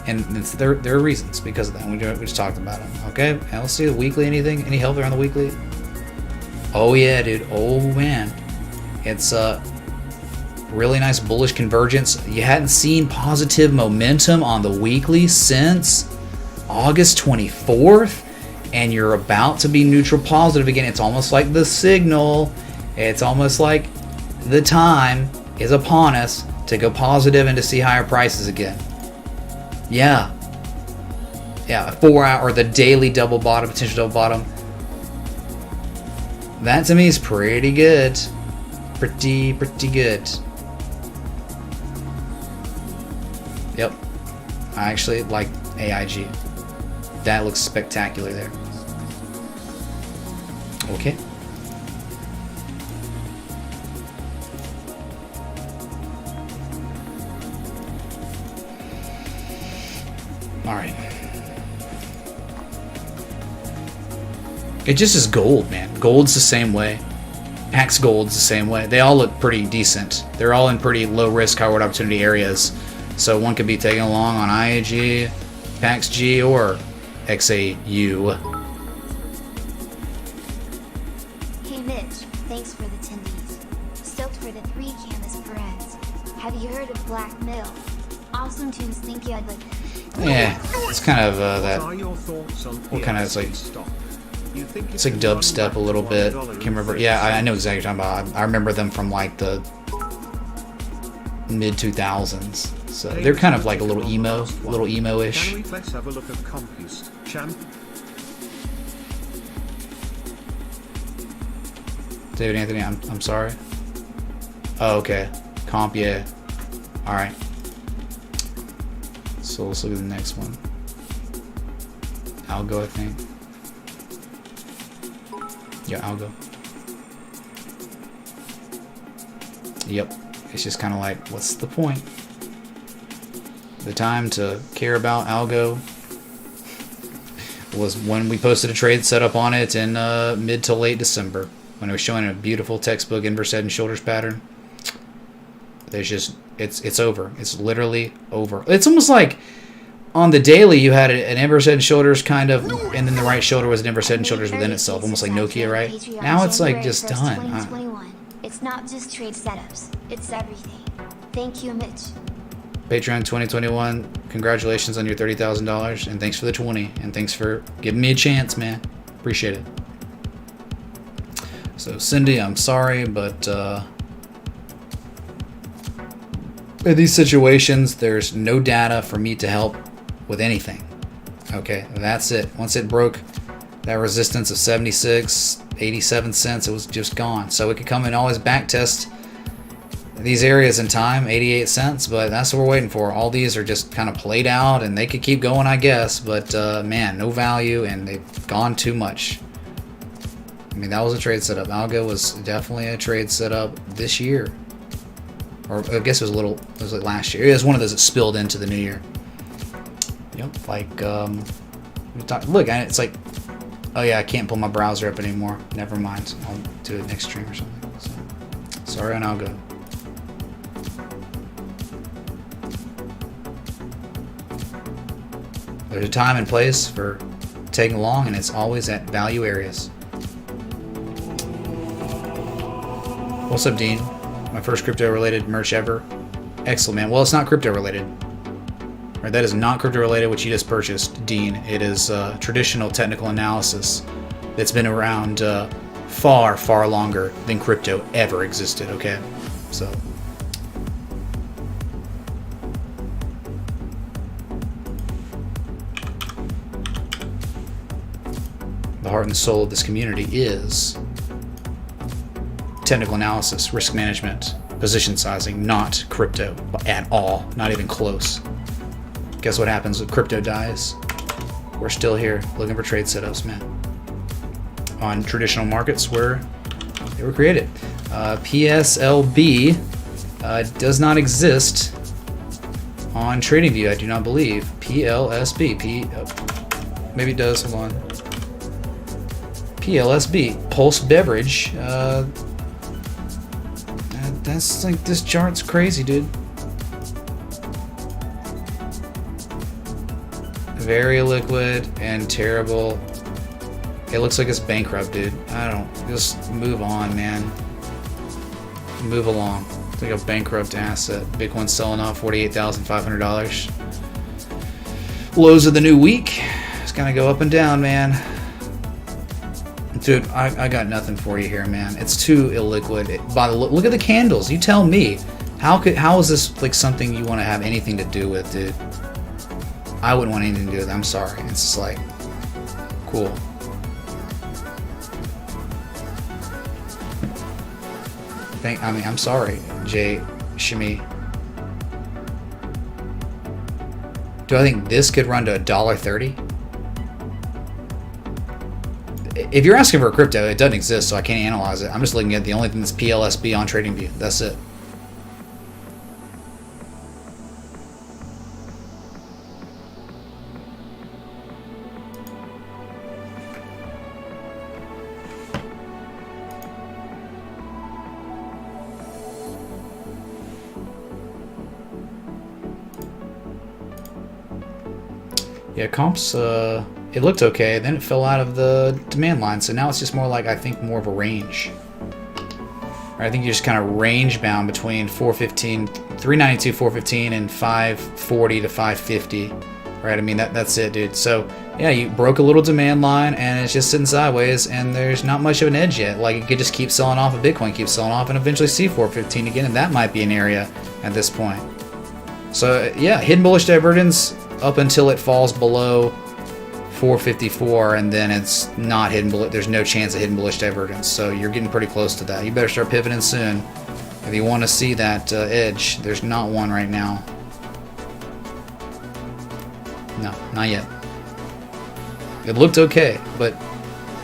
And there are reasons because of that. We just talked about them, okay? And let's see the weekly, anything? Any help there on the weekly? Oh yeah, dude. Oh man. It's a really nice bullish convergence. You hadn't seen positive momentum on the weekly since August 24th, and you're about to be neutral positive again. It's almost like the signal. It's almost like the time is upon us to go positive and to see higher prices again. Yeah. Yeah, 4 hour or the daily double bottom, potential double bottom. That to me is pretty good. Pretty good. Yep. I actually like AIG. That looks spectacular there. Okay. Alright. It just is gold, man. Gold's the same way. Pax Gold's the same way. They all look pretty decent. They're all in pretty low risk, high reward opportunity areas. So one could be taken along on IAG, Pax G, or XAU. Hey Mitch, thanks for the tendies. Stoked for the 3 canvas friends. Have you heard of Black Mill? Awesome tunes, think I'd like. Yeah, it's kind of that. What are your thoughts on What kind of, it's like. stock? You think It's like dubstep a little bit. Can't remember. Yeah, I know exactly what you're talking about. I remember them from like the mid 2000s. So they're kind of like a little emo-ish. Let's have a look at Compust, champ. David Anthony, I'm sorry. Oh, okay. Comp, yeah. All right. So let's look at the next one. Algo, I think. Yeah, Algo. Yep. It's just kind of like, what's the point? The time to care about Algo was when we posted a trade setup on it in mid to late December, when it was showing a beautiful textbook inverse head and shoulders pattern. There's just, it's over. It's literally over. It's almost like on the daily you had an inverse head and shoulders kind of, and then the right shoulder was an inverse head and shoulders within itself, almost like Nokia, right? Now it's like just done. 2021. It's not just trade setups, it's everything. Thank you, Mitch. Patreon 2021, congratulations on your $30,000, and thanks for the 20, and thanks for giving me a chance, man. Appreciate it. So Cindy, I'm sorry, but in these situations, there's no data for me to help with anything. Okay, that's it. Once it broke that resistance of 76, 87 cents, it was just gone. So it could come and always back test these areas in time, 88 cents, but that's what we're waiting for. All these are just kind of played out, and they could keep going, I guess, but man, no value, and they've gone too much. I mean, that was a trade setup. Algo was definitely a trade setup this year. Or I guess it was like last year. It was one of those that spilled into the new year. Yep, like, look, it's like, oh yeah, I can't pull my browser up anymore. Never mind. I'll do it next stream or something. So, sorry on Algo. There's a time and place for tagging along, and it's always at value areas. What's up, Dean? My first crypto-related merch ever. Excellent, man. Well, it's not crypto-related. Right, that is not crypto-related, which you just purchased, Dean. It is traditional technical analysis that's been around far, far longer than crypto ever existed, okay? So the heart and soul of this community is technical analysis, risk management, position sizing, not crypto at all, not even close. Guess what happens when crypto dies? We're still here looking for trade setups, man. On traditional markets where they were created. PSLB does not exist on TradingView, I do not believe. PLSB, maybe it does, hold on. PLSB, Pulse Beverage. That's like, this chart's crazy, dude. Very liquid and terrible. It looks like it's bankrupt, dude. I don't, just move on, man. Move along. It's like a bankrupt asset. Bitcoin's selling off $48,500. Lows of the new week. It's gonna go up and down, man. Dude, I got nothing for you here, man. It's too illiquid. Look at the candles. You tell me. How is this like something you want to have anything to do with, dude? I wouldn't want anything to do with it. I'm sorry. It's just like, cool. I'm sorry, Jay Shimi. Do I think this could run to $1.30? If you're asking for a crypto, it doesn't exist, so I can't analyze it. I'm just looking at the only thing that's PLSB on TradingView. That's it. Yeah, comps, it looked okay, then it fell out of the demand line, so now it's just more like, I think, more of a range. I think you're just kind of range bound between 392, 415, and 540 to 550, right? I mean, that's it, dude. So, yeah, you broke a little demand line, and it's just sitting sideways, and there's not much of an edge yet. Like, it could just keep selling off, if Bitcoin keeps selling off, and eventually see 415 again, and that might be an area at this point. So, yeah, hidden bullish divergence up until it falls below 454, and then it's not hidden bullish. There's no chance of hidden bullish divergence, so you're getting pretty close to that. You better start pivoting soon if you want to see that edge. There's not one right now. No, not yet. It looked okay, but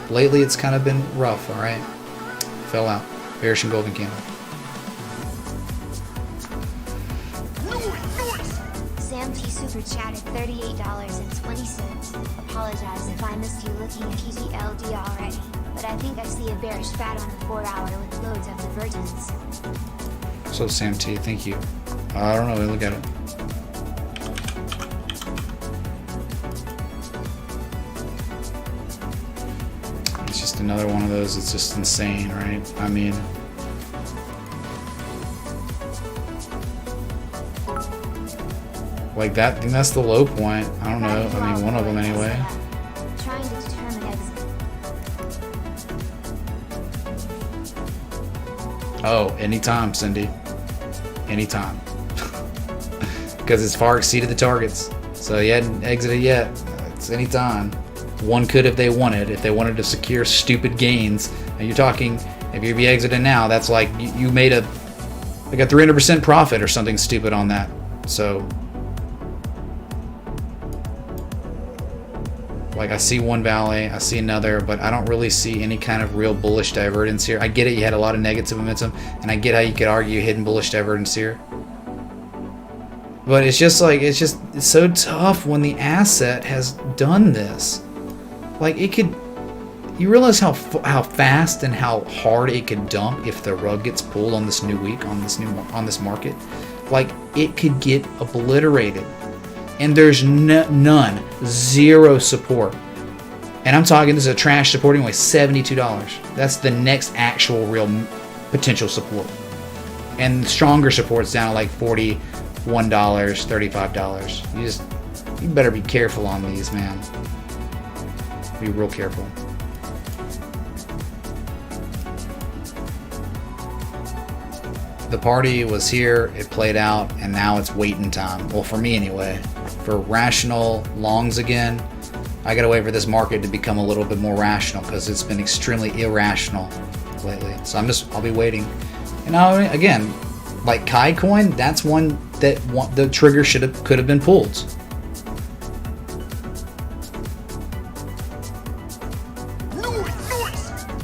lately it's kind of been rough. All right, fell out. Bearish and golden candle. Super chatted $38.20. Apologize if I missed you looking at TTLD already, but I think I see a bearish bat on the 4-hour with loads of divergence. So Sam T, thank you. I don't know, look at it. It's just another one of those, it's just insane, right? I mean, like that, I think that's the low point. I don't know. I mean, one of them anyway. Trying to determine exit. Oh, anytime, Cindy. Anytime. Because it's far exceeded the targets. So you hadn't exited yet. It's anytime. One could if they wanted to secure stupid gains. And you're talking, if you'd be exiting now, that's like you made like a 300% profit or something stupid on that. So, like, I see one valley, I see another, but I don't really see any kind of real bullish divergence here. I get it, you had a lot of negative momentum, and I get how you could argue hidden bullish divergence here. But it's just like, it's so tough when the asset has done this. Like, it could, you realize how fast and how hard it could dump if the rug gets pulled on this new week, on this market. Like, it could get obliterated. And there's none, zero support. And I'm talking, this is a trash support anyway, $72. That's the next actual real potential support. And stronger support's down to like $41, $35. You better be careful on these, man. Be real careful. the party was here, it played out, and now it's waiting time. Well, for me anyway. For rational longs again, I gotta wait for this market to become a little bit more rational because it's been extremely irrational lately. So I'll be waiting. And now, again, like Kai Coin, that's one that the trigger could have been pulled.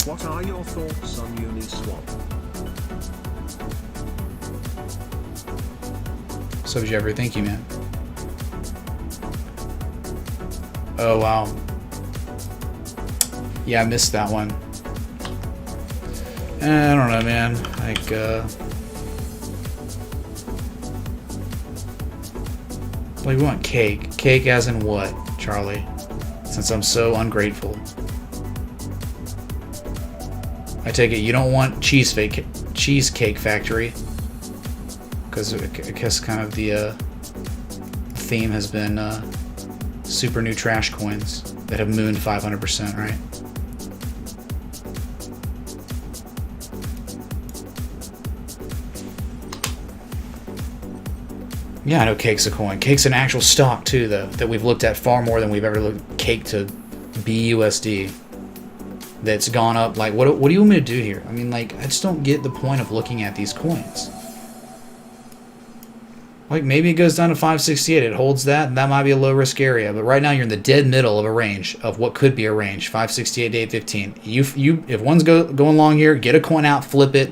What are your thoughts on Uniswap? So did you ever think, you man? Oh wow. Yeah, I missed that one. I don't know, man. Like, we want cake. Cake as in what, Charlie? Since I'm so ungrateful. I take it you don't want Cheesecake Factory. Because I guess kind of the theme has been super new trash coins that have mooned 500%, right? Yeah, I know Cake's a coin. Cake's an actual stock too, though, that we've looked at far more than we've ever looked at Cake to BUSD. That's gone up. Like, what do you want me to do here? I mean, like, I just don't get the point of looking at these coins. Like, maybe it goes down to 568. It holds that, and that might be a low risk area. But right now, you're in the dead middle of a range of what could be a range, 568 to 815. If one's going long here, get a coin out, flip it.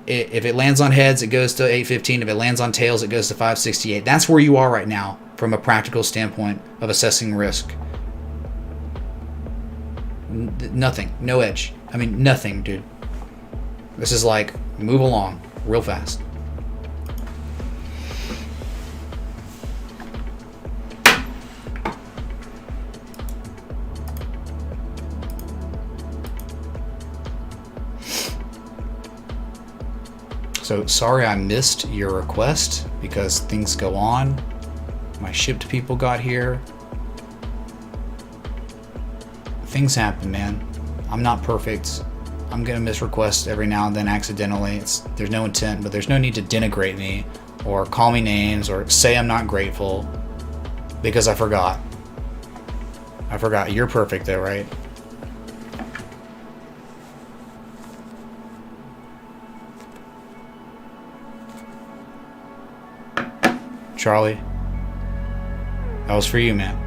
If it lands on heads, it goes to 815. If it lands on tails, it goes to 568. That's where you are right now from a practical standpoint of assessing risk. Nothing. No edge. I mean, nothing, dude. This is like, move along real fast. So sorry I missed your request because things go on. My shipped people got here. Things happen, man. I'm not perfect. I'm gonna miss requests every now and then accidentally. There's no intent, but there's no need to denigrate me or call me names or say I'm not grateful because I forgot. I forgot. You're perfect though, right? Charlie, that was for you, man.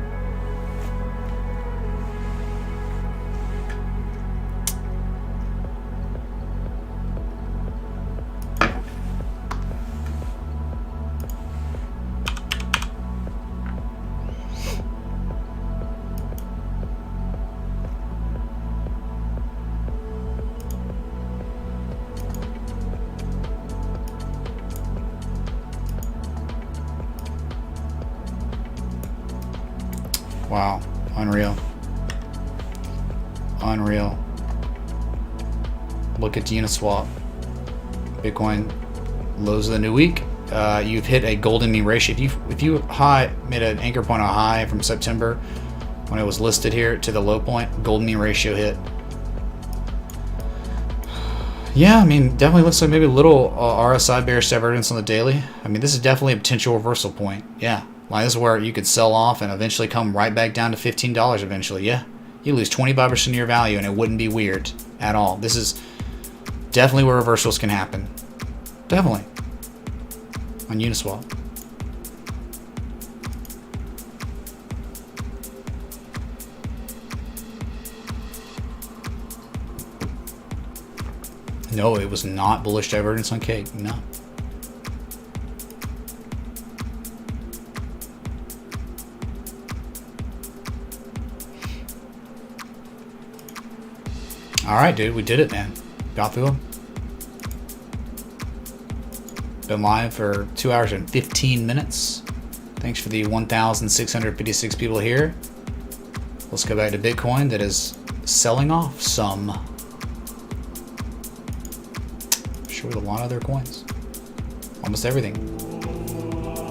Wow, unreal. Unreal. Look at Uniswap. Bitcoin lows of the new week. You've hit a golden mean ratio. If you made an anchor point on a high from September when it was listed here to the low point, golden mean ratio hit. Yeah, I mean, definitely looks like maybe a little RSI bearish divergence on the daily. I mean, this is definitely a potential reversal point. Yeah. Like, this is where you could sell off and eventually come right back down to $15 eventually. Yeah, you lose 25% of your value and it wouldn't be weird at all. This is definitely where reversals can happen. Definitely. On Uniswap. No, it was not bullish divergence on Cake. No. Alright, dude, we did it, man. Got through them. Been live for 2 hours and 15 minutes. Thanks for the 1,656 people here. Let's go back to Bitcoin that is selling off some. Sure, with a lot of other coins. Almost everything.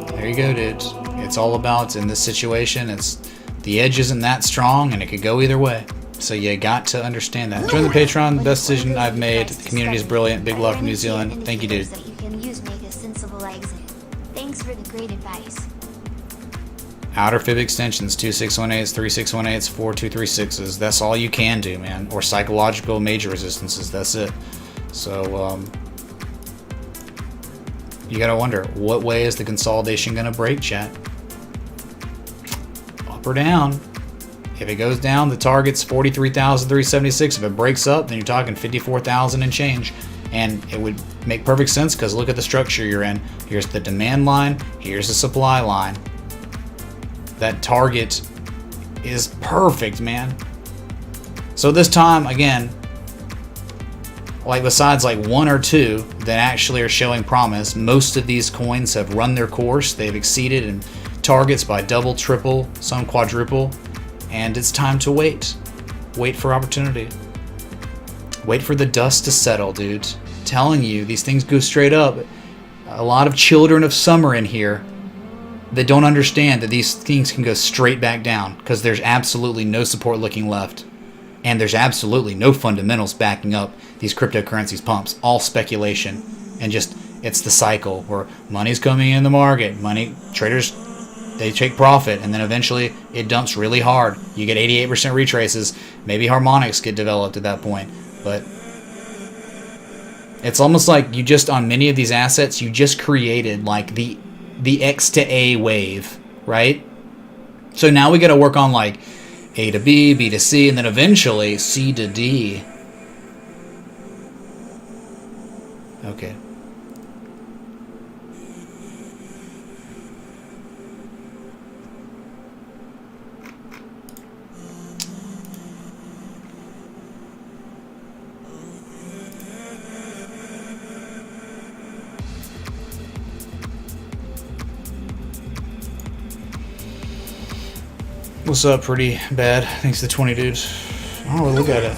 There you go, dude. It's all about, in this situation, the edge isn't that strong and it could go either way. So you got to understand that. Join the Patreon, best decision I've made. The community is brilliant. Big love from New Zealand. Thank you, dude. That you can use make a sensible exit. Thanks for the great advice. Outer fib extensions, 2618s, 3618s, 4236s. That's all you can do, man. Or psychological major resistances. That's it. So, you gotta wonder, what way is the consolidation gonna break, chat? Up or down? If it goes down, the target's 43,376. If it breaks up, then you're talking 54,000 and change. And it would make perfect sense because look at the structure you're in. Here's the demand line, here's the supply line. That target is perfect, man. So this time, again, like besides like one or two that actually are showing promise, most of these coins have run their course. They've exceeded in targets by double, triple, some quadruple. And it's time to wait. Wait for opportunity. Wait for the dust to settle, dude. I'm telling you, these things go straight up. A lot of children of summer in here that don't understand that these things can go straight back down because there's absolutely no support looking left. And there's absolutely no fundamentals backing up these cryptocurrencies pumps. All speculation. And just, it's the cycle where money's coming in the market. Money, traders, they take profit, and then eventually it dumps really hard. You get 88% retraces. Maybe harmonics get developed at that point. But it's almost like you just, on many of these assets, you just created like the X to A wave, right? So now we got to work on like A to B, B to C, and then eventually C to D. Okay. What's up, pretty bad? Thanks to 20 dudes. Oh, look at it.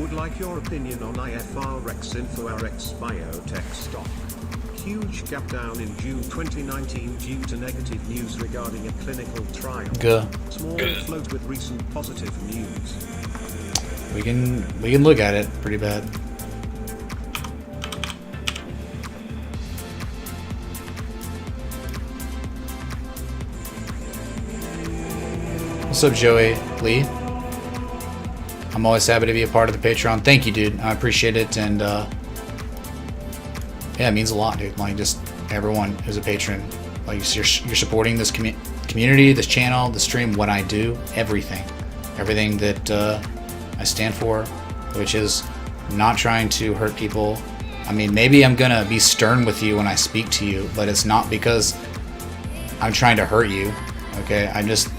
Would like your opinion on IFRX InfoRX biotech stock. Huge gap down in June 2019 due to negative news regarding a clinical trial. Small float with recent positive news. We can look at it. Pretty bad. What's up, Joey Lee? I'm always happy to be a part of the Patreon. Thank you, dude. I appreciate it, and yeah, it means a lot, dude. Like, just everyone who's a patron, like you're supporting this community, this channel, the stream, what I do, everything that I stand for, which is not trying to hurt people. I mean, maybe I'm gonna be stern with you when I speak to you, but it's not because I'm trying to hurt you. Okay, I'm just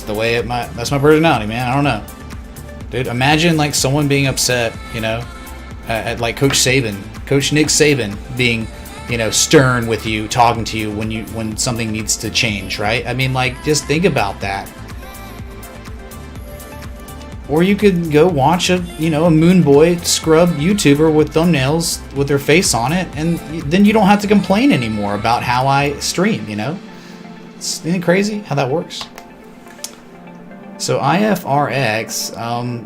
the way that's my personality, man. I don't know, dude. Imagine like someone being upset, you know, at like Coach Nick Saban being, you know, stern with you, talking to you when something needs to change, right? I mean, like, just think about that. Or you could go watch a Moon Boy scrub YouTuber with thumbnails with their face on it, and then you don't have to complain anymore about how I stream, you know? Isn't it crazy how that works? So IFRX,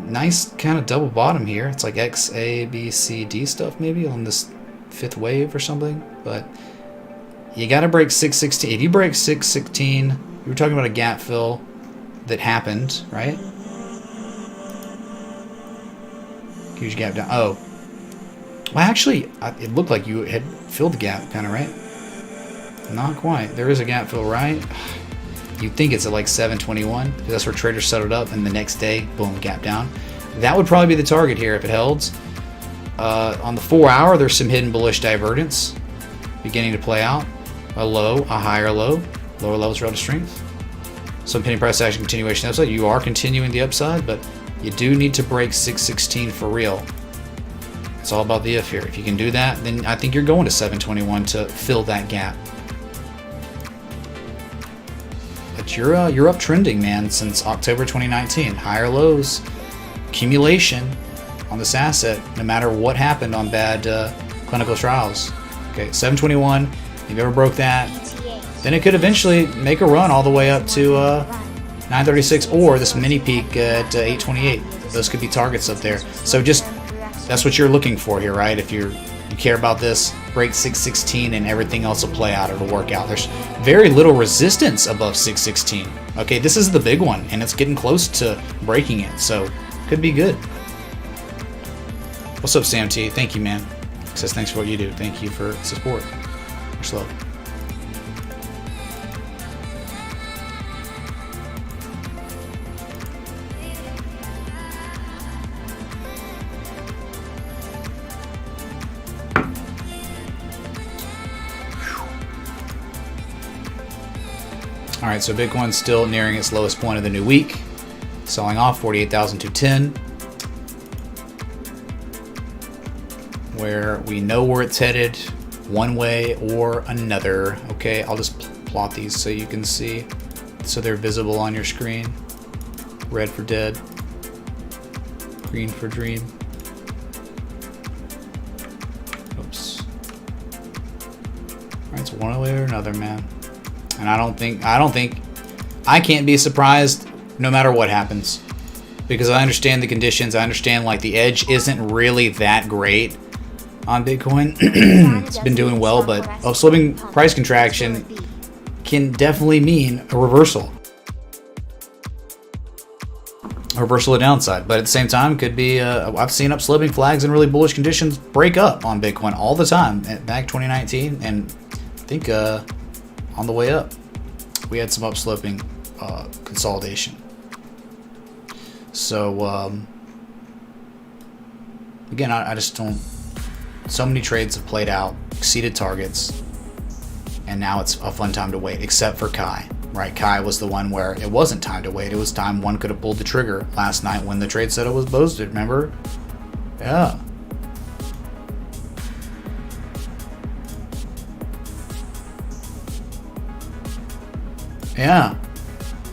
nice kind of double bottom here. It's like X, A, B, C, D stuff maybe on this fifth wave or something. But you got to break 616. If you break 616, we were talking about a gap fill that happened, right? Huge gap down. Oh. Well, actually, it looked like you had filled the gap, kind of, right? Not quite. There is a gap fill, right? You'd think it's at like 721, because that's where traders settled up, and the next day, boom, gap down. That would probably be the target here if it held. On the 4 hour, there's some hidden bullish divergence beginning to play out. A low, a higher low, lower levels relative strength. Some penny price action continuation upside. You are continuing the upside, but you do need to break 616 for real. It's all about the if here. If you can do that, then I think you're going to 721 to fill that gap. But you're uptrending, man, since October 2019. Higher lows, accumulation on this asset, no matter what happened on bad clinical trials. Okay, 721. If you ever broke that, then it could eventually make a run all the way up to 936, or this mini peak at 828. Those could be targets up there. So just, that's what you're looking for here, right? If you care about this, break 616 and everything else will play out. It'll work out. There's very little resistance above 616. Okay, this is the big one, and it's getting close to breaking it, so could be good. What's up, Sam T? Thank you, man. Says thanks for what you do. Thank you for support. Much love. All right, so Bitcoin's still nearing its lowest point of the new week, selling off 48,210, where we know where it's headed, one way or another. Okay, I'll just plot these so you can see, so they're visible on your screen. Red for dead, green for dream. Oops. All right, it's one way or another, man. And I can't be surprised no matter what happens, because I understand the conditions. I understand like the edge isn't really that great on Bitcoin. It's been doing well, but upsloping price contraction can definitely mean a reversal. A reversal of downside, but at the same time could be I've seen upsloping flags in really bullish conditions break up on Bitcoin all the time. Back 2019, and I think on the way up we had some upsloping consolidation. So again, I just don't, so many trades have played out, exceeded targets, and now it's a fun time to wait, except for Kai, right? Kai was the one where it wasn't time to wait. It was time one could have pulled the trigger last night when the trade said it was boosted, remember? Yeah. Yeah.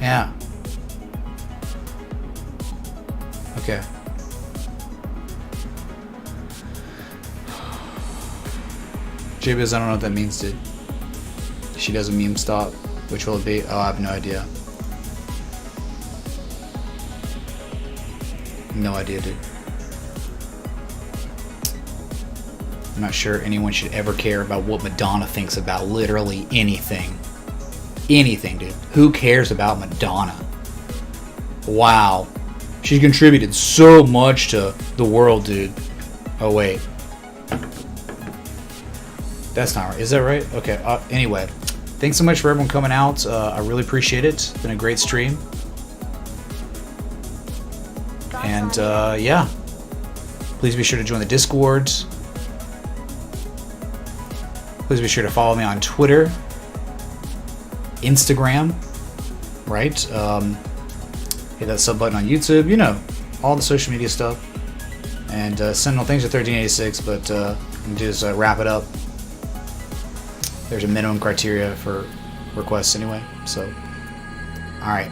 Yeah. Okay. JBiz, I don't know what that means, dude. She does a meme stop. Which will it be? Oh, I have no idea. No idea, dude. I'm not sure anyone should ever care about what Madonna thinks about literally anything. Anything, dude. Who cares about Madonna? Wow. She's contributed so much to the world, dude. Oh, wait. That's not right. Is that right? Okay. Anyway, thanks so much for everyone coming out. I really appreciate it. It's been a great stream. And, yeah. Please be sure to join the Discord. Please be sure to follow me on Twitter, Instagram, right? Hit that sub button on YouTube, you know, all the social media stuff. And Sentinel, thanks for 1386, but just wrap it up. There's a minimum criteria for requests anyway, so. Alright,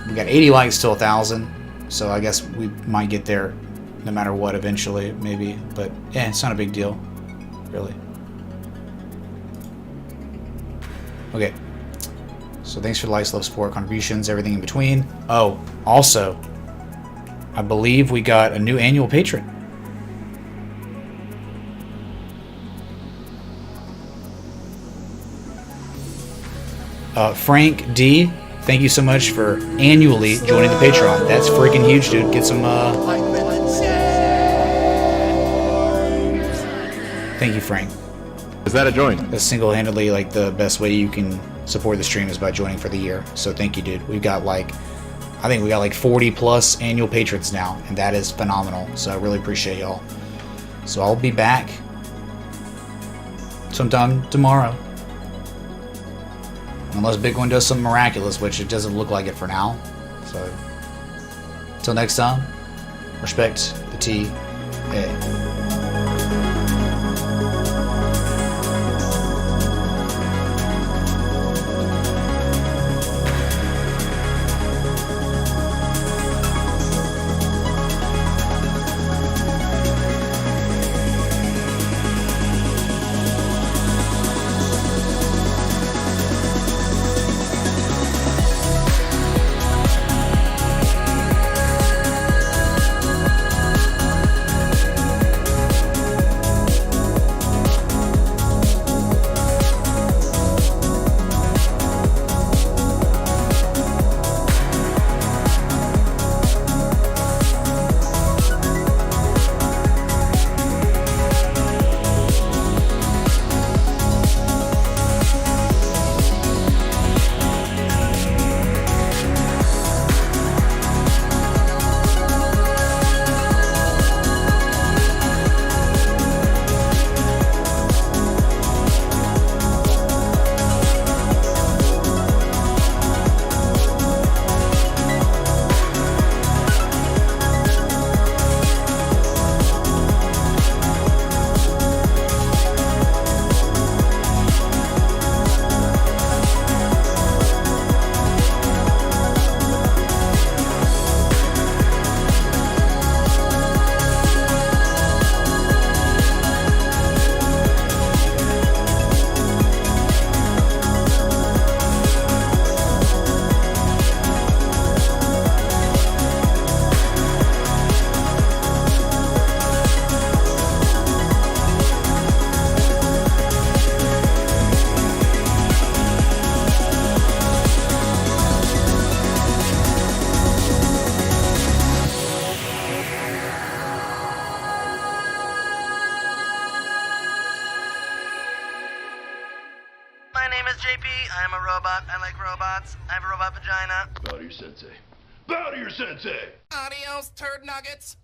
we got 80 likes till 1,000, so I guess we might get there no matter what eventually, maybe, but yeah, it's not a big deal, really. Okay. So thanks for the likes, love, support, contributions, everything in between. Oh, also, I believe we got a new annual patron. Frank D, thank you so much for annually joining the Patreon. That's freaking huge, dude. Get some, Thank you, Frank. Is that a join? That's single-handedly like the best way you can support the stream is by joining for the year. So thank you, dude. We've got like, I think we got like 40 plus annual patrons now, and that is phenomenal. So I really appreciate y'all. So I'll be back sometime tomorrow. Unless Bitcoin does something miraculous, which it doesn't look like it for now. So until next time, respect the TA. is JP. I am a robot. I like robots. I have a robot vagina. Bow to your sensei. Bow to your sensei! Adios, turd nuggets.